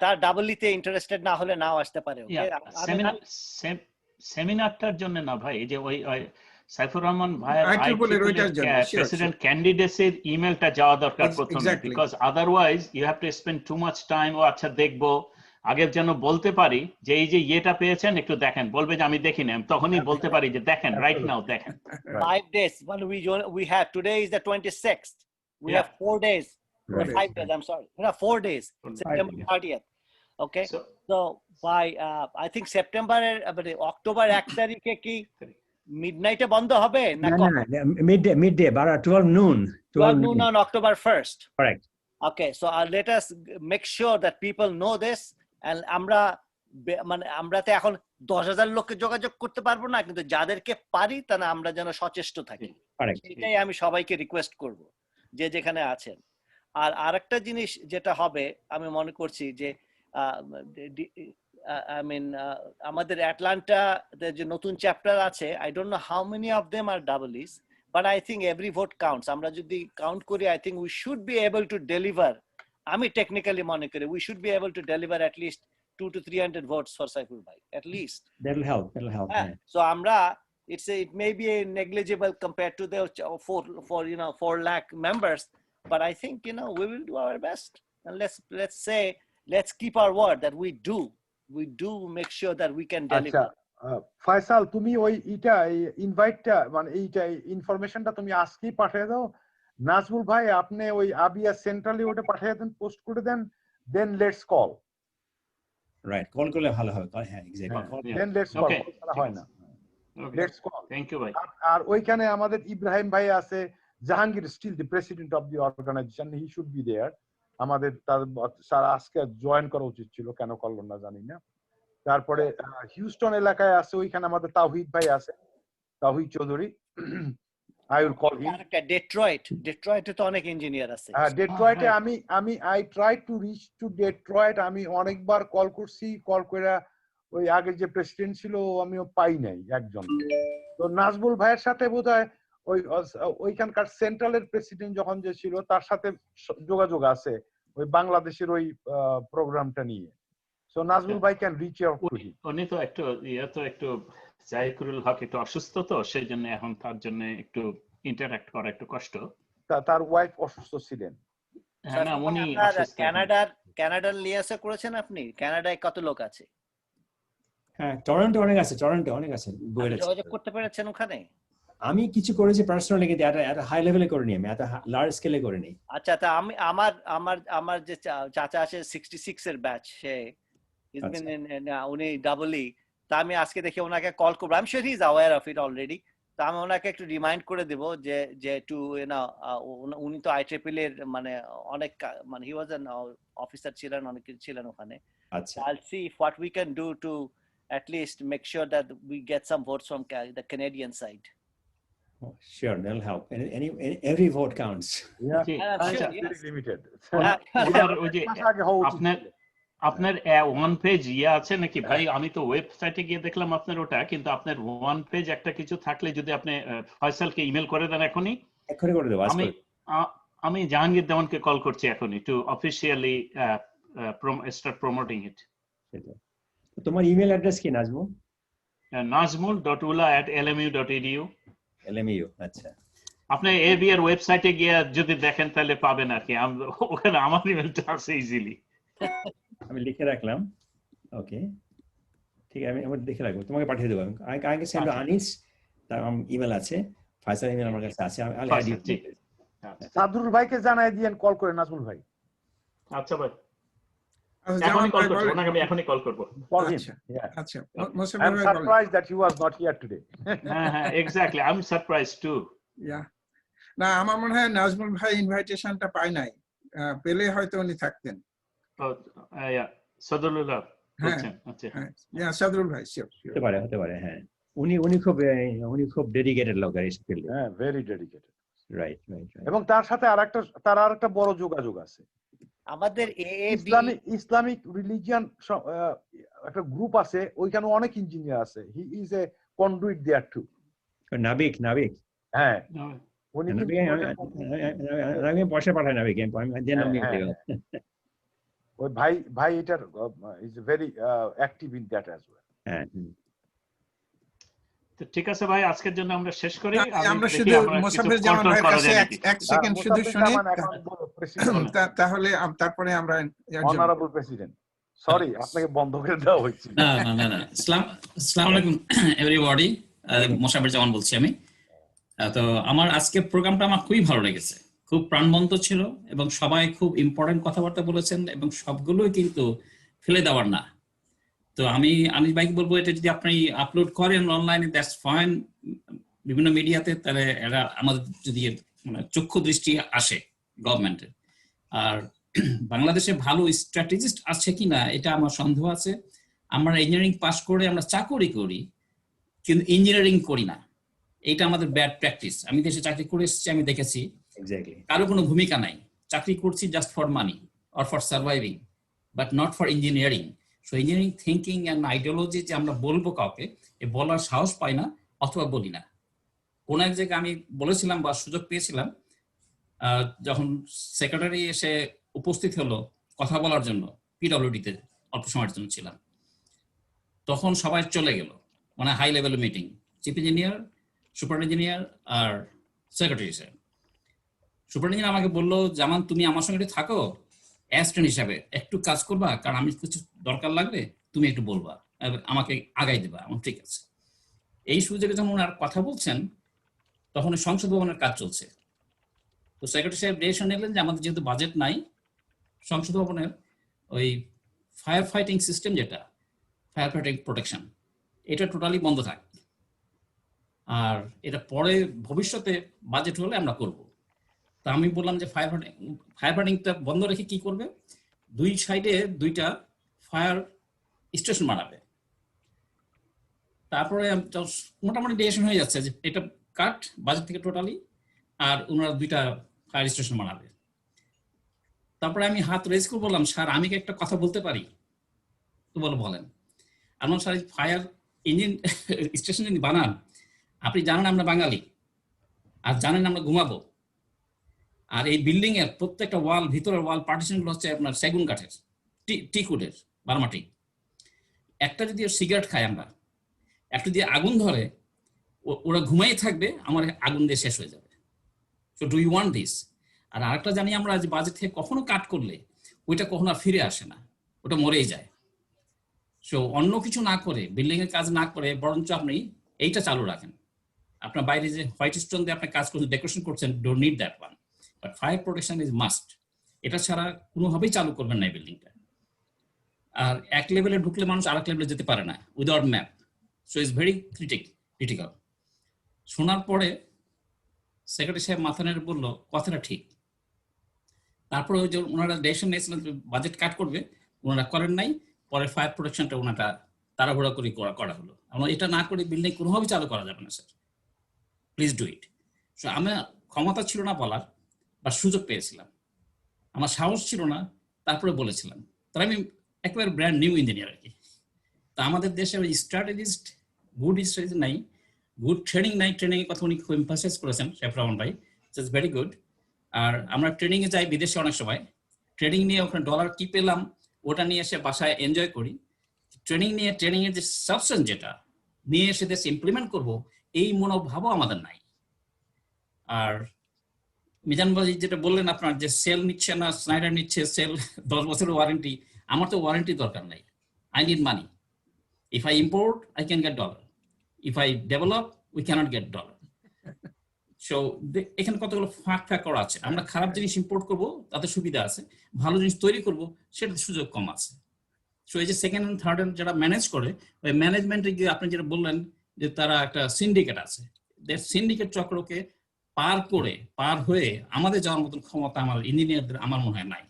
তার ডাবলইতে ইন্টারেস্টেড না হলে নাও আসতে পারে। সেমিনারটার জন্য না ভাই, এই যে ওই সাইফুর রহমান ভাইয়ের প্রেসিডেন্ট ক্যান্ডিডেটসের ইমেলটা যাওয়া দরকার প্রথমে, because otherwise you have to spend too much time. ও আচ্ছা দেখবো, আগে যেন বলতে পারি যে এই যে ইয়েটা পেয়েছেন একটু দেখেন, বলবে যে আমি দেখিনি, আমি তখনই বলতে পারি যে দেখেন রাইট নাও দেখেন। 5 days when we have, today is the 26th, we have 4 days, 5 days, I'm sorry, 4 days, September 30th. Okay, so by I think September October 1 তারিখে কি মিডনাইটে বন্ধ হবে না? midday 12 noon on October 1st. Correct. Okay, so let us make sure that people know this, and আমরা তো এখন 10,000 লোককে যোগাযোগ করতে পারবো না, কিন্তু যাদেরকে পারি তারা আমরা যেন সচেষ্ট থাকি। এটাই আমি সবাইকে রিকোয়েস্ট করব যে যেখানে আছেন। আর আরেকটা জিনিস যেটা হবে আমি মনে করছি যে আমাদের অ্যাটলান্টা যে নতুন চ্যাপ্টার আছে, I don't know how many of them are doubles, but I think every vote counts. আমরা যদি কাউন্ট করি, I think we should be able to deliver. আমি টেকনিক্যালি মনে করি we should be able to deliver at least 200 to 300 votes for Saiful bhai, at least. That'll help. So আমরা it may be a negligible compared to the 4 lakh members, but I think we will do our best, and let's say let's keep our word that we do make sure that we can deliver. Faisal তুমি ওই ইনভাইটটা মানে এইটা ইনফরমেশনটা তুমি আজকেই পাঠিয়ে দাও। নাজমুল ভাই আপনি ওই AABEA সেন্ট্রালি ওটা পাঠিয়ে দেন, পোস্ট করে দেন, then let's call. Right, call করলে ভালো হবে। হ্যাঁ এক্স্যাক্টলি, দেন লেটস কল, হয় না লেটস কল। থ্যাংক ইউ ভাই। আর ওইখানে আমাদের ইব্রাহিম ভাই আছে, Jahangir still the president of the organisation, he should be there. আমাদের তার আজকে জয়েন করা উচিত ছিল, কেন করলো না জানি না। তারপরে হিউস্টন এলাকায় আছে, ওইখানে আমাদের তাওহিদ ভাই আছে, তাওহিদ Chowdhury. I will call him. ডেট্রয়েটে তো অনেক ইঞ্জিনিয়ার আছে। ডেট্রয়েটে I tried to reach to Detroit, আমি অনেকবার কল করছি, কল করে ওই আগে যে প্রেসিডেন্ট ছিল আমিও পাই নাই একজন। তো নাজমুল ভাইয়ের সাথে বোধহয় ওইখানকার সেন্ট্রালের প্রেসিডেন্ট যখন যে ছিল তার সাথে যোগাযোগ আছে ওই বাংলাদেশের ওই প্রোগ্রামটা নিয়ে। সো নাজমুল ভাই can reach out to him. উনি তো একটু জাহিকুল হক একটু অসুস্থ, তো সেই জন্য এখন তার জন্য একটু ইন্টারঅ্যাক্ট করা একটু কষ্ট। তার ওয়াইফ অসুস্থ ছিলেন। হ্যাঁ, না উনি কানাডার লিয়াসে করেছেন আপনি? কানাডায় কত লোক আছে? হ্যাঁ, টরন্টো অনেক আছে, টরন্টো অনেক আছে। যোগাযোগ করতে পেরেছেন ওখানে? আমি কিছু করেছি পার্সোনালি, কিন্তু এত হাই লেভেলে করিনি, আমি এত লার্জ স্কেলে করিনি। আচ্ছা, তা আমি আমার যে চাচা আছে 66 এর ব্যাচ, সে উনি ডাবলই, তা আমি আজকে দেখি ওনাকে কল করবো। I am sure he is aware of it already. তা আমি ওনাকে একটু রিমাইন্ড করে দেব যে টু উনি তো IEEE এর মানে অনেক মানে হি ওয়াজ অ্যান অফিসার ছিলেন, অনেক কিছু ছিলেন ওখানে। আচ্ছা, I'll see what we can do to at least make sure that we get some votes from the Canadian side. Oh, sure, that'll help. Every vote counts. Yeah, very limited. আপনার one page আছে নাকি ভাই? আমি তো ওয়েবসাইটে গিয়ে দেখলাম আপনার ওটা, কিন্তু আপনার ওয়ান পেজ একটা কিছু থাকলে যদি আপনি ফয়সালকে ইমেল করে দেন এখনই করে দেব। আমি জাহাঙ্গীর দেওয়ানকে কল করছি এখনই টু অফিশিয়ালি স্টার্ট প্রমোটিং ইট। তোমার ইমেল অ্যাড্রেস কি নাজমু? najmul.ula@lmu.edu। LMU, আচ্ছা। আপনি AABEA এর ওয়েবসাইটে গিয়ে যদি দেখেন তাহলে পাবেন আর কি, ওখানে আমার ইমেলটা আছে ইজিলি। আমি লিখে রাখলাম। ওকে, ঠিক আছে, আমি দেখে রাখবো, তোমাকে পাঠিয়ে দেবো। আগে সেন্ড আনিস, তার ইমেল আছে, ফয়সাল ইমেল আমার কাছে আছে। সাদরুল ভাইকে জানাই দিয়েন কল করে নাজমুল ভাই। আচ্ছা ভাই, এখনই কল করব, ওনাকে আমি এখনই কল করব। আচ্ছা, I'm surprised that he was not here today. হ্যাঁ, exactly, I'm surprised too. না, আমার মনে হয় নাজমুল ভাই ইনভাইটেশনটা পাই নাই, পেলে হয়তো উনি থাকতেন। সাদরুল্লাহ বলছেন? আচ্ছা, হ্যাঁ, সাদরুল ভাই শিওর। হতে পারে, হ্যাঁ। উনি খুব ডেডিকেটেড লোক আর এই ফিল্ডে। হ্যাঁ, ভেরি ডেডিকেটেড। রাইট। এবং তার সাথে আরেকটা বড় যোগাযোগ আছে। আমাদের ইসলামিক রিলিজিয়ান একটা গ্রুপ আছে, ওইখানে অনেক ইঞ্জিনিয়ার আছে। He is a conduit there too. Nabik. হ্যাঁ, উনি আমি পয়সা পাঠাই নাবিক, ওই ভাই এটার is very active in that as well. হ্যাঁ, তো ঠিক আছে ভাই, আজকের জন্য আমরা শেষ করি। আমরা শুধু মোসাফের জামান ভাইয়ের কাছে এক সেকেন্ড শুধু শুনি, তাহলে তারপরে আমরা অনারেবল প্রেসিডেন্ট, সরি আপনাকে বন্ধ করে দেওয়া হয়েছে। না, আসসালামু আলাইকুম এভরিবডি, মোসাফের জামান বলছি আমি। তো আমার আজকের প্রোগ্রামটা আমার খুবই ভালো লেগেছে, খুব প্রাণবন্ত ছিল এবং সবাই খুব ইম্পর্টেন্ট কথাবার্তা বলেছেন এবং সবগুলোই কিন্তু ফেলে দেওয়ার না। তো আমি ভাইকে বলবো, এটা যদি আপনি আপলোড করেন অনলাইনে, দ্যাটস ফাইন, বিভিন্ন মিডিয়াতে, তাহলে এরা আমাদের যদি মানে চক্ষু দৃষ্টি আসে গভর্নমেন্টের। আর বাংলাদেশে ভালো স্ট্র্যাটেজিস্ট আছে কিনা এটা আমার সন্দেহ আছে। আমরা ইঞ্জিনিয়ারিং পাস করে আমরা চাকরি করি, কিন্তু ইঞ্জিনিয়ারিং করি না, এটা আমাদের ব্যাড প্র্যাকটিস। আমি দেশে চাকরি করে এসেছি, আমি দেখেছি কারো কোনো ভূমিকা নাই, চাকরি করছি just for money or for surviving, but not for engineering. So engineering thinking and ideology যে আমরা বলবো কাউকে, এ বলার সাহস পাই না অথবা বলি না। কোন এক জায়গায় আমি বলেছিলাম বা সুযোগ পেয়েছিলাম, যখন সেক্রেটারি এসে উপস্থিত হলো কথা বলার জন্য, পিডব্লিউডিতে অল্প সময়ের জন্য ছিলাম, তখন সবাই চলে গেল, মানে high level meeting, chief engineer, super engineer আর সেক্রেটারি স্যার। সুপার ইঞ্জিনিয়ার আমাকে বললো, জামান তুমি আমার সঙ্গে থাকো অ্যাসিস্ট্যান্ট হিসাবে, একটু কাজ করবা, কারণ আমি কিছু দরকার লাগবে তুমি একটু বলবা, আমাকে আগাই দেবা। আমার ঠিক আছে। এই সুযোগে যখন ওনার কথা বলছেন, তখন সংসদ ভবনের কাজ চলছে। তো সেক্রেটারি সাহেব ডিসিশন নিলেন যে আমাদের যেহেতু বাজেট নাই, সংসদ ভবনের ওই ফায়ার ফাইটিং সিস্টেম, যেটা ফায়ার ফাইটিং প্রোটেকশন, এটা টোটালি বন্ধ থাকবে, আর এটা পরে ভবিষ্যতে বাজেট হলে আমরা করব। তা আমি বললাম যে ফায়ার ফাইটিংটা বন্ধ রেখে কি করবে, দুই সাইডে দুইটা ফায়ার স্টেশন বানাবে। তারপরে মোটামুটি ডিসিশন হয়ে যাচ্ছে যে এটা কাট বাজেট থেকে টোটালি, আর ওনারা 2টা ফায়ার স্টেশন বানাবে। তারপরে আমি হাত রেজ করে বললাম, স্যার আমি কি একটা কথা বলতে পারি? তো বলেন। আমার স্যার ফায়ার ইঞ্জিন স্টেশন যদি বানান, আপনি জানেন আমরা বাঙালি, আর জানেন আমরা ঘুমাবো, আর এই বিল্ডিং এর প্রত্যেকটা ওয়াল, ভিতরের ওয়াল পার্টিশনগুলো হচ্ছে আপনার সেগুন কাঠের, টিকুডের, বার্মাটি। একটা যদি সিগারেট খায় আমরা, একটা দিয়ে আগুন ধরে, ওরা ঘুমাই থাকবে, আমার আগুন দিয়ে শেষ হয়ে যাবে। So do you want this? আর আরেকটা জানি আমরা, যে বাজেট থেকে কখনো কাট করলে ওইটা কখনো ফিরে আসে না, ওটা মরেই যায়। সো অন্য কিছু না করে, বিল্ডিং এর কাজ না করে, বরঞ্চ আপনি এইটা চালু রাখেন। আপনার বাইরে যে হোয়াইট স্টোন দিয়ে আপনি কাজ করছেন, ডেকোরেশন করছেন, don't need that one, but fire protection is must. এটা ছাড়া কোনোভাবেই চালু করবেন না এই বিল্ডিংটা। আর এক লেভেলে ঢুকলে মানুষ আরেক লেভেলে যেতে পারে না without map. So it's very critical. শোনার পরে সেক্রেটারি সাহেব মাথা নেড়ে বললো, কথাটা ঠিক। তারপরে ওই যে ওনারা ডিসিশন নিয়েছিলেন বাজেট কাট করবে, ওনারা করেন নাই। পরে ফায়ার প্রোটেকশনটা ওনারা তাড়াহুড়া করে করা হলো। আমরা এটা না করে বিল্ডিং কোনোভাবেই চালু করা যাবে না sir, please do it. So আমার ক্ষমতা ছিল না বলার, বা সুযোগ পেয়েছিলাম, আমার সাহস ছিল না, তারপরে বলেছিলাম। তার আমি একেবারে ব্র্যান্ড নিউ ইঞ্জিনিয়ার আর কি। তা আমাদের দেশে ওই স্ট্র্যাটেজিস্ট, গুড স্ট্র্যাটেজি নাই, গুড ট্রেনিং নাই। ট্রেনিং এর কথা উনি খুব এমফাসাইজ করেছেন শেফ রহমান ভাই, ইটস ভেরি গুড। আর আমরা ট্রেনিং এ যাই বিদেশে, অনেক সময় ট্রেনিং নিয়ে ওখানে ডলার কি পেলাম ওটা নিয়ে এসে বাসায় এনজয় করি। ট্রেনিং এর যে সাবস্টেন্স যেটা নিয়ে এসে দেশে ইমপ্লিমেন্ট করব, এই মনোভাবও আমাদের নাই। আর মিজান ভাই যেটা বললেন, আপনার যে সেল নিচ্ছে না, স্নাইডার নিচ্ছে সেল, 10 বছরের ওয়ারেন্টি। আমার তো ওয়ারেন্টি দরকার নাই, I need money. If I import I can get dollar, if I develop we cannot get dollar. So এখানে কতগুলো ফাঁক করা আছে। আমরা খারাপ জিনিস ইম্পোর্ট করব, তাতে সুবিধা আছে, ভালো জিনিস তৈরি করব, সেটাতে সুযোগ কম আছে। সো এই যে সেকেন্ড এন্ড থার্ড এন্ড যারা ম্যানেজ করে, ওই ম্যানেজমেন্টে যে আপনি যেটা বললেন যে তারা একটা সিন্ডিকেট আছে, সিন্ডিকেট চক্রকে পার হয়ে আমাদের যাওয়ার মতন ক্ষমতা আমার ইঞ্জিনিয়ারদের আমার মনে হয় নাই।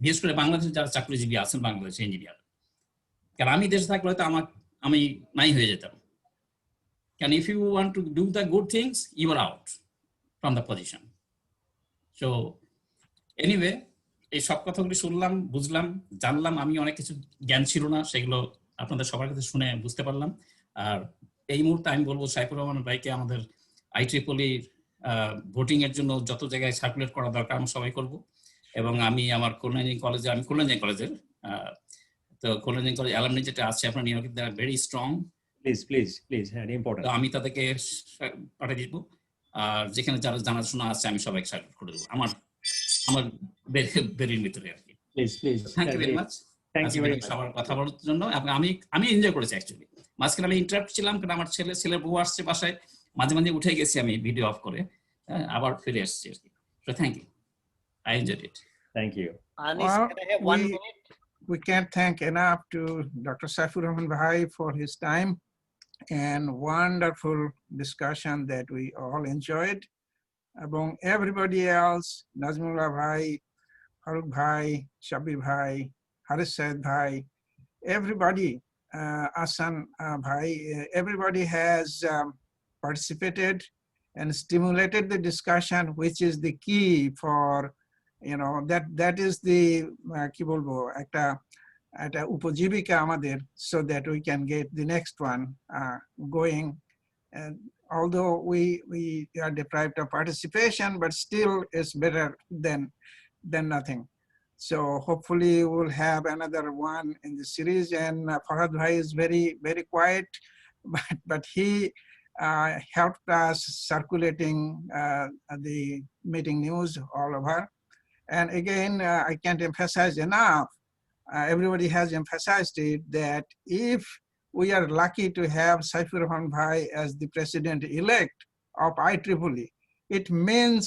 বিশেষ করে বাংলাদেশে যারা চাকরিজীবী আছেন, বাংলাদেশে ইঞ্জিনিয়ার। কারণ আমি দেশে থাকলে হয়তো আমি নাই হয়ে যেতাম। কারণ if you want to do the good things, you are out from the position. So anyway, এই সব কথাগুলি শুনলাম, বুঝলাম, জানলাম। আমি অনেক কিছু জ্ঞান ছিল না, সেগুলো আপনাদের সবার কাছে শুনে বুঝতে পারলাম। আর এই মুহূর্তে আমি বলবো সাইফুর রহমান ভাইকে আমাদের IEEE ভোটিং এর জন্য যত জায়গায় সার্কুলেট করা দরকার আমরা সবাই করব। এবং আমি আমার কল্যাণ কলেজের তো কল্যাণ কলেজ অ্যালামনি যেটা আছে আপনার নিউ ইয়র্কে, দে আর ভেরি স্ট্রং। প্লিজ হ্যাঁ, ইম্পর্টেন্ট। আমি তাদেরকে পাঠিয়ে দিব। আর যেখানে যারা জানাশোনা আছে আমি সবাইকে সার্কুলেট করে দেবো আমার বেরির ভিতরে আর কি। Please thank you very much. সবার কথা বলার জন্য আমি এনজয় করেছি অ্যাকচুয়ালি। মাঝখানে আমি ইন্টারাপ্ট ছিলাম, কারণ আমার ছেলের বউ আসছে বাসায়, মাঝে মাঝে উঠে গেছি আমি ভিডিও অফ করে, আবার ফিরে আসছি আর কি। So thank you. I enjoyed it. Thank you. Anis, can I have 1 minute? We can't thank enough to Dr. Saifur Rahman Bhai for his time and wonderful discussion that we all enjoyed. Among everybody else, Nazmullah Bhai, Farooq Bhai, Shabir Bhai, Haris Said Bhai, everybody, Asan Bhai, everybody has participated and stimulated the discussion, which is the key for, that is the ki bolbo ekta upajibika amader, so that we can get the next one going. And although we are deprived of participation, but still it's better than nothing. So hopefully we'll have another one in the series. And Farhad Bhai is very, very quiet, but he helped us circulating the meeting news all over. And again, I can't emphasize enough, everybody has emphasized it, that if we are lucky to have Saifur Rahman Bhai as the president-elect of IEEE, it means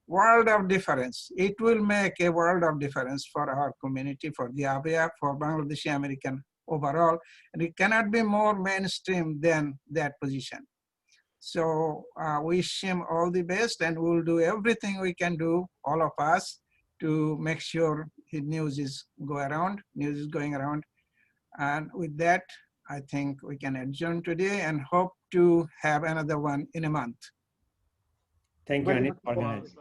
world of difference. It will make a world of difference for our community, for the AABEA, for Bangladeshi American overall, and it cannot be more mainstream than that position. So wish him all the best, and we'll do everything we can do, all of us, to make sure his news is going around. And with that, I think we can adjourn today and hope to have another one in a month. Thank you, Anit, for organizing.